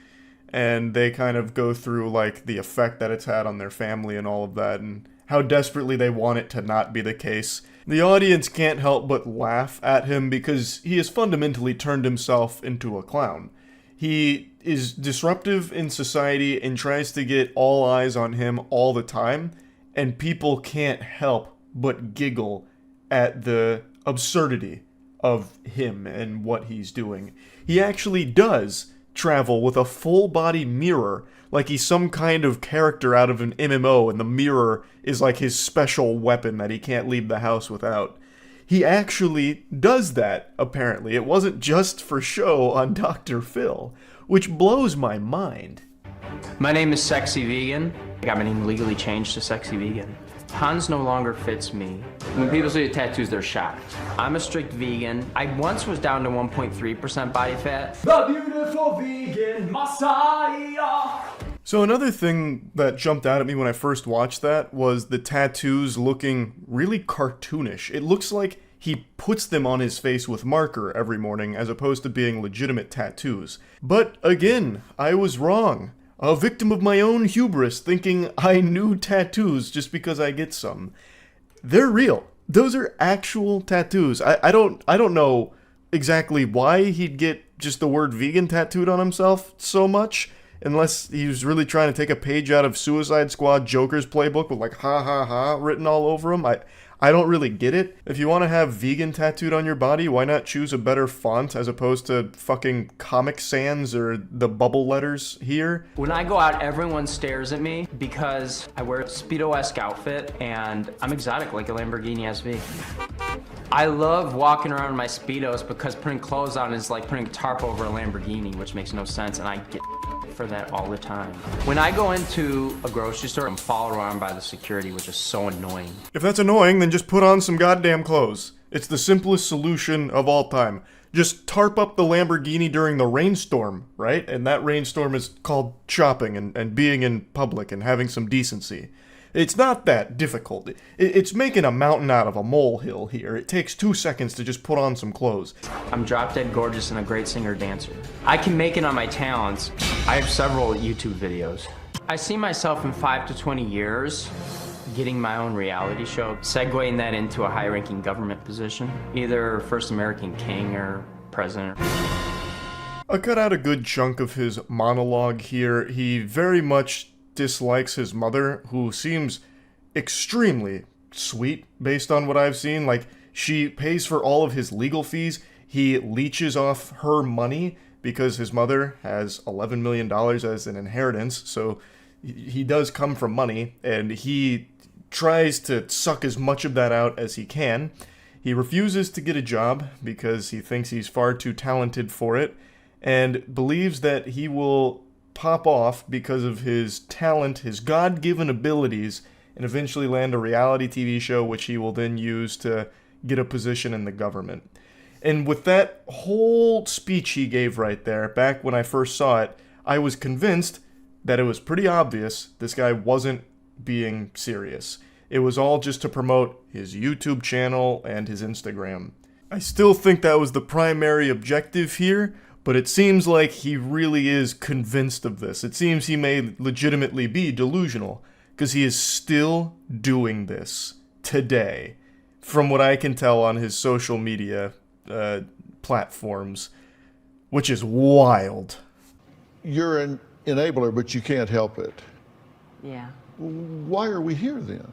and they kind of go through like the effect that it's had on their family and all of that, and how desperately they want it to not be the case. The audience can't help but laugh at him because he has fundamentally turned himself into a clown. He is disruptive in society and tries to get all eyes on him all the time, and people can't help but giggle at the absurdity of him and what he's doing. He actually does travel with a full-body mirror, like he's some kind of character out of an MMO, and the mirror is like his special weapon that he can't leave the house without. He actually does that, apparently. It wasn't just for show on Dr. Phil, which blows my mind. My name is Sexy Vegan. I got my name legally changed to Sexy Vegan. Hans no longer fits me. When people see the tattoos, they're shocked. I'm a strict vegan. I once was down to 1.3% body fat. The beautiful vegan messiah. So another thing that jumped out at me when I first watched that was the tattoos looking really cartoonish. It looks like he puts them on his face with marker every morning as opposed to being legitimate tattoos. But again, I was wrong. A victim of my own hubris, thinking I knew tattoos just because I get some. They're real. Those are actual tattoos. I don't know exactly why he'd get just the word vegan tattooed on himself so much, unless he was really trying to take a page out of Suicide Squad Joker's playbook with like ha ha ha written all over him. I don't really get it. If you want to have vegan tattooed on your body, why not choose a better font as opposed to fucking Comic Sans or the bubble letters here? When I go out, everyone stares at me because I wear a Speedo-esque outfit and I'm exotic like a Lamborghini SV. I love walking around in my Speedos because putting clothes on is like putting a tarp over a Lamborghini, which makes no sense, and I get for that all the time. When I go into a grocery store, I'm followed around by the security, which is so annoying. If that's annoying, then just put on some goddamn clothes. It's the simplest solution of all time. Just tarp up the Lamborghini during the rainstorm, right? And that rainstorm is called shopping and being in public and having some decency. It's not that difficult. It's making a mountain out of a molehill here. It takes 2 seconds to just put on some clothes. I'm drop dead gorgeous and a great singer-dancer. I can make it on my talents. I have several YouTube videos. I see myself in 5 to 20 years getting my own reality show, segueing that into a high-ranking government position, either first American king or president. I cut out a good chunk of his monologue here. He very much dislikes his mother, who seems extremely sweet based on what I've seen. Like, she pays for all of his legal fees. He leeches off her money because his mother has $11 million as an inheritance, so he does come from money, and he tries to suck as much of that out as he can. He refuses to get a job because he thinks he's far too talented for it, and believes that he will pop off because of his talent, his God-given abilities, and eventually land a reality TV show which he will then use to get a position in the government. And with that whole speech he gave right there, back when I first saw it, I was convinced that it was pretty obvious this guy wasn't being serious. It was all just to promote his YouTube channel and his Instagram. I still think that was the primary objective here, but it seems like he really is convinced of this. It seems he may legitimately be delusional, because he is still doing this today, from what I can tell on his social media platforms, which is wild. You're an enabler, but you can't help it. Yeah. Why are we here then?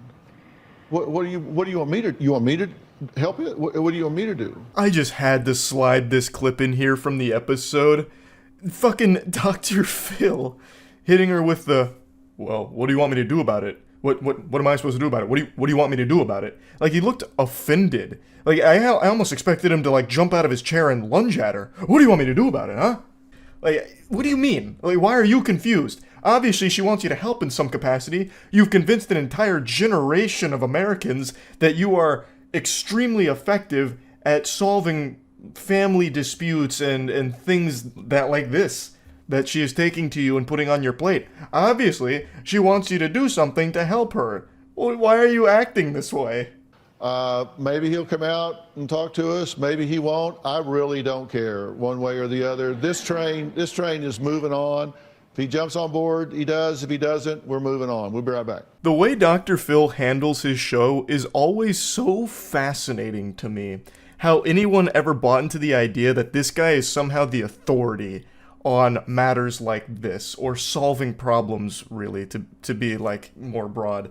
What do you want me to? You want me to help it? What do you want me to do? I just had to slide this clip in here from the episode. Fucking Dr. Phil hitting her with the, well, what do you want me to do about it? What am I supposed to do about it? What do you want me to do about it? Like, he looked offended. Like, I almost expected him to, like, jump out of his chair and lunge at her. What do you want me to do about it, huh? Like, what do you mean? Like, why are you confused? Obviously, she wants you to help in some capacity. You've convinced an entire generation of Americans that you are extremely effective at solving family disputes and things that like this that she is taking to you and putting on your plate. Obviously, she wants you to do something to help her. Well, why are you acting this way? Maybe he'll come out and talk to us. Maybe he won't. I really don't care one way or the other. This train is moving on. If he jumps on board, he does. If he doesn't, we're moving on. We'll be right back. The way Dr. Phil handles his show is always so fascinating to me. How anyone ever bought into the idea that this guy is somehow the authority on matters like this, or solving problems, really, to be, like, more broad.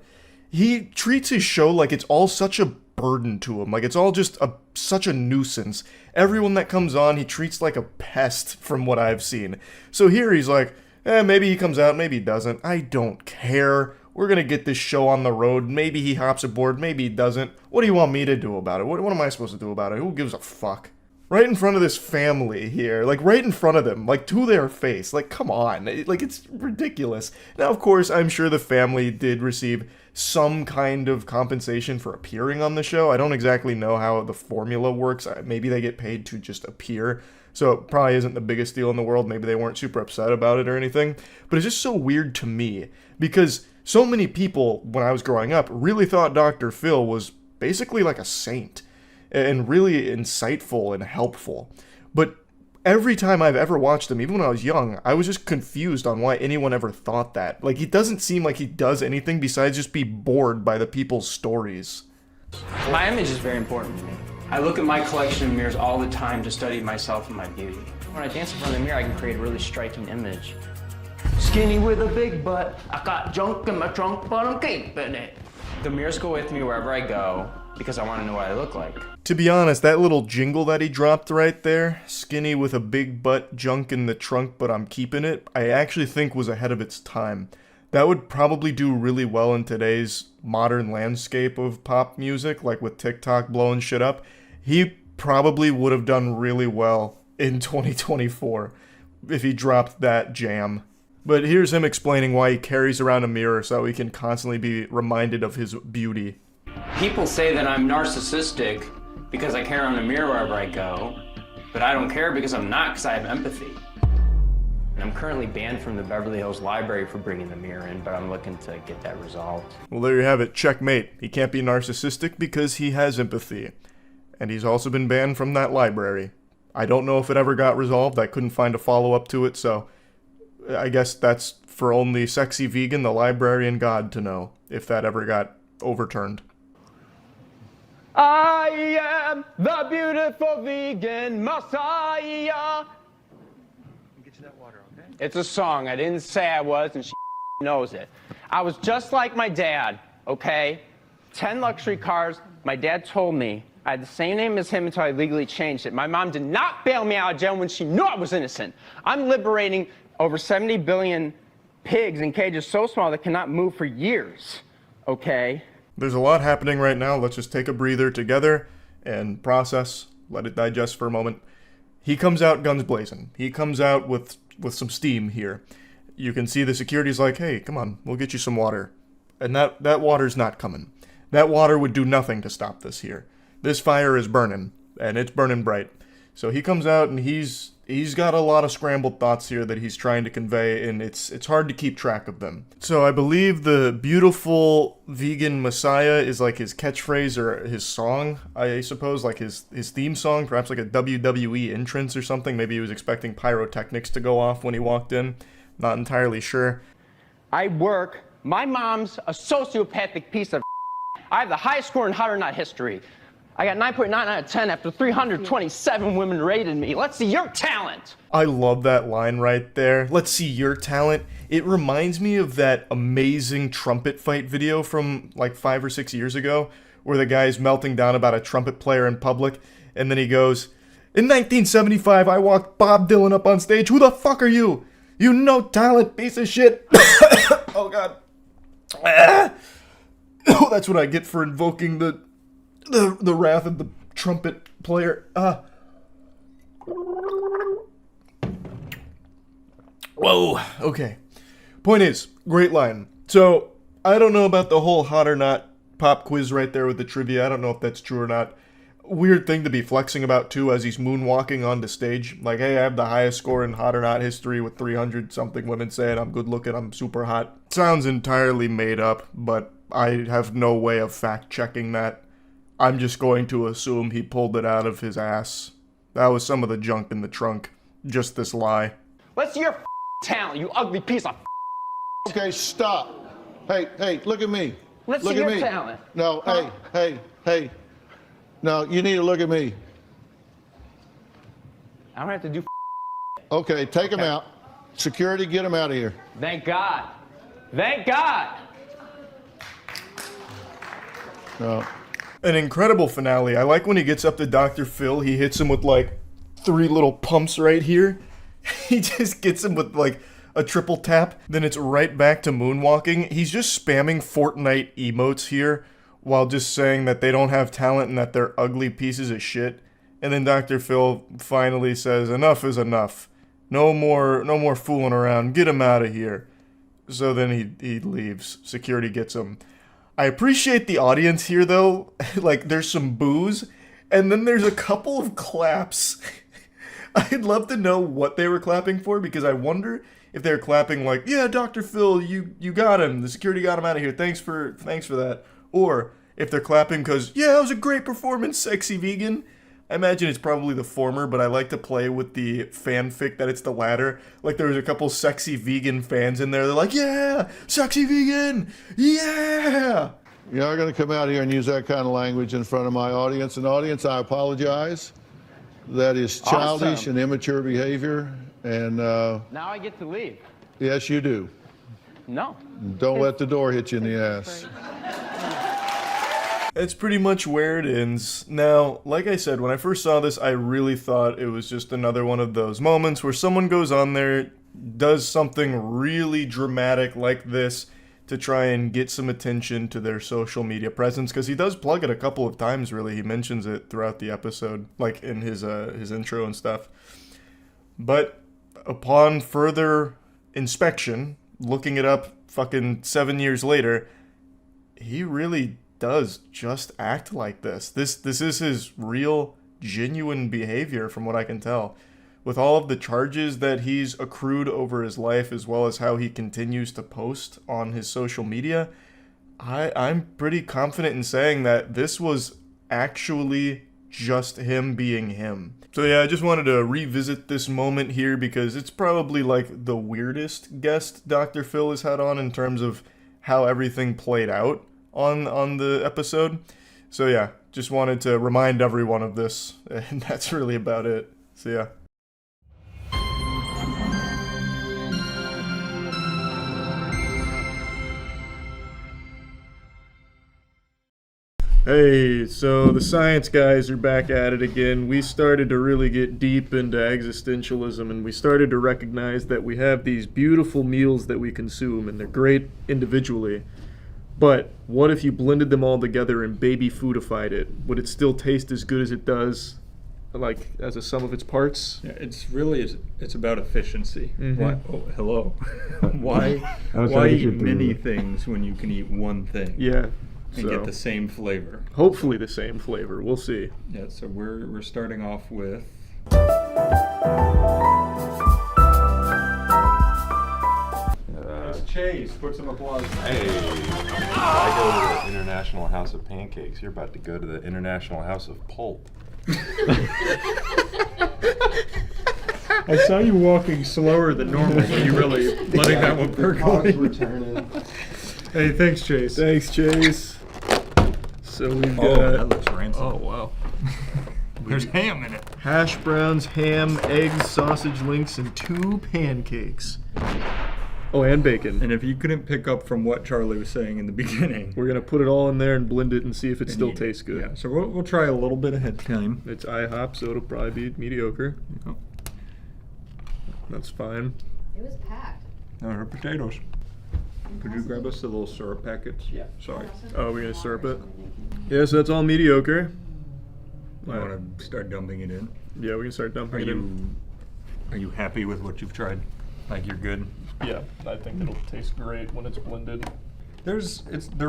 He treats his show like it's all such a burden to him, like it's all just such a nuisance. Everyone that comes on, he treats like a pest, from what I've seen. So here he's like, maybe he comes out, maybe he doesn't. I don't care. We're gonna get this show on the road. Maybe he hops aboard, maybe he doesn't. What do you want me to do about it? What am I supposed to do about it? Who gives a fuck? Right in front of this family here, like right in front of them, like to their face. Like, come on, like it's ridiculous. Now, of course, I'm sure the family did receive some kind of compensation for appearing on the show. I don't exactly know how the formula works. Maybe they get paid to just appear. So it probably isn't the biggest deal in the world. Maybe they weren't super upset about it or anything. But it's just so weird to me because so many people, when I was growing up, really thought Dr. Phil was basically like a saint and really insightful and helpful. But every time I've ever watched him, even when I was young, I was just confused on why anyone ever thought that. Like, he doesn't seem like he does anything besides just be bored by the people's stories. My image is very important to me. I look at my collection of mirrors all the time to study myself and my beauty. When I dance in front of the mirror, I can create a really striking image. Skinny with a big butt, I got junk in my trunk, but I'm keeping it. The mirrors go with me wherever I go because I want to know what I look like. To be honest, that little jingle that he dropped right there, skinny with a big butt, junk in the trunk, but I'm keeping it, I actually think was ahead of its time. That would probably do really well in today's modern landscape of pop music, like with TikTok blowing shit up. He probably would have done really well in 2024 if he dropped that jam. But here's him explaining why he carries around a mirror so he can constantly be reminded of his beauty. People say that I'm narcissistic because I carry around a mirror wherever I go, but I don't care because I'm not, because I have empathy. And I'm currently banned from the Beverly Hills Library for bringing the mirror in, but I'm looking to get that resolved. Well, there you have it. Checkmate. He can't be narcissistic because he has empathy. And he's also been banned from that library. I don't know if it ever got resolved. I couldn't find a follow-up to it, so I guess that's for only Sexy Vegan, the librarian God, to know if that ever got overturned. I am the beautiful vegan messiah. Get you that water, okay? It's a song. I didn't say I was, and she knows it. I was just like my dad, okay? 10 luxury cars. My dad told me I had the same name as him until I legally changed it. My mom did not bail me out of jail when she knew I was innocent. I'm liberating over 70 billion pigs in cages so small they cannot move for years, okay? There's a lot happening right now. Let's just take a breather together and process, let it digest for a moment. He comes out guns blazing. He comes out with some steam here. You can see the security's like, hey, come on, we'll get you some water. And that water's not coming. That water would do nothing to stop this here. This fire is burning, and it's burning bright. So he comes out and he's got a lot of scrambled thoughts here that he's trying to convey, and it's hard to keep track of them. So I believe the beautiful vegan messiah is like his catchphrase or his song, I suppose, like his theme song, perhaps like a WWE entrance or something. Maybe he was expecting pyrotechnics to go off when he walked in. Not entirely sure. I work. My mom's a sociopathic piece of I have the highest score in hot or not history. I got 9.9 out of 10 after 327 women rated me. Let's see your talent. I love that line right there. Let's see your talent. It reminds me of that amazing trumpet fight video from like 5 or 6 years ago, where the guy's melting down about a trumpet player in public, and then he goes, "In 1975, I walked Bob Dylan up on stage. Who the fuck are you? You no talent piece of shit." Oh god. Oh, that's what I get for invoking the wrath of the trumpet player. Whoa. Okay. Point is, great line. So, I don't know about the whole hot or not pop quiz right there with the trivia. I don't know if that's true or not. Weird thing to be flexing about, too, as he's moonwalking onto stage. Like, hey, I have the highest score in hot or not history with 300-something women saying I'm good looking, I'm super hot. Sounds entirely made up, but I have no way of fact-checking that. I'm just going to assume he pulled it out of his ass. That was some of the junk in the trunk. Just this lie. Let's see your talent, you ugly piece of Okay, stop. Hey, look at me. Let's look see at your me. talent. No, Huh? hey. No, you need to look at me. I don't have to do Okay, take him out. Security, get him out of here. Thank God. Thank God. No. An incredible finale. I like when he gets up to Dr. Phil, he hits him with like 3 little pumps right here. He just gets him with like a triple tap. Then it's right back to moonwalking. He's just spamming Fortnite emotes here while just saying that they don't have talent and that they're ugly pieces of shit. And then Dr. Phil finally says, enough is enough. No more fooling around. Get him out of here. So then he leaves. Security gets him. I appreciate the audience here, though. Like, there's some boos, and then there's a couple of claps. I'd love to know what they were clapping for, because I wonder if they're clapping like, yeah, Dr. Phil, you got him. The security got him out of here. Thanks for that. Or if they're clapping because, yeah, it was a great performance, sexy vegan. I imagine it's probably the former, but I like to play with the fanfic that it's the latter. Like, there was a couple sexy vegan fans in there. They're like, yeah, sexy vegan, yeah. You're not going to come out here and use that kind of language in front of my audience. And audience, I apologize. That is childish Awesome. and immature behavior. And Now I get to leave. yes, you do. No. Don't let the door hit you in the ass. That's pretty much where it ends. Now, like I said, when I first saw this, I really thought it was just another one of those moments where someone goes on there, does something really dramatic like this to try and get some attention to their social media presence, because he does plug it a couple of times, really. He mentions it throughout the episode, like in his intro and stuff. But upon further inspection, looking it up fucking 7 years later, he really does just act like this. This is his real, genuine behavior from what I can tell. With all of the charges that he's accrued over his life, as well as how he continues to post on his social media, I'm pretty confident in saying that this was actually just him being him. So yeah, I just wanted to revisit this moment here because it's probably like the weirdest guest Dr. Phil has had on in terms of how everything played out on the episode. So yeah, just wanted to remind everyone of this, and that's really about it. So yeah. Hey, so the science guys are back at it again. We started to really get deep into existentialism, and we started to recognize that we have these beautiful meals that we consume, and they're great individually. But what if you blended them all together and baby foodified it? Would it still taste as good as it does, like, as a sum of its parts? Yeah, it's about efficiency. Mm-hmm. Why, oh, hello. why eat many things when you can eat one thing? Yeah. And get the same flavor. Hopefully the same flavor. We'll see. Yeah, so we're starting off with Chase, put some applause. Hey, I go to the International House of Pancakes. You're about to go to the International House of Pulp. I saw you walking slower than normal, but you really letting that one percolate. Hey, thanks, Chase. Thanks, Chase. So we've got... Oh, that looks rancid. Oh, wow. There's ham in it. Hash browns, ham, eggs, sausage links, and 2 pancakes. Oh, and bacon. And if you couldn't pick up from what Charlie was saying in the beginning, we're going to put it all in there and blend it and see if it still tastes good. Yeah, so we'll try a little bit ahead of time. It's IHOP, so it'll probably be mediocre. Oh. That's fine. It was packed. No, her potatoes. Could you grab us the little syrup packets? Yeah. Sorry. Oh, we're going to syrup it? Yeah, so that's all mediocre. You want to start dumping it in? Yeah, we can start dumping it in. Are you happy with what you've tried? Like you're good? Yeah, I think it'll taste great when it's blended. They're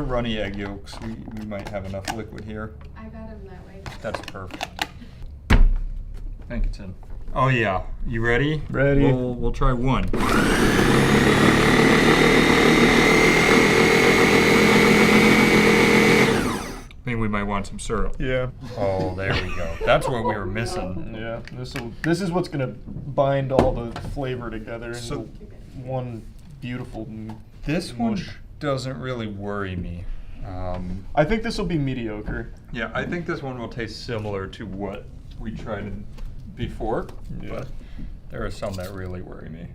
runny egg yolks. We might have enough liquid here. I got them that way. That's perfect. I think it's in. Oh yeah, you ready? Ready. We'll try one. I think we might want some syrup. Yeah. Oh, there we go. That's what we were missing. Yeah, this is what's gonna bind all the flavor together into one beautiful. This one doesn't really worry me. I think this will be mediocre. Yeah, I think this one will taste similar to what we tried before. Yeah. But there are some that really worry me.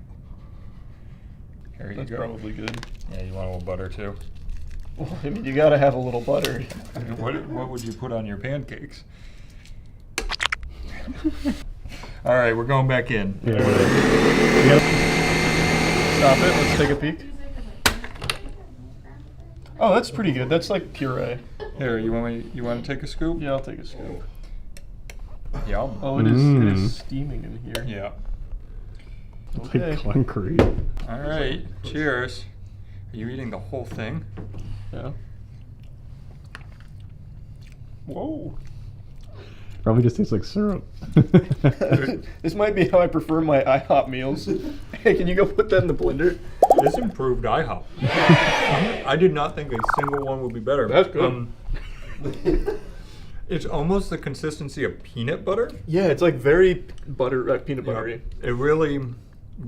Here you go. That's probably good. Yeah, you want a little butter too? Well, I mean, you gotta have a little butter. What would you put on your pancakes? All right, we're going back in. Yeah. Stop it. Let's take a peek. Oh, that's pretty good. That's like puree. Here, you want to take a scoop? Yeah, I'll take a scoop. Yum. Oh, it is steaming in here. Yeah. Okay. Like concrete. All right. Cheers. Are you eating the whole thing? Yeah. Whoa. Probably just tastes like syrup. This might be how I prefer my IHOP meals. Hey, can you go put that in the blender? This improved IHOP. I did not think a single one would be better. That's good. It's almost the consistency of peanut butter. Yeah, it's like very peanut buttery. Yeah, it really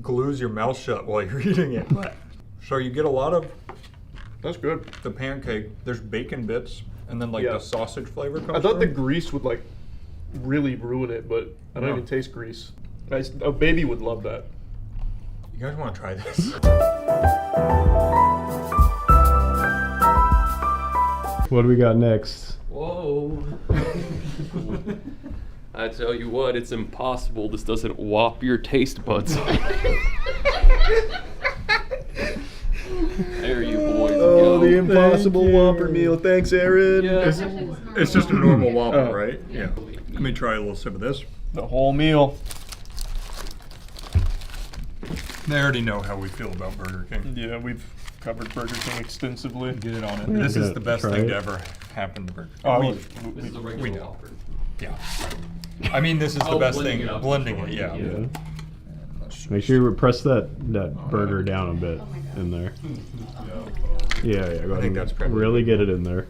glues your mouth shut while you're eating it. So you get a lot of. That's good. The pancake. There's bacon bits, and then the sausage flavor comes. I thought the through. grease would like really ruin it, but I don't even taste grease. A baby would love that. You guys want to try this? What do we got next? Whoa. I tell you what, it's impossible this doesn't whop your taste buds. There you boys go. Oh, the Impossible Whopper meal. Thanks, Aaron. Yeah. It's just a normal Whopper, right? Yeah. Let me try a little sip of this. The whole meal. They already know how we feel about Burger King. Yeah, we've covered Burger King extensively. Get it on it. This is the best thing to ever happen to Burger King. Oh, This is a regular Whopper. Yeah. I mean, this is the best thing. Blending it, yeah. Make sure you press that burger down a bit in there. Yeah, go ahead. I think that's probably really get it in there.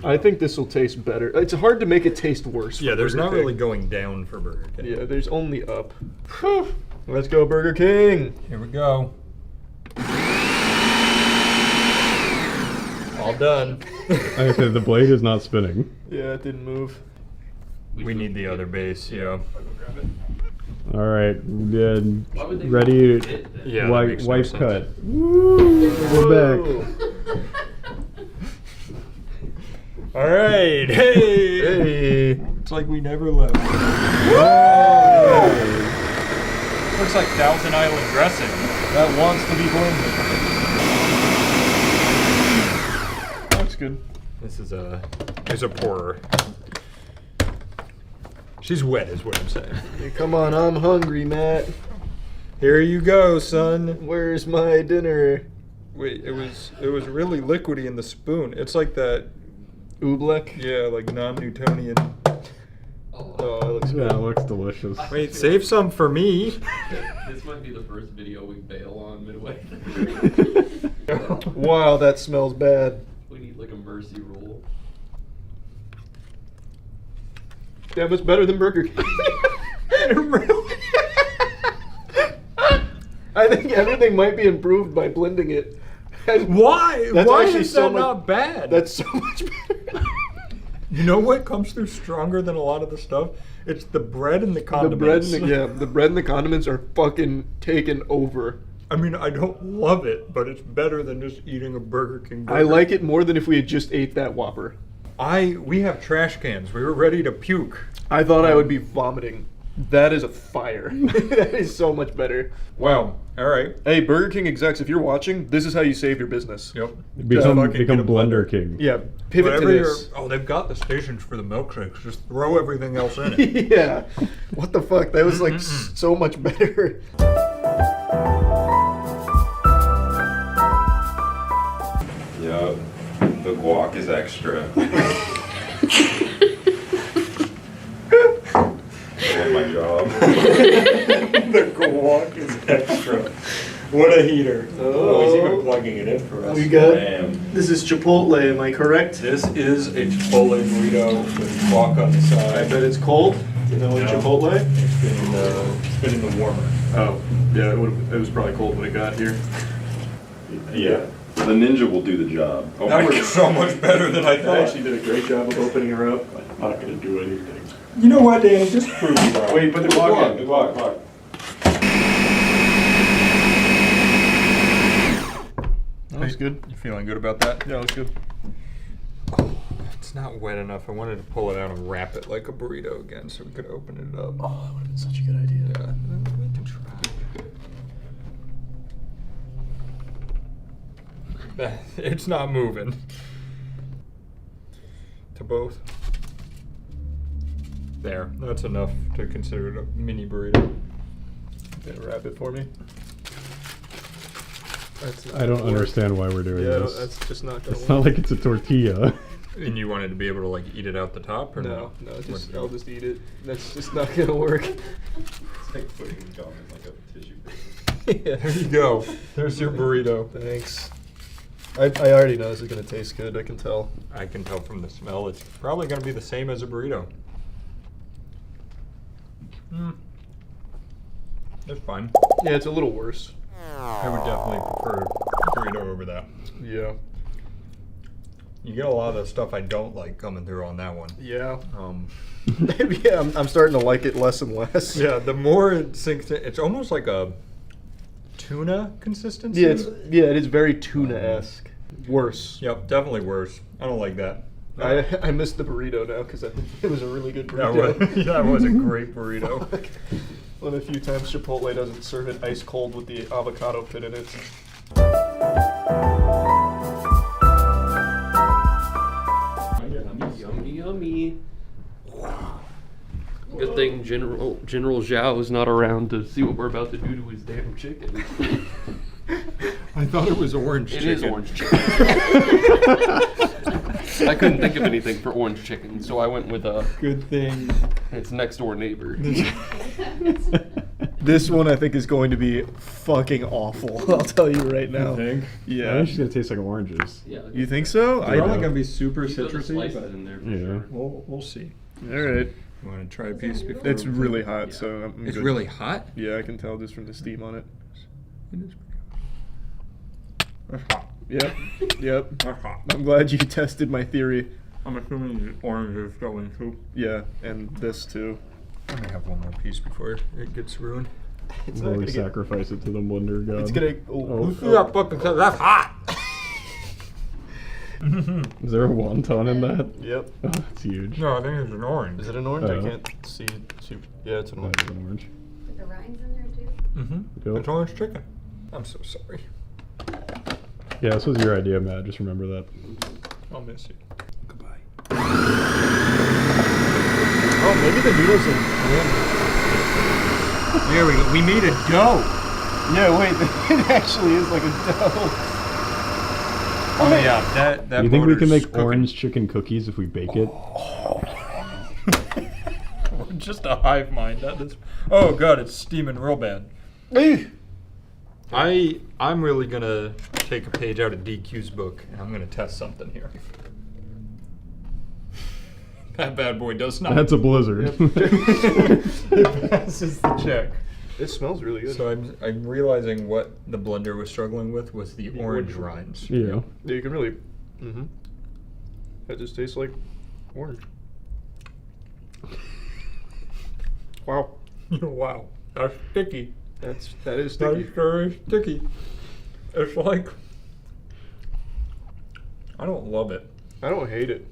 I think this will taste better. It's hard to make it taste worse. Yeah, there's Burger not King. really going down for Burger King. Yeah, there's only up. Let's go, Burger King. Here we go. All done. Like I said, the blade is not spinning. Yeah, it didn't move. We need the other base, yeah. All right, good. Ready? Yeah, wife cut. Woo! We're back. All right, hey! Hey! It's like we never left. Looks like Thousand Island dressing. That wants to be blended. Looks good. This is a pourer. She's wet, is what I'm saying. Hey, come on, I'm hungry, Matt. Here you go, son. Where's my dinner? Wait, it was really liquidy in the spoon. It's like that oobleck. Yeah, like non-Newtonian. Oh, that looks Yeah, good. it looks delicious. Wait, save some for me. This might be the first video we bail on midway. Wow, that smells bad. We need like a mercy rule. Damn, it's better than Burger King. I think everything might be improved by blending it. Why? That's Why actually is so that much- not bad? That's so much better. You know what comes through stronger than a lot of the stuff? It's the bread and the The condiments. bread and the bread and the condiments are fucking taken over. I mean, I don't love it, but it's better than just eating a Burger King burger. I like it more than if we had just ate that Whopper. We have trash cans. We were ready to puke. I thought I would be vomiting. That is a fire. That is so much better. Wow. All right. Hey, Burger King execs, if you're watching, this is how you save your business. Yep. Become fucking get a Blender King. Yeah, pivot to Whatever this. Oh, they've got the stations for the milkshakes. Just throw everything else in it. Yeah. What the fuck? That was like so much better. Yeah, the guac is extra. I love my job. The guac is extra. What a heater. Oh, he's even plugging it in for us. We got. Damn. This is Chipotle, am I correct? This is a Chipotle burrito with guac on the side. I bet it's cold. You know, in Chipotle? It's been in the warmer. Oh, yeah, it was probably cold when it got here. Yeah, the ninja will do the job. Oh That my was God. so much better than I I thought. actually did a great job of opening her up. I'm not gonna do anything. You know what, Danny? Just prove me wrong. Wait, put the guac in. The guac. That was good. You feeling good about that? Yeah, that was good. It's not wet enough. I wanted to pull it out and wrap it like a burrito again so we could open it up. Oh, that would have been such a good idea. Yeah, we can try. It's not moving. To both. There, that's enough to consider it a mini burrito. Gonna wrap it for me. That's I don't understand why we're doing Yeah, this. that's just not gonna It's work. not like it's a tortilla. And you wanted to be able to like eat it out the top, or No, What- I'll just eat it. That's just not gonna work. It's like putting gum in like a tissue paper. Yeah. There you go. There's your burrito. Thanks. I already know this is gonna taste good. I can tell. I can tell from the smell. It's probably going to be the same as a burrito. That's fine. Yeah, it's a little worse. I would definitely prefer burrito over that. Yeah. You get a lot of the stuff I don't like coming through on that one. Yeah. Yeah, I'm starting to like it less and less. Yeah, the more it sinks in, it's almost like a tuna consistency. Yeah, it is very tuna-esque. Worse. Yep, definitely worse. I don't like that. I missed the burrito now because it was a really good burrito. That was a great burrito. One of the few times Chipotle doesn't serve it ice cold with the avocado pit in it. Yummy, yummy. Good thing General Zhao is not around to see what we're about to do to his damn chicken. I thought it was orange chicken. It is orange chicken. I couldn't think of anything for orange chicken, so I went with a good thing. It's next door neighbor. This one I think is going to be fucking awful. I'll tell you right now. You think? Yeah. I think it's gonna taste like oranges. Yeah. You think so? They're probably gonna be super You put the citrusy, slices but in there for Yeah. sure. we'll see. All right. You want to try a piece before? It's we- really hot, so I'm It's good. really hot? Yeah, I can tell just from the steam on it. It is pretty hot. Yep. Yep. That's hot. I'm glad you tested my theory. I'm assuming the orange is going too. Yeah, and this too. I'm gonna have one more piece before it gets ruined. It's not Really gonna get. sacrifice it to the Blender God. It's gonna. You see that fucking stuff? That's hot. Is there a wonton in that? Yep. Oh, that's huge. No, I think it's an orange. Is it an orange? I Oh. can't see. Yeah, it's an Oh, orange. it's an orange. With the rinds in there too? Mm-hmm. Yep. It's orange chicken. I'm so sorry. Yeah, this was your idea, Matt. Just remember that. I'll miss you. Goodbye. Oh, maybe the noodles are. There we go. We made a dough. Yeah, wait. It actually is like a dough. Oh yeah, that Do you think we can motor's make cooking. orange chicken cookies if we bake it? We're just a hive mind. That is. Oh god, it's steaming real bad. I'm really gonna take a page out of DQ's book and I'm gonna test something here. That bad boy does not. That's a blizzard. It passes the check. It smells really good. So I'm realizing what the blender was struggling with was the orange rinds. Yeah. Yeah, you can really. That just tastes like orange. Wow. Wow. That's sticky. That is That's sticky. very sticky. It's like I don't love it. I don't hate it.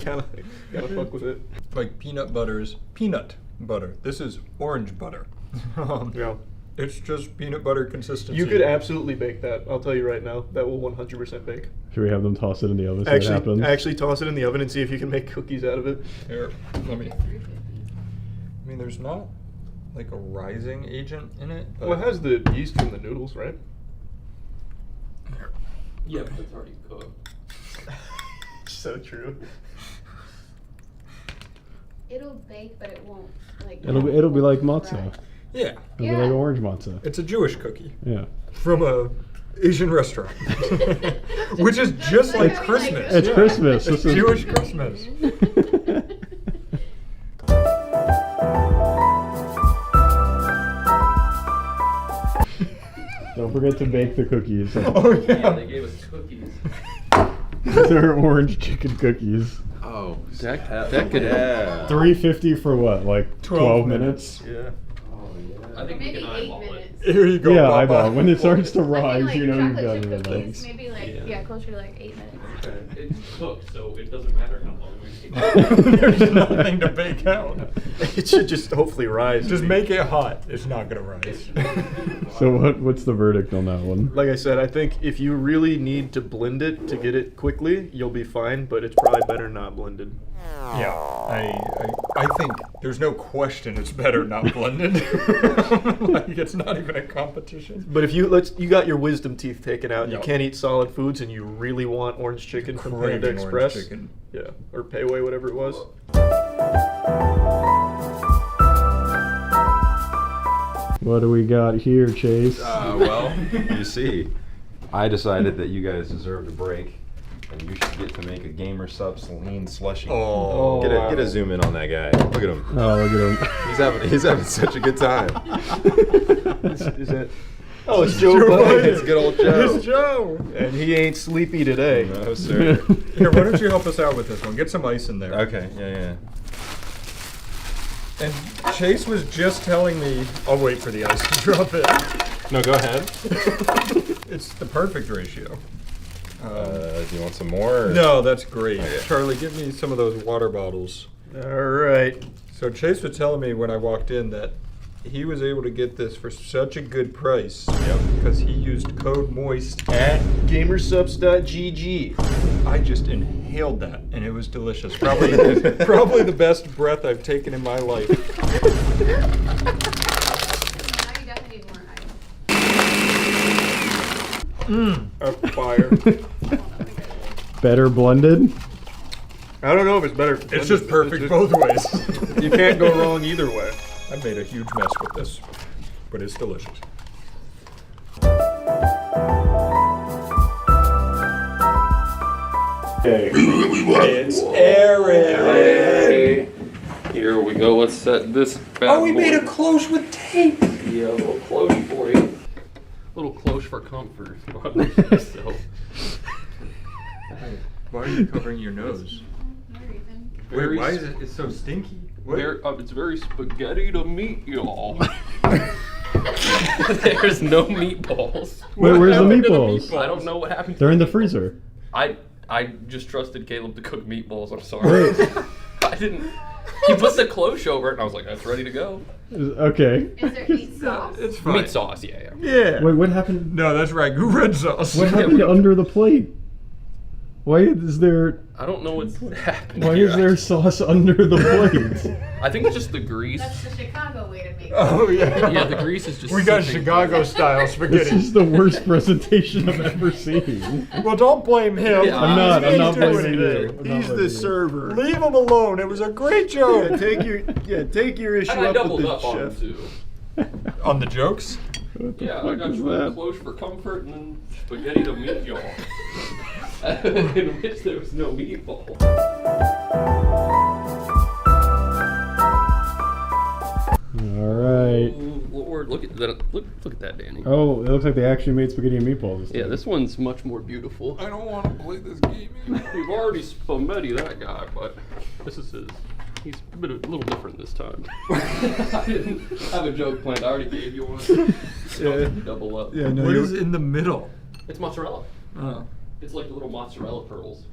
Gotta fuck with it. Like peanut butter is peanut butter. This is orange butter. Yeah. It's just peanut butter consistency. You could absolutely bake that. I'll tell you right now. That will 100% bake. Should we have them toss it in the oven so it happens? Actually toss it in the oven and see if you can make cookies out of it. Here, let me. I mean, there's not like a rising agent in it. But Well, it has the yeast from the noodles, right? Yeah, but it's already cooked. So true. It'll bake, but it won't like. It'll be like matzah. Yeah. It'll be like orange matzah. It's a Jewish cookie. Yeah. From a Asian restaurant. Which is just like Christmas. It's Christmas. It's This is- Jewish Christmas. Don't forget to bake the cookies. Oh Yeah, they gave us cookies. They're orange chicken cookies. Oh, that could help. $3.50 for what? Like 12 minutes? Yeah. I think we Maybe can 8 eyeball minutes. it. Here you go. Yeah, Baba. eyeball. When it starts to I mean, rise, like you know you've chocolate got chip it. cookies, maybe like closer to like 8 minutes. It's cooked, so it doesn't matter how long we take. There's nothing to bake out. It should just hopefully rise. Just make it hot. It's not gonna rise. So what's the verdict on that one? Like I said, I think if you really need to blend it to get it quickly, you'll be fine, but it's probably better not blended. Yeah, I think there's no question it's better not blended. Like it's not even a competition. But if you got your wisdom teeth taken out and you Yep. can't eat solid foods and you really want orange chicken from Craving Panda orange Express, chicken. yeah, or Payway, whatever it was. What do we got here, Chase? Well, you see, I decided that you guys deserved a break, and you should get to make a gamer subs lean slushy. Oh, get a zoom in on that guy. Look at him. Oh, look at him. He's having such a good time. Is that? Oh, it's Joe Biden. It's good old Joe. It's Joe. And he ain't sleepy today. No, sir. Here, why don't you help us out with this one? Get some ice in there. Okay, yeah. And Chase was just telling me, I'll wait for the ice to drop it. No, go ahead. It's the perfect ratio. Do you want some more? Or? No, that's great. Okay. Charlie, give me some of those water bottles. All right. So Chase was telling me when I walked in that he was able to get this for such a good price. Yep. Because he used code MOIST At gamersubs.gg. I just inhaled that and it was delicious. Probably the best breath I've taken in my life. A fire. Better blended? I don't know if it's better. It's just perfect both ways. You can't go wrong either way. I made a huge mess with this, but it's delicious. Okay. It's Aaron. Here we go. Let's set this bad Oh, we boy. made a cloche with tape. Yeah, a little cloche for you. A little cloche for comfort. So, Why are you covering your nose? Very Wait, why is it? It's so stinky. What? it's very spaghetti to meat, y'all. There's no meatballs. Wait, where's the happened to meatballs? I don't know what happened. They're in the freezer. I just trusted Caleb to cook meatballs. I'm sorry. I didn't. He put the cloche over it, and I was like, "That's ready to go." Okay. Is there meat sauce? It's fine. Meat sauce, yeah. Yeah. Wait, what happened? No, that's ragu red sauce. What happened under the plate? Why is there? I don't know what's happening. Why here. is there sauce under the plates? I think it's just the grease. That's the Chicago way to make it. Oh yeah. Yeah, the grease is just. We got seeping. Chicago style This spaghetti. is the worst presentation I've ever seen. Well, don't blame him. Yeah, I'm not doing blaming you. anything. I'm not He's the blaming you. server. Leave him alone. It was a great joke. Take your issue And I up doubled with up the on him chef. too. On the jokes? What the Yeah, I fuck got is you that? close for comfort and then spaghetti to meat y'all. In which there was no meatball. All right. Oh, Lord, look at that! Look at that, Danny. Oh, it looks like they actually made spaghetti and meatballs. This Yeah, time. this one's much more beautiful. I don't want to play this game. We've already spaghetti that guy, but this is his. He's a little different this time. I didn't have a joke planned. I already gave you one. Yeah. Double up. Yeah, no, What you're- is in the middle? It's mozzarella. Oh. It's like the little mozzarella pearls.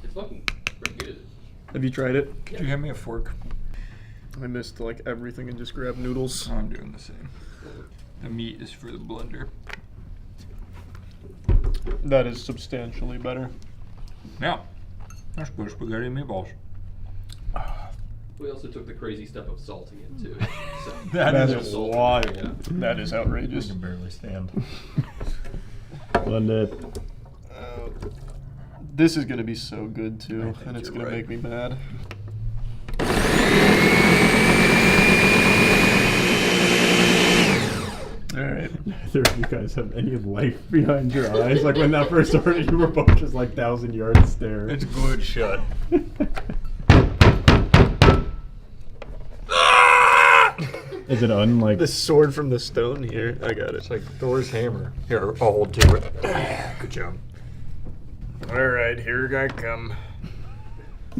It's fucking pretty good. Have you tried it? Could you hand me a fork? I missed like everything and just grabbed noodles. I'm doing the same. The meat is for the blender. That is substantially better. Now, that's good spaghetti and meatballs. We also took the crazy step of salting it too. So That is salted, wild. yeah. That is outrageous. I can barely stand. Blend it. This is gonna be so good too, and it's you're gonna right. make me mad. All right. Neither of you guys have any life behind your eyes. Like when that first started, you were both just like 1,000-yard stare. It's good shut. Is it unlike? The sword from the stone here. I got it. It's like Thor's hammer. Here, I'll hold to it. Good job. All right, here I come.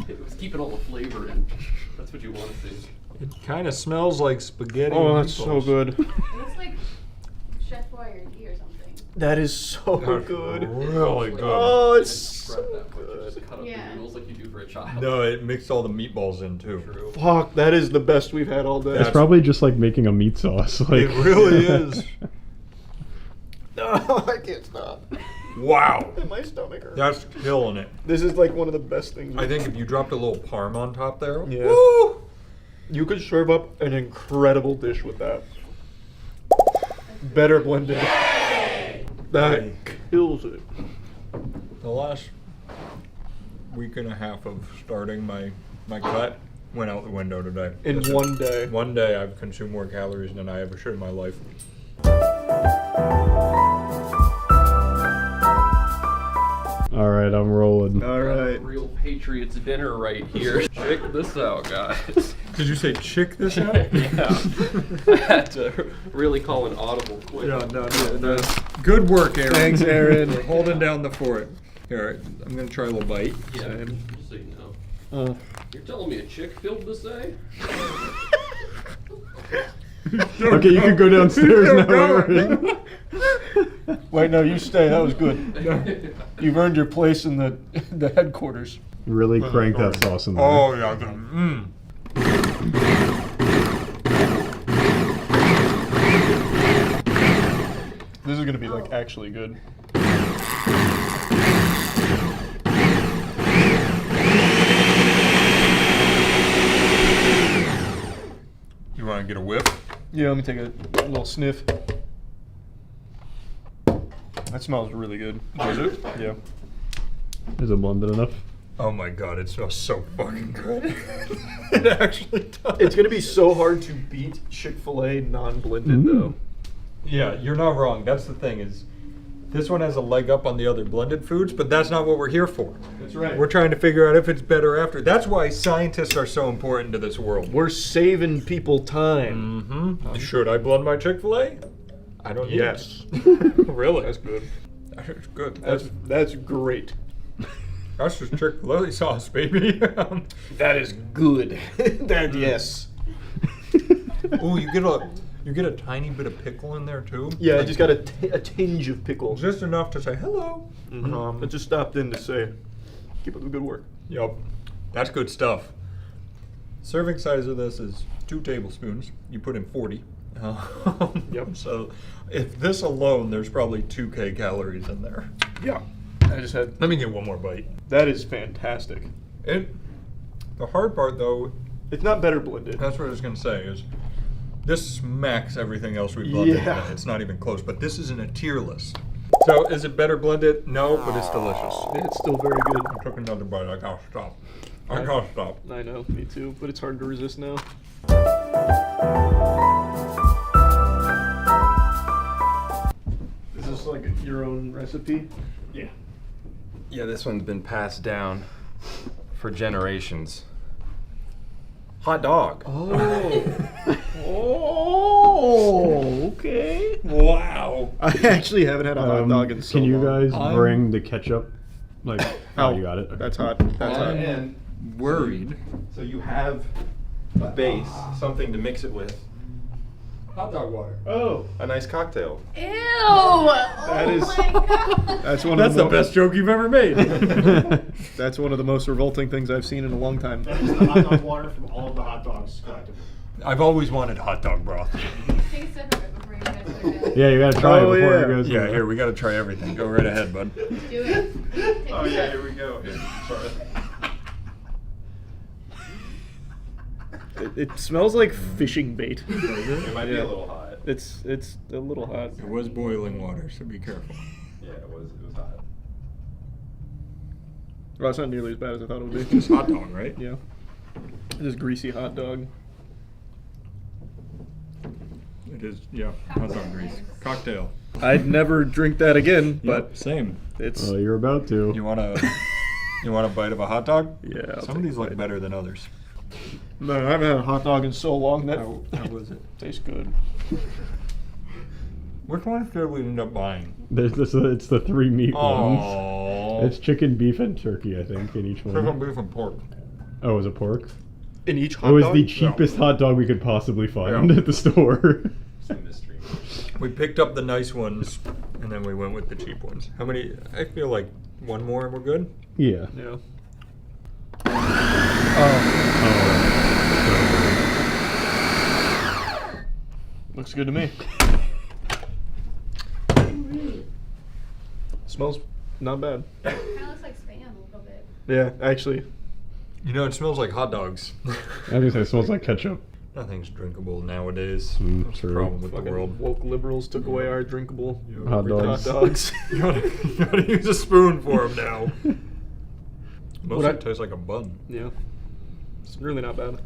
It was keeping all the flavor in. That's what you want to see. It kind of smells like spaghetti. Oh, and that's so meatballs. good. It looks like Chef Boyardee or something. That is so That's good. really good. Oh, it's Just so prep that much. good. Just cut up Yeah. the noodles like you do for a child. No, it mixed all the meatballs in too. True. Fuck, that is the best we've had all day. It's probably just like making a meat sauce. Like, It really is. No, I can't stop. Wow. My stomach hurts. That's killing it. This is like one of the best things. I think if you dropped a little parm on top there, Yeah. woo! You could serve up an incredible dish with that. Better blended. That kills it. The last week and a half of starting my cut went out the window today. In one day. One day I've consumed more calories than I ever should in my life. all right, I'm rolling. All right. Real Patriots dinner right here. Check this out, guys. Did you say chick this out? Yeah. I had to really call an audible quick. Yeah, no. Good work, Aaron. Thanks, Aaron. We're holding down the fort. Here, I'm gonna try a little bite. Yeah, Same. just so you know. You're telling me a chick filled this egg? Okay, you can go downstairs now, Aaron. Wait, no, you stay. That was good. You've earned your place in the headquarters. Really crank that sauce in there. Oh yeah, This is gonna be like actually good. You want to get a whiff? Yeah, let me take a little sniff. That smells really good. Does it? Yeah. Is it blended enough? Oh my god, it smells so fucking good. It actually does. It's gonna be so hard to beat Chick-fil-A non-blended though. Yeah, you're not wrong. That's the thing is, this one has a leg up on the other blended foods, but that's not what we're here for. That's right. We're trying to figure out if it's better after. That's why scientists are so important to this world. We're saving people time. Mm-hmm. Should I blend my Chick-fil-A? I don't. Yes. Really? That's good. That's good. That's great. That's just Chick-fil-A sauce, baby. That is good. That yes. Oh, you get a tiny bit of pickle in there too. Yeah, I Like, just got a tinge of pickle. just enough to say hello. I just stopped in to say, keep up the good work. Yup, that's good stuff. Serving size of this is 2 tablespoons. You put in 40. Yep. So if this alone, there's probably 2K calories in there. Yeah. I just had. Let me get one more bite. That is fantastic. The hard part though, it's not better blended. That's what I was gonna say is, this smacks everything else we blended. Yeah. It's not even close, but this is in a tier list. So is it better blended? No, but it's delicious. It's still very good. I took another bite. I gotta stop. I gotta stop. I know, me too, but it's hard to resist now. Is this like your own recipe? Yeah. Yeah, this one's been passed down for generations. Hot dog. Oh. Oh, okay. Wow. I actually haven't had a hot dog in so Can you long. guys bring the ketchup? Like, oh, you got it. Okay. That's hot. That's hot. And worried. So you have a base, something to mix it with. Hot dog water. Oh. A nice cocktail. Ew! That is. That's one. That's of the best joke you've ever made. That's one of the most revolting things I've seen in a long time. That is the hot dog water from all of the hot dogs collectively. I've always wanted hot dog broth. Take a sip of it before you guys start doing. Yeah, you gotta try it before yeah. it goes. Yeah, here, we gotta try everything. Go right ahead, bud. Do it. Take Oh a yeah, sip. here we go. Sorry. It smells like fishing bait. It might be Yeah. a little hot. It's a little hot. It was boiling water, so be careful. Yeah, it was hot. Well, it's not nearly as bad as I thought it would be. Just hot dog, right? Yeah. Just greasy hot dog. It is, yeah, hot dog grease. Cocktail. I'd never drink that again, but Yep, same. it's. Oh, you're about to. You want a bite of a hot dog? Yeah. I'll Some of these look better than others. Man, I haven't had a hot dog in so long. That How was it? tastes good. Which one did we end up buying? There's this. It's the 3 meat ones. Oh. It's chicken, beef, and turkey. I think in each one. Chicken, beef, and pork. Oh, was it pork? In each hot It was dog? the cheapest hot dog we could possibly find Yeah. at the store. It's a mystery. We picked up the nice ones, and then we went with the cheap ones. How many? I feel like one more and we're good. Yeah. Yeah. Looks good to me. Smells not bad. Kind of looks like Spam a little bit. Yeah, actually. You know, it smells like hot dogs. I think it smells like ketchup. Nothing's drinkable nowadays. That's the true. problem with the Fucking world. woke liberals took away our drinkable Hot dogs. hot dogs. You gotta use a spoon for them now. Most What of I- it tastes like a bun. Yeah. It's really not bad.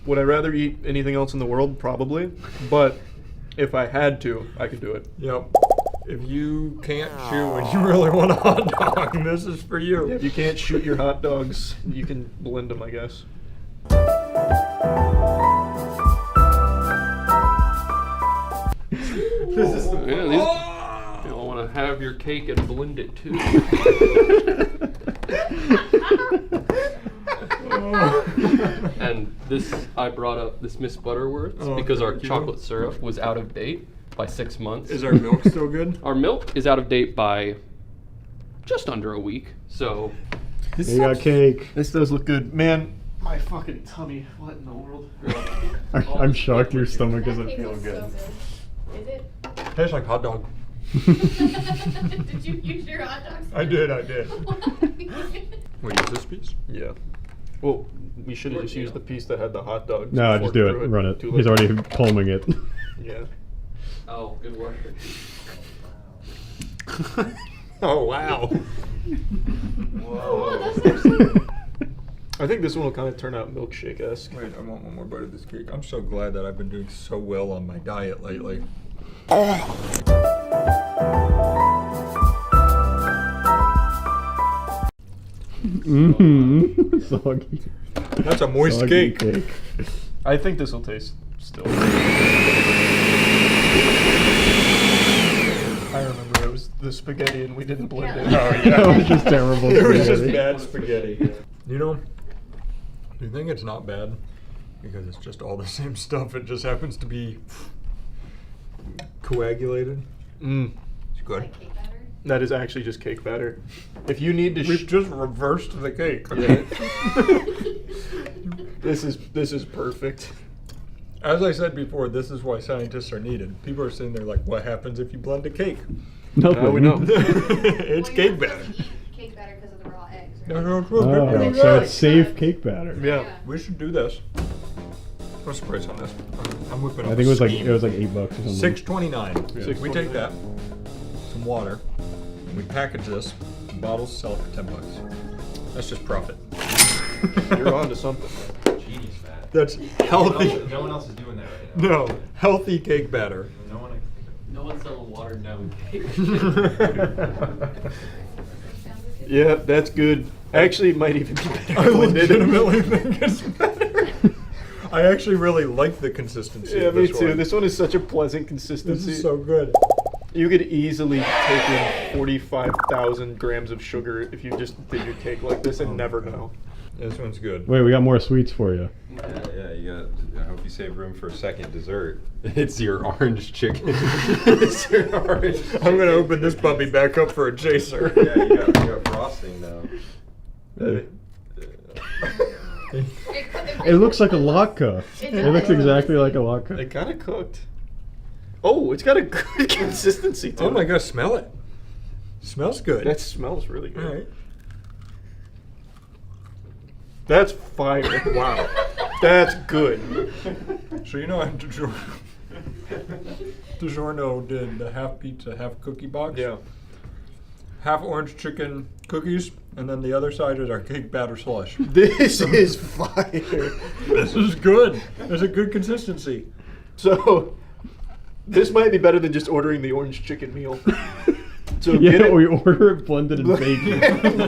Would I rather eat anything else in the world? Probably. But if I had to, I could do it. Yep. If you can't chew and you really want a hot dog, this is for you. If you can't shoot your hot dogs, you can blend them, I guess. This is the You'll want to have your cake and blend it too. And this, I brought up this Miss Butterworth because our thank you. chocolate syrup was out of date by 6 months. Is our milk still good? Our milk is out of date by just under a week. So You got cake. This does look good. Man, my fucking tummy. What in the world? I'm shocked your stomach doesn't That cake feel looks good. so good. Is it? Tastes like hot dog. Did you use your hot dogs? I did. Wait, is this piece? Yeah. Well, we should have just used the piece that had the hot dogs. No, and just forked do through it. Run it. Too He's late. already palming it. Yeah. oh, good work. Oh wow. Oh, that's actually. I think this one will kind of turn out milkshake-esque. Wait, I want one more bite of this cake. I'm so glad that I've been doing so well on my diet lately. Mm-hmm. Soggy. That's a moist Soggy cake. I think this will taste still. I remember it was the spaghetti and we didn't blend it. Oh yeah. That was just terrible. It was just spaghetti. bad spaghetti. You know, do you think it's not bad? Because it's just all the same stuff. It just happens to be coagulated. It's good. Like cake batter? That is actually just cake batter. If you need to, We've just reversed the cake. Yeah. This is perfect. As I said before, this is why scientists are needed. People are sitting there like, what happens if you blend a cake? Nothing. Now we know. It's cake batter. Cake batter because of the raw eggs, right? Oh, so it's safe cake batter. Yeah. We should do this. What's the price on this? I'm whipping up. I think it was like $8 or something. $6.29. Yeah. We take that, some water, and we package this. The bottles sell it for $10. That's just profit. You're on to something. Genius, Matt. That's healthy. No one else is doing that right now. No, healthy cake batter. No one's selling watered down cake. Yeah, that's good. Actually, it might even be better. I legitimately think it's better. I actually really like the consistency Yeah, of me this too. one. This one is such a pleasant consistency. This is so good. You could easily take in 45,000 grams of sugar if you just did your cake like this and never know. This one's good. Wait, we got more sweets for you. Yeah, you got. I hope you save room for a second dessert. It's your orange chicken. It's your orange chicken. I'm gonna open this puppy back up for a chaser. Yeah, you got frosting now. It looks like a latke. It looks exactly like a latke. It kind of cooked. Oh, it's got a good consistency to it. Oh my gosh, smell it. Smells good. That smells really good. All right. That's fire. Wow. That's good. So you know DiGiorno did the half pizza, half cookie box? Yeah. Half orange chicken cookies, and then the other side is our cake batter slush. This is fire. This is good. There's a good consistency. So, this might be better than just ordering the orange chicken meal. So Yeah, get it. we order it blended in bacon.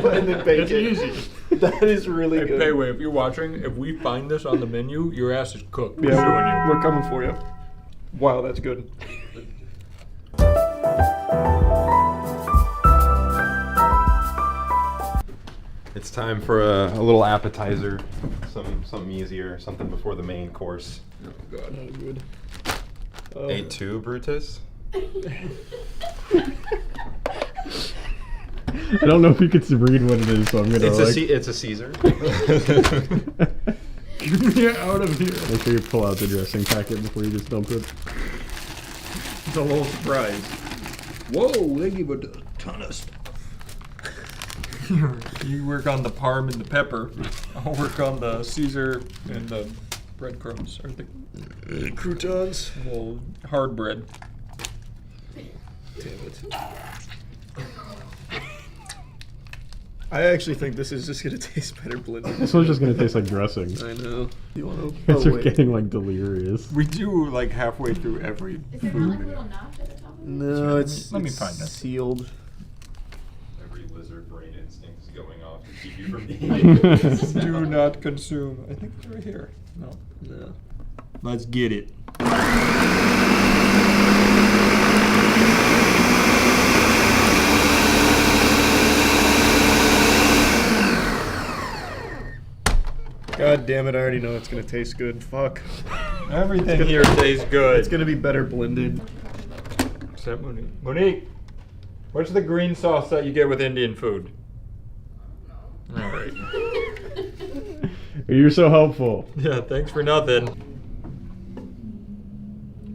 Blended bacon. It's easy. That is really Hey, good. Payway, if you're watching, if we find this on the menu, your ass is cooked. We're Yeah, suing you. we're coming for you. Wow, that's good. It's time for a little appetizer, something easier, something before the main course. Oh God, Not good. 8-2, Brutus. I don't know if you can read what it is, so I'm gonna It's a Caesar. Get me out of here. Make sure you pull out the dressing packet before you just dump it. It's a little surprise. Whoa, they give a ton of stuff. You work on the parm and the pepper. I'll work on the Caesar and the breadcrumbs. Or the croutons. Well, hard bread. Damn it. I actually think this is just gonna taste better blended. This one's just gonna taste like dressing. I know. You wanna? You guys are getting like delirious. We do like halfway through every food. No, it's Let me find that. sealed. Every lizard brain instinct is going off to keep you from eating. Do not consume. I think it's right here. No. No. Let's get it. God damn it, I already know it's gonna taste good. Fuck. Everything here tastes good. It's gonna be better blended. Except Monique. Monique, what's the green sauce that you get with Indian food? All right. You're so helpful. Yeah, thanks for nothing.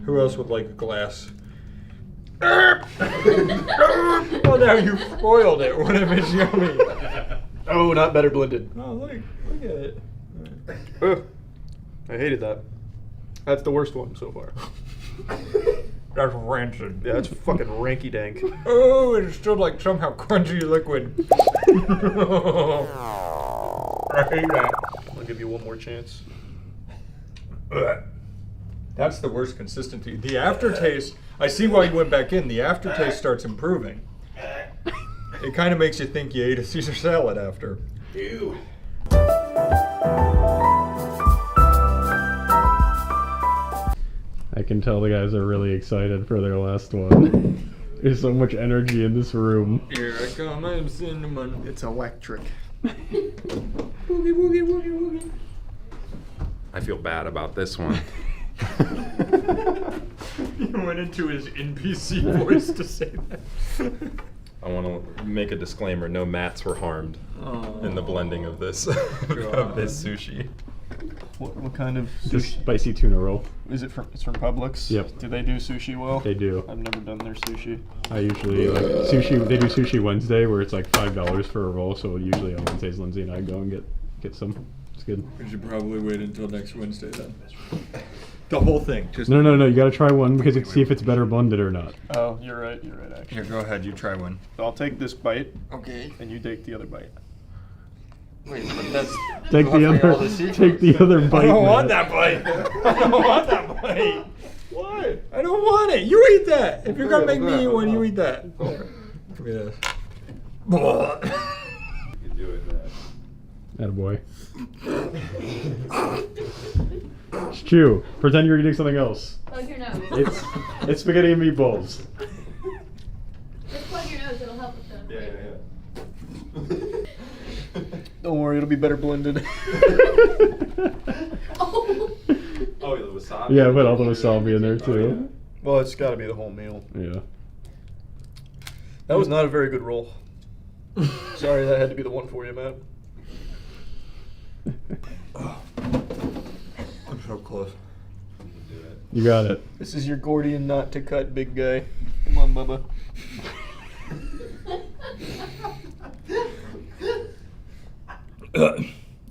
Who else would like a glass? Oh, now you spoiled it. What if it's yummy? Oh, not better blended. Oh, look at it. Ugh. I hated that. That's the worst one so far. That's rancid. Yeah, that's fucking ranky dank. Oh, it's still like somehow crunchy liquid. I hate that. I'll give you one more chance. That's the worst consistency. The aftertaste, I see why you went back in. The aftertaste starts improving. It kind of makes you think you ate a Caesar salad after. Ew. I can tell the guys are really excited for their last one. There's so much energy in this room. Here I come, I'm cinnamon. It's electric. Woogie, woogie, woogie, woogie. I feel bad about this one. He went into his NPC voice to say that. I want to make a disclaimer: no mats were harmed in the blending of this of this sushi. What kind of It's a sushi? spicy tuna roll. Is it from? It's from Publix. Yep. Do they do sushi well? They do. I've never done their sushi. I usually like sushi. They do Sushi Wednesday where it's like $5 for a roll. So usually on Wednesdays, Lindsay and I go and get some. It's good. We should probably wait until next Wednesday then. The whole thing. Just No. You gotta try one because you can see if it's better blended or not. Oh, you're right. You're right. Actually. Here, go ahead. You try one. So I'll take this bite. Okay. And you take the other bite. Wait, but that's Take the other bite. I don't Matt. want that bite. I don't want that bite. What? I don't want it. You eat that. If you're gonna make me eat one, you eat that. Give me this. You can do it, Matt. Attaboy. Chew. Pretend you're eating something else. Plug your nose. It's spaghetti and meatballs. Just plug your nose, it'll help with the... Yeah. Don't worry, it'll be better blended. Oh, the wasabi. Yeah, put all the wasabi in there too. Well, it's got to be the whole meal. Yeah. That was not a very good roll. Sorry, that had to be the one for you, Matt. I'm so close. You got it. This is your Gordian knot to cut, big guy. Come on, Bubba.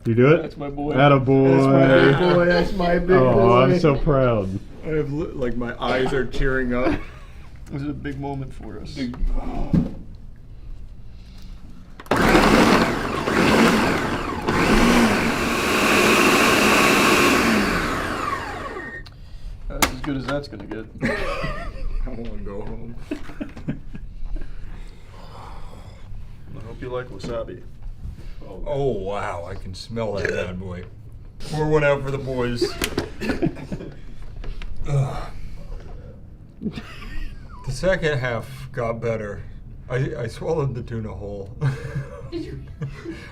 You do it? That's my boy. Attaboy. That's my big boy. That's my big boy. Oh, I'm so proud. I have like my eyes are tearing up. This is a big moment for us. That's as good as that's gonna get. I want to go home. I hope you like wasabi. Oh wow, I can smell that bad boy. Pour one out for the boys. The second half got better. I swallowed the tuna whole.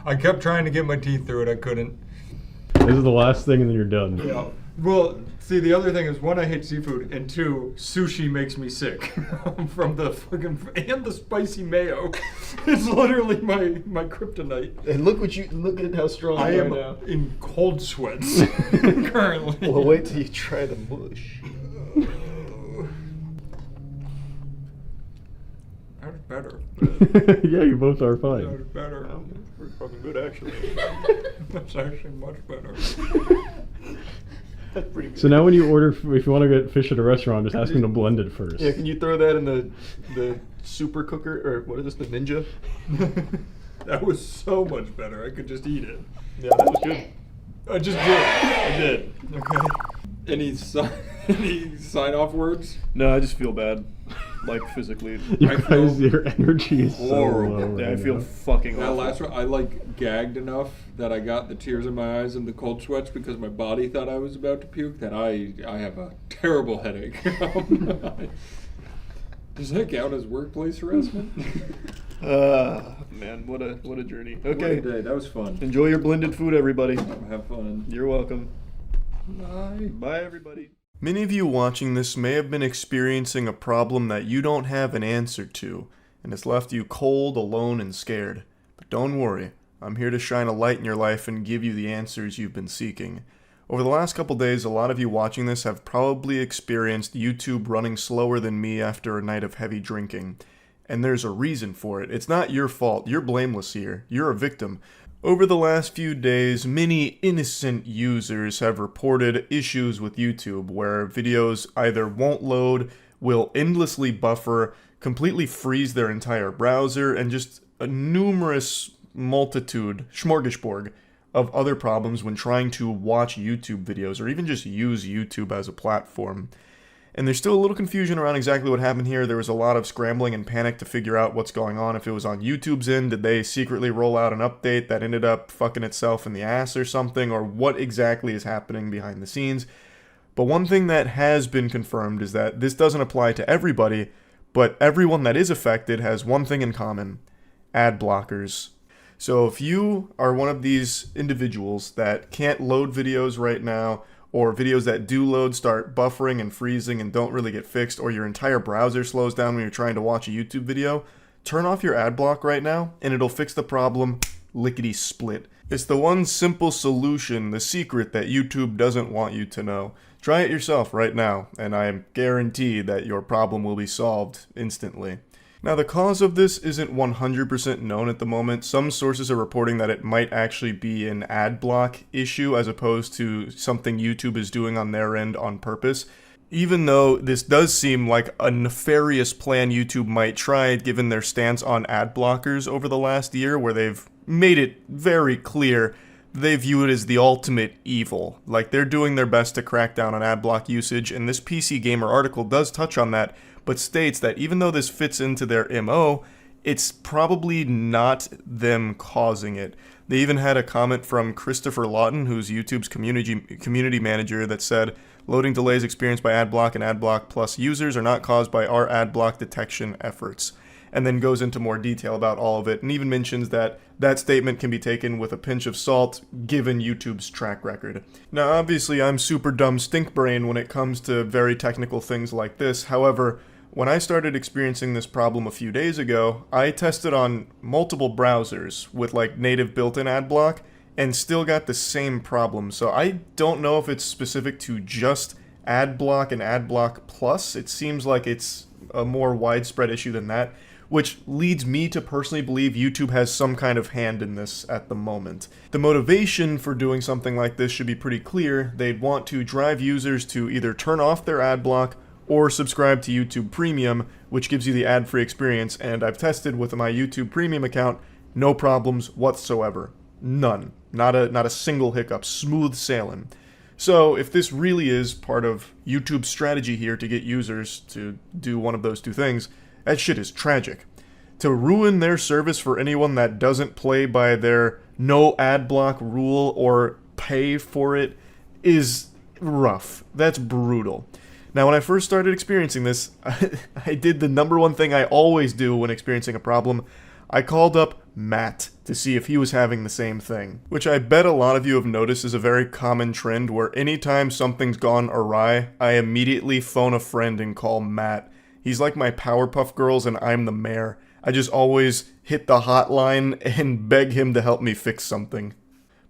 I kept trying to get my teeth through it. I couldn't. This is the last thing and then you're done. Yeah. Well, see, the other thing is, one, I hate seafood, and two, sushi makes me sick from the fucking and the spicy mayo. It's literally my kryptonite. And look at how strong I you are am now. in cold sweats currently. Well, wait till you try the mush. That was better. Yeah, you both are That fine. was better. Pretty fucking good, actually. That's actually much better. That's pretty good. So now when you order, if you want to get fish at a restaurant, just ask them to blend it first. Yeah, can you throw that in the super cooker, or what is this, the Ninja? That was so much better. I could just eat it. Yeah, that was good. I just did. I did. Okay. Any sign-off words? No, I just feel bad. Like, physically. You guys, your energy is so horrible. low right Yeah, I feel now. fucking That awful. last one, I like gagged enough that I got the tears in my eyes and the cold sweats because my body thought I was about to puke. That I have a terrible headache. Does that count as workplace harassment? Man, what a journey. What Okay. a day. That was fun. Enjoy your blended food, everybody. Have fun. You're welcome. Bye. Bye, everybody. Many of you watching this may have been experiencing a problem that you don't have an answer to, and it's left you cold, alone, and scared. But don't worry, I'm here to shine a light in your life and give you the answers you've been seeking. Over the last couple days, a lot of you watching this have probably experienced YouTube running slower than me after a night of heavy drinking. And there's a reason for it. It's not your fault. You're blameless here. You're a victim. Over the last few days, many innocent users have reported issues with YouTube where videos either won't load, will endlessly buffer, completely freeze their entire browser, and just a numerous smorgasbord of other problems when trying to watch YouTube videos or even just use YouTube as a platform. And there's still a little confusion around exactly what happened here. There was a lot of scrambling and panic to figure out what's going on. If it was on YouTube's end, did they secretly roll out an update that ended up fucking itself in the ass or something? Or what exactly is happening behind the scenes? But one thing that has been confirmed is that this doesn't apply to everybody, but everyone that is affected has one thing in common: ad blockers. So if you are one of these individuals that can't load videos right now, or videos that do load start buffering and freezing and don't really get fixed, or your entire browser slows down when you're trying to watch a YouTube video, turn off your ad block right now and it'll fix the problem lickety split. It's the one simple solution, the secret that YouTube doesn't want you to know. Try it yourself right now, and I am guaranteed that your problem will be solved instantly. Now, the cause of this isn't 100% known at the moment. Some sources are reporting that it might actually be an ad block issue as opposed to something YouTube is doing on their end on purpose. Even though this does seem like a nefarious plan YouTube might try given their stance on ad blockers over the last year, where they've made it very clear they view it as the ultimate evil. Like, they're doing their best to crack down on ad block usage, and this PC Gamer article does touch on that, but states that even though this fits into their MO, it's probably not them causing it. They even had a comment from Christopher Lawton, who's YouTube's community manager, that said, loading delays experienced by AdBlock and AdBlock Plus users are not caused by our AdBlock detection efforts. And then goes into more detail about all of it, and even mentions that that statement can be taken with a pinch of salt, given YouTube's track record. Now, obviously, I'm super dumb stink brain when it comes to very technical things like this. However, when I started experiencing this problem a few days ago, I tested on multiple browsers with like native built-in AdBlock and still got the same problem. So I don't know if it's specific to just AdBlock and AdBlock Plus. It seems like it's a more widespread issue than that, which leads me to personally believe YouTube has some kind of hand in this at the moment. The motivation for doing something like this should be pretty clear. They'd want to drive users to either turn off their AdBlock or subscribe to YouTube Premium, which gives you the ad-free experience, and I've tested with my YouTube Premium account, no problems whatsoever. None. Not a single hiccup. Smooth sailing. So if this really is part of YouTube's strategy here to get users to do one of those two things, that shit is tragic. To ruin their service for anyone that doesn't play by their no ad block rule or pay for it is rough. That's brutal. Now, when I first started experiencing this, I did the number one thing I always do when experiencing a problem. I called up Matt to see if he was having the same thing, which I bet a lot of you have noticed is a very common trend where anytime something's gone awry, I immediately phone a friend and call Matt. He's like my Powerpuff Girls and I'm the mayor. I just always hit the hotline and beg him to help me fix something.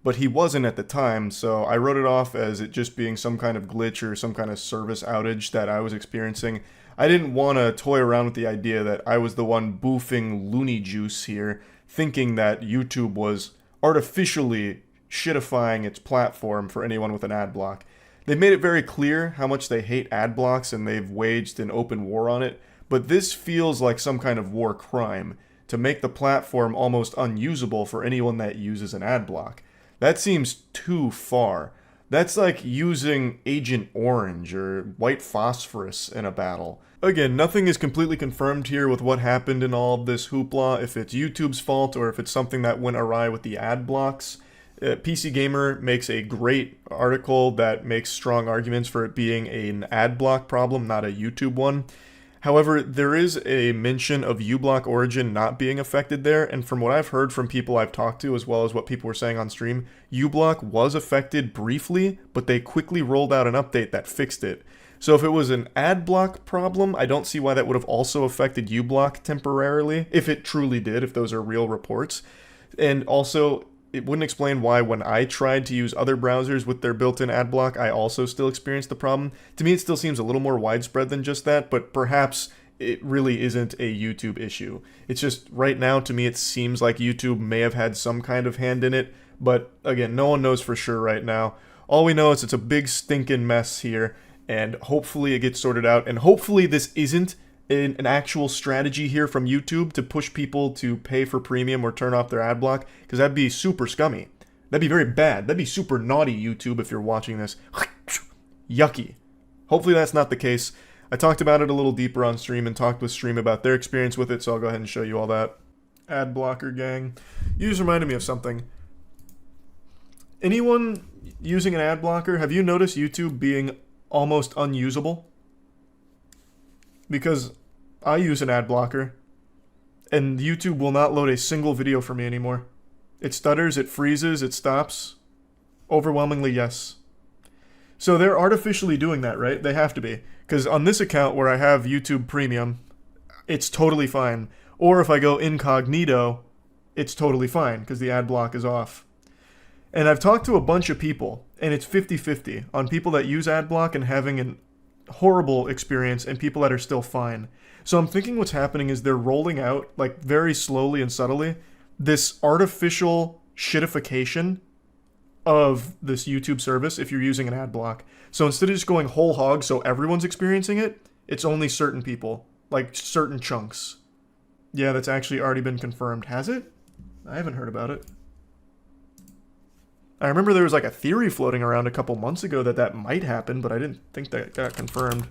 But he wasn't at the time, so I wrote it off as it just being some kind of glitch or some kind of service outage that I was experiencing. I didn't want to toy around with the idea that I was the one boofing loony juice here, thinking that YouTube was artificially shitifying its platform for anyone with an ad block. They've made it very clear how much they hate ad blocks and they've waged an open war on it, but this feels like some kind of war crime, to make the platform almost unusable for anyone that uses an ad block. That seems too far. That's like using Agent Orange or White Phosphorus in a battle. Again, nothing is completely confirmed here with what happened in all of this hoopla, if it's YouTube's fault or if it's something that went awry with the ad blocks. PC Gamer makes a great article that makes strong arguments for it being an ad block problem, not a YouTube one. However, there is a mention of uBlock Origin not being affected there, and from what I've heard from people I've talked to, as well as what people were saying on stream, uBlock was affected briefly, but they quickly rolled out an update that fixed it. So if it was an ad block problem, I don't see why that would have also affected uBlock temporarily, if it truly did, if those are real reports. And also, it wouldn't explain why when I tried to use other browsers with their built-in ad block, I also still experienced the problem. To me, it still seems a little more widespread than just that, but perhaps it really isn't a YouTube issue. It's just, right now, to me, it seems like YouTube may have had some kind of hand in it, but again, no one knows for sure right now. All we know is it's a big stinking mess here, and hopefully it gets sorted out, and hopefully this isn't an actual strategy here from YouTube to push people to pay for premium or turn off their ad block, because that'd be super scummy. That'd be very bad. That'd be super naughty, YouTube, if you're watching this. Yucky. Hopefully that's not the case. I talked about it a little deeper on stream and talked with Stream about their experience with it, so I'll go ahead and show you all that. Ad blocker gang. You just reminded me of something. Anyone using an ad blocker, have you noticed YouTube being almost unusable? Because I use an ad blocker, and YouTube will not load a single video for me anymore. It stutters, it freezes, it stops. Overwhelmingly, yes. So they're artificially doing that, right? They have to be. Because on this account where I have YouTube Premium, it's totally fine. Or if I go incognito, it's totally fine, because the ad block is off. And I've talked to a bunch of people, and it's 50-50 on people that use adblock and having an horrible experience and people that are still fine. So I'm thinking what's happening is they're rolling out, like very slowly and subtly, this artificial shitification of this YouTube service if you're using an adblock. So instead of just going whole hog so everyone's experiencing it, it's only certain people, like certain chunks. Yeah, that's actually already been confirmed. Has it? I haven't heard about it. I remember there was like a theory floating around a couple months ago that that might happen, but I didn't think that got confirmed.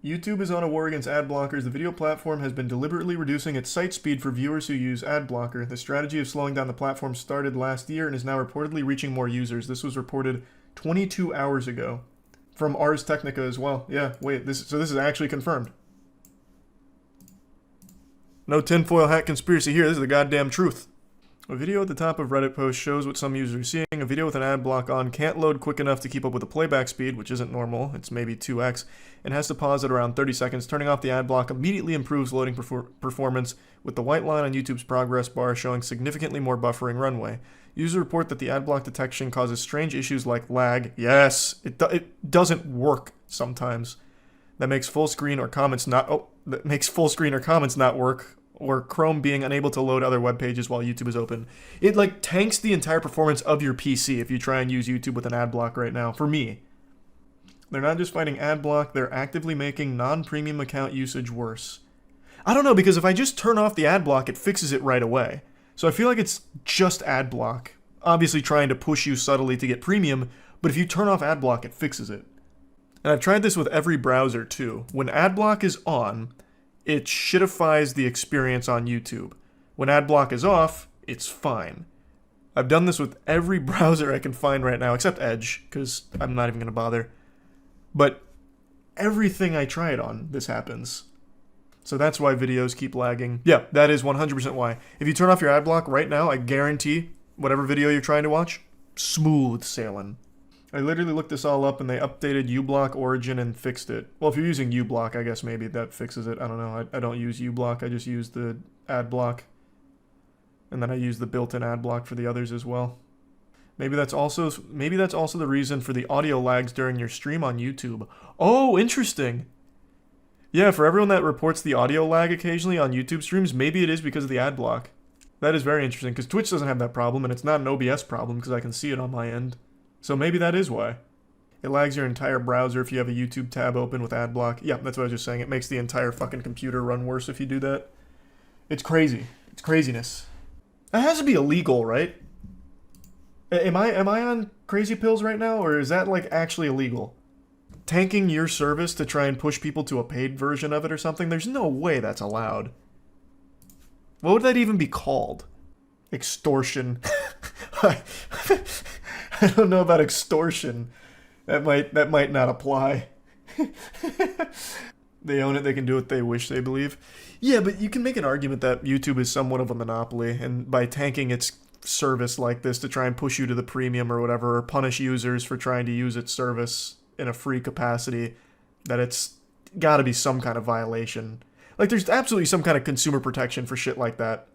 YouTube is on a war against ad blockers. The video platform has been deliberately reducing its site speed for viewers who use ad blocker. The strategy of slowing down the platform started last year and is now reportedly reaching more users. This was reported 22 hours ago from Ars Technica as well. Yeah, wait, this is actually confirmed. No tinfoil hat conspiracy here. This is the goddamn truth. A video at the top of Reddit post shows what some users are seeing. A video with an ad block on can't load quick enough to keep up with the playback speed, which isn't normal, it's maybe 2x, and has to pause at around 30 seconds. Turning off the ad block immediately improves loading performance, with the white line on YouTube's progress bar showing significantly more buffering runway. Users report that the ad block detection causes strange issues like lag. Yes, it doesn't work sometimes. That makes full screen or comments not work, or Chrome being unable to load other web pages while YouTube is open. It like tanks the entire performance of your PC if you try and use YouTube with an ad block right now, for me. They're not just fighting ad block, they're actively making non-premium account usage worse. I don't know, because if I just turn off the ad block, it fixes it right away. So I feel like it's just ad block. Obviously trying to push you subtly to get premium, but if you turn off ad block, it fixes it. And I've tried this with every browser too. When ad block is on, it shitifies the experience on YouTube. When adblock is off, it's fine. I've done this with every browser I can find right now, except Edge, because I'm not even going to bother. But everything I try it on, this happens. So that's why videos keep lagging. Yeah, that is 100% why. If you turn off your adblock right now, I guarantee whatever video you're trying to watch, smooth sailing. I literally looked this all up and they updated uBlock Origin and fixed it. Well, if you're using uBlock, I guess maybe that fixes it. I don't know. I don't use uBlock. I just use the ad block. And then I use the built-in ad block for the others as well. Maybe that's also the reason for the audio lags during your stream on YouTube. Oh, interesting. Yeah, for everyone that reports the audio lag occasionally on YouTube streams, maybe it is because of the ad block. That is very interesting, because Twitch doesn't have that problem, and it's not an OBS problem because I can see it on my end. So maybe that is why. It lags your entire browser if you have a YouTube tab open with adblock. Yeah, that's what I was just saying. It makes the entire fucking computer run worse if you do that. It's crazy. It's craziness. That has to be illegal, right? Am I on crazy pills right now, or is that like actually illegal? Tanking your service to try and push people to a paid version of it or something? There's no way that's allowed. What would that even be called? Extortion. I don't know about extortion. That might not apply. They own it, they can do what they wish, they believe. Yeah, but you can make an argument that YouTube is somewhat of a monopoly, and by tanking its service like this to try and push you to the premium or whatever, or punish users for trying to use its service in a free capacity, that it's gotta be some kind of violation. Like, there's absolutely some kind of consumer protection for shit like that.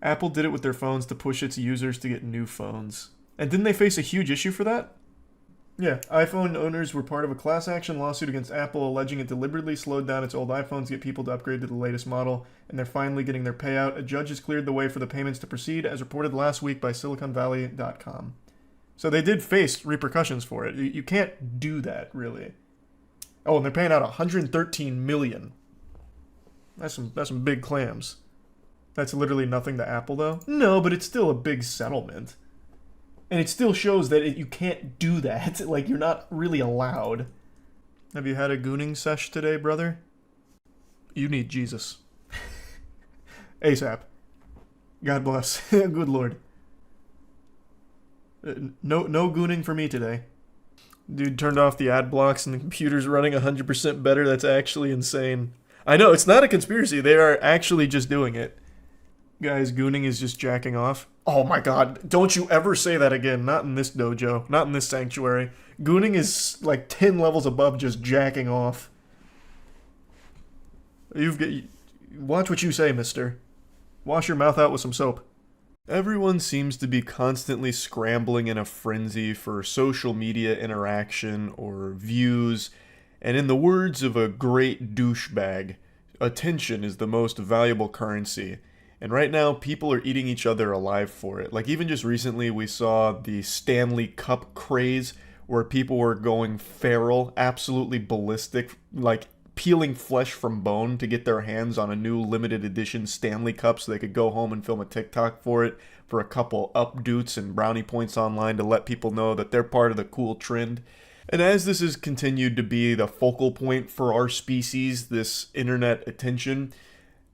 Apple did it with their phones to push its users to get new phones. And didn't they face a huge issue for that? Yeah, iPhone owners were part of a class action lawsuit against Apple alleging it deliberately slowed down its old iPhones to get people to upgrade to the latest model, and they're finally getting their payout. A judge has cleared the way for the payments to proceed, as reported last week by SiliconValley.com. So they did face repercussions for it. You can't do that, really. Oh, and they're paying out $113 million. That's some big clams. That's literally nothing to Apple, though. No, but it's still a big settlement. And it still shows that you can't do that. Like, you're not really allowed. Have you had a gooning sesh today, brother? You need Jesus. ASAP. God bless. Good Lord. No gooning for me today. Dude turned off the ad blocks and the computer's running 100% better. That's actually insane. I know, it's not a conspiracy. They are actually just doing it. Guys, gooning is just jacking off. Oh my god, don't you ever say that again. Not in this dojo. Not in this sanctuary. Gooning is like 10 levels above just jacking off. Watch what you say, mister. Wash your mouth out with some soap. Everyone seems to be constantly scrambling in a frenzy for social media interaction or views, and in the words of a great douchebag, attention is the most valuable currency. And right now, people are eating each other alive for it. Like, even just recently, we saw the Stanley Cup craze, where people were going feral, absolutely ballistic, like peeling flesh from bone to get their hands on a new limited edition Stanley Cup so they could go home and film a TikTok for it for a couple updoots and brownie points online to let people know that they're part of the cool trend. And as this has continued to be the focal point for our species, this internet attention,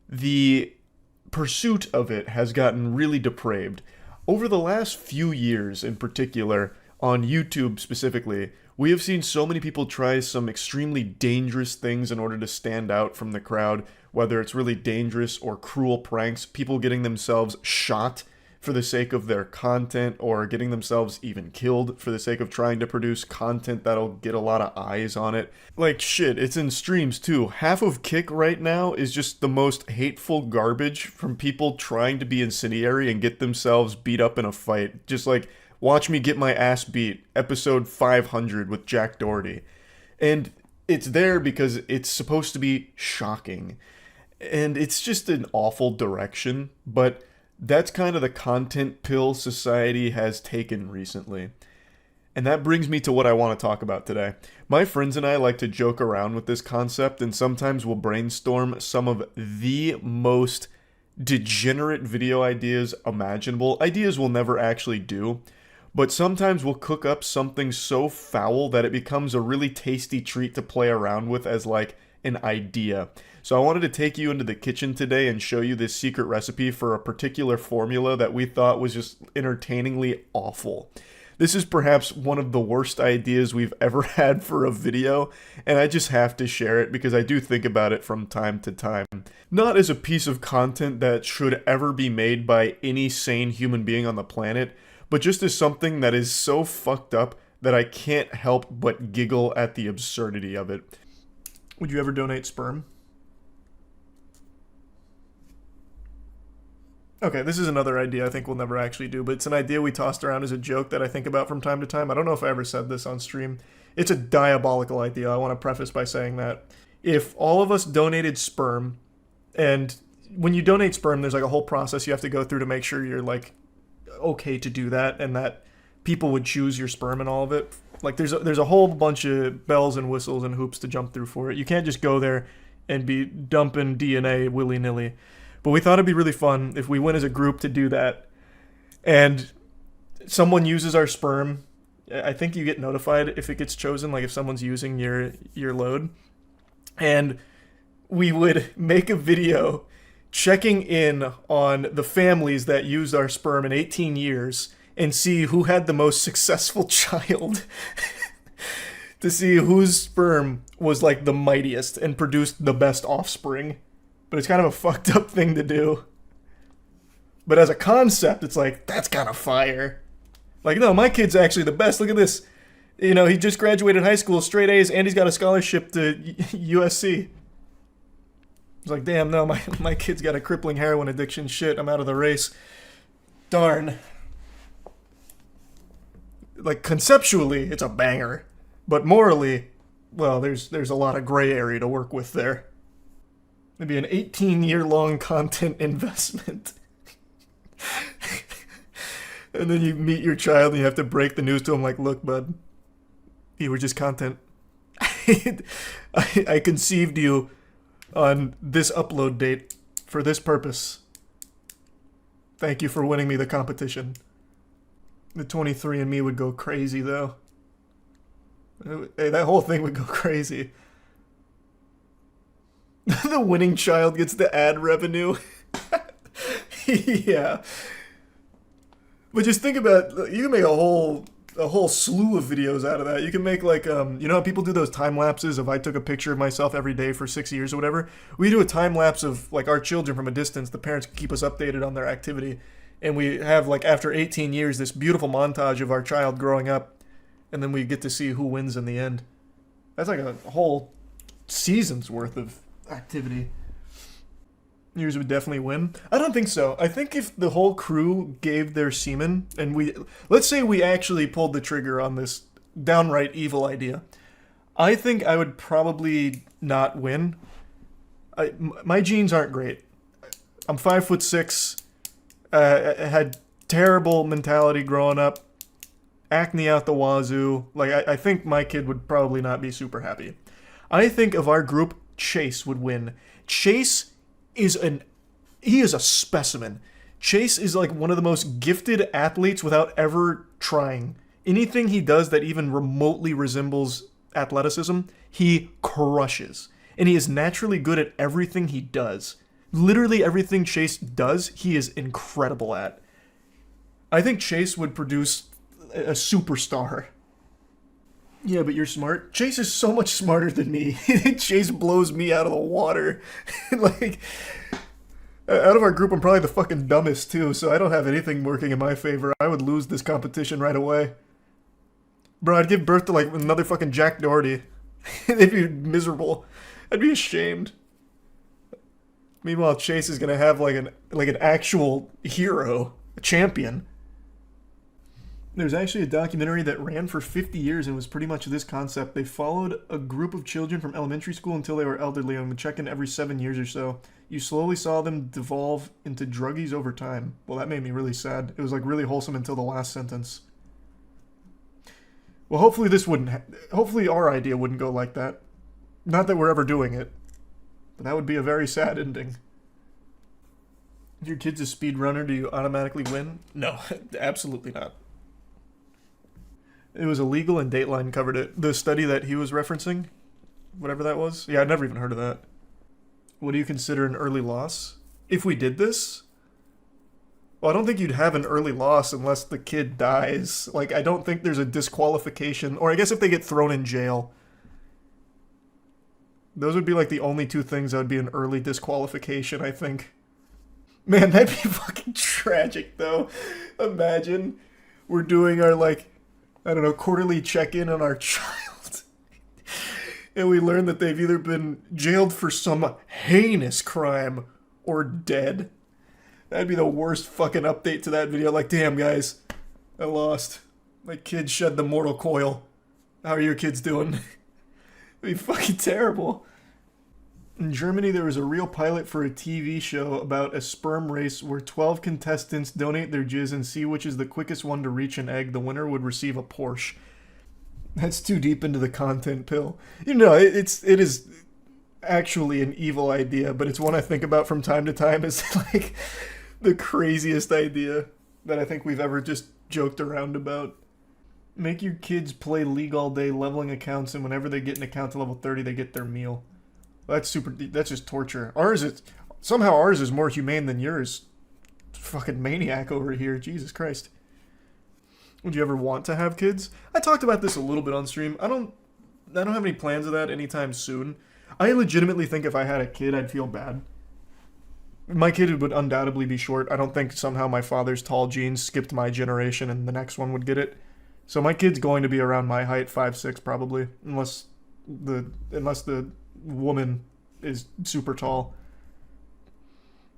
the pursuit of it has gotten really depraved. Over the last few years in particular, on YouTube specifically, we have seen so many people try some extremely dangerous things in order to stand out from the crowd, whether it's really dangerous or cruel pranks, people getting themselves shot for the sake of their content, or getting themselves even killed for the sake of trying to produce content that'll get a lot of eyes on it. Like, shit, it's in streams too. Half of Kick right now is just the most hateful garbage from people trying to be incendiary and get themselves beat up in a fight. Just like, watch me get my ass beat, episode 500 with Jack Doherty. And it's there because it's supposed to be shocking. And it's just an awful direction, but that's kind of the content pill society has taken recently. And that brings me to what I want to talk about today. My friends and I like to joke around with this concept, and sometimes we'll brainstorm some of the most degenerate video ideas imaginable. Ideas we'll never actually do. But sometimes we'll cook up something so foul that it becomes a really tasty treat to play around with as like an idea. So I wanted to take you into the kitchen today and show you this secret recipe for a particular formula that we thought was just entertainingly awful. This is perhaps one of the worst ideas we've ever had for a video, and I just have to share it because I do think about it from time to time. Not as a piece of content that should ever be made by any sane human being on the planet, but just as something that is so fucked up that I can't help but giggle at the absurdity of it. Would you ever donate sperm? Okay, this is another idea I think we'll never actually do, but it's an idea we tossed around as a joke that I think about from time to time. I don't know if I ever said this on stream. It's a diabolical idea. I want to preface by saying that. If all of us donated sperm, and when you donate sperm, there's like a whole process you have to go through to make sure you're like okay to do that, and that people would choose your sperm and all of it. Like there's a whole bunch of bells and whistles and hoops to jump through for it. You can't just go there and be dumping DNA willy-nilly. But we thought it'd be really fun if we went as a group to do that, and someone uses our sperm. I think you get notified if it gets chosen, like if someone's using your load. And we would make a video checking in on the families that used our sperm in 18 years and see who had the most successful child. To see whose sperm was like the mightiest and produced the best offspring. But it's kind of a fucked up thing to do. But as a concept, it's like, that's kind of fire. Like, no, my kid's actually the best. Look at this. You know, he just graduated high school, straight A's, and he's got a scholarship to USC. It's like, damn, no, my kid's got a crippling heroin addiction. Shit, I'm out of the race. Darn. Like, conceptually, it's a banger. But morally, well, there's a lot of gray area to work with there. Maybe an 18-year-long content investment. And then you meet your child and you have to break the news to him like, look, bud, you were just content. I conceived you on this upload date for this purpose. Thank you for winning me the competition. The 23andMe would go crazy, though. Hey, that whole thing would go crazy. The winning child gets the ad revenue. Yeah. But just think about, you can make a whole slew of videos out of that. You can make like, you know how people do those time lapses of I took a picture of myself every day for 6 years or whatever? We do a time lapse of like our children from a distance. The parents can keep us updated on their activity. And we have like after 18 years, this beautiful montage of our child growing up. And then we get to see who wins in the end. That's like a whole season's worth of activity. Yours would definitely win. I don't think so. I think if the whole crew gave their semen, and let's say we actually pulled the trigger on this downright evil idea, I think I would probably not win. My genes aren't great. I'm 5'6". I had terrible mentality growing up. Acne out the wazoo. Like, I think my kid would probably not be super happy. I think of our group, Chase would win. Chase he is a specimen. Chase is like one of the most gifted athletes without ever trying. Anything he does that even remotely resembles athleticism, he crushes. And he is naturally good at everything he does. Literally everything Chase does, he is incredible at. I think Chase would produce a superstar. Yeah, but you're smart. Chase is so much smarter than me. Chase blows me out of the water. Like, out of our group, I'm probably the fucking dumbest too, so I don't have anything working in my favor. I would lose this competition right away. Bro, I'd give birth to like another fucking Jack Doherty. They'd be miserable. I'd be ashamed. Meanwhile, Chase is gonna have like an actual hero, a champion. There's actually a documentary that ran for 50 years and was pretty much this concept. They followed a group of children from elementary school until they were elderly and would check in every 7 years or so. You slowly saw them devolve into druggies over time. Well, that made me really sad. It was like really wholesome until the last sentence. Well, hopefully hopefully our idea wouldn't go like that. Not that we're ever doing it. But that would be a very sad ending. If your kid's a speedrunner, do you automatically win? No, absolutely not. It was illegal and Dateline covered it. The study that he was referencing, whatever that was. Yeah, I'd never even heard of that. What do you consider an early loss? If we did this? Well, I don't think you'd have an early loss unless the kid dies. Like, I don't think there's a disqualification. Or I guess if they get thrown in jail. Those would be like the only two things that would be an early disqualification, I think. Man, that'd be fucking tragic, though. Imagine we're doing our, like, I don't know, quarterly check-in on our child. And we learn that they've either been jailed for some heinous crime or dead. That'd be the worst fucking update to that video. Like, damn, guys, I lost. My kid shed the mortal coil. How are your kids doing? It'd be fucking terrible. In Germany, there was a real pilot for a TV show about a sperm race where 12 contestants donate their jizz and see which is the quickest one to reach an egg. The winner would receive a Porsche. That's too deep into the content pill. You know, it is actually an evil idea, but it's one I think about from time to time. It's like the craziest idea that I think we've ever just joked around about. Make your kids play League all day, leveling accounts, and whenever they get an account to level 30, they get their meal. That's just torture. Ours is more humane than yours. Fucking maniac over here. Jesus Christ. Would you ever want to have kids? I talked about this a little bit on stream. I don't have any plans of that anytime soon. I legitimately think if I had a kid, I'd feel bad. My kid would undoubtedly be short. I don't think somehow my father's tall genes skipped my generation and the next one would get it. So my kid's going to be around my height, 5'6", probably, unless the woman is super tall.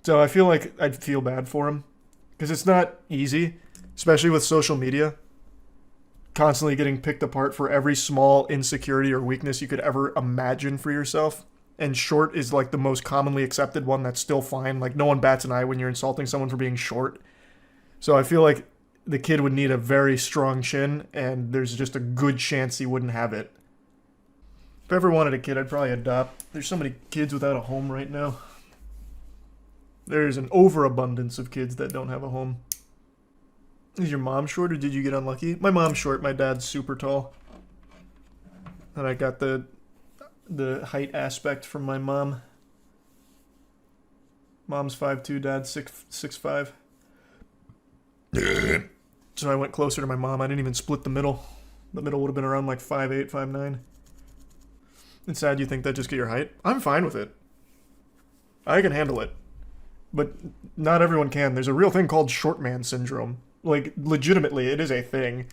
So I feel like I'd feel bad for him because it's not easy, especially with social media. Constantly getting picked apart for every small insecurity or weakness you could ever imagine for yourself. And short is like the most commonly accepted one that's still fine. Like no one bats an eye when you're insulting someone for being short. So I feel like the kid would need a very strong chin, and there's just a good chance he wouldn't have it. If I ever wanted a kid, I'd probably adopt. There's so many kids without a home right now. There's an overabundance of kids that don't have a home. Is your mom short, or did you get unlucky? My mom's short, my dad's super tall. And I got the height aspect from my mom. Mom's 5'2", dad's 6'5". So I went closer to my mom. I didn't even split the middle. The middle would have been around like 5'8", 5'9". It's sad you think that just get your height. I'm fine with it. I can handle it. But not everyone can. There's a real thing called short man syndrome. Like, legitimately, it is a thing.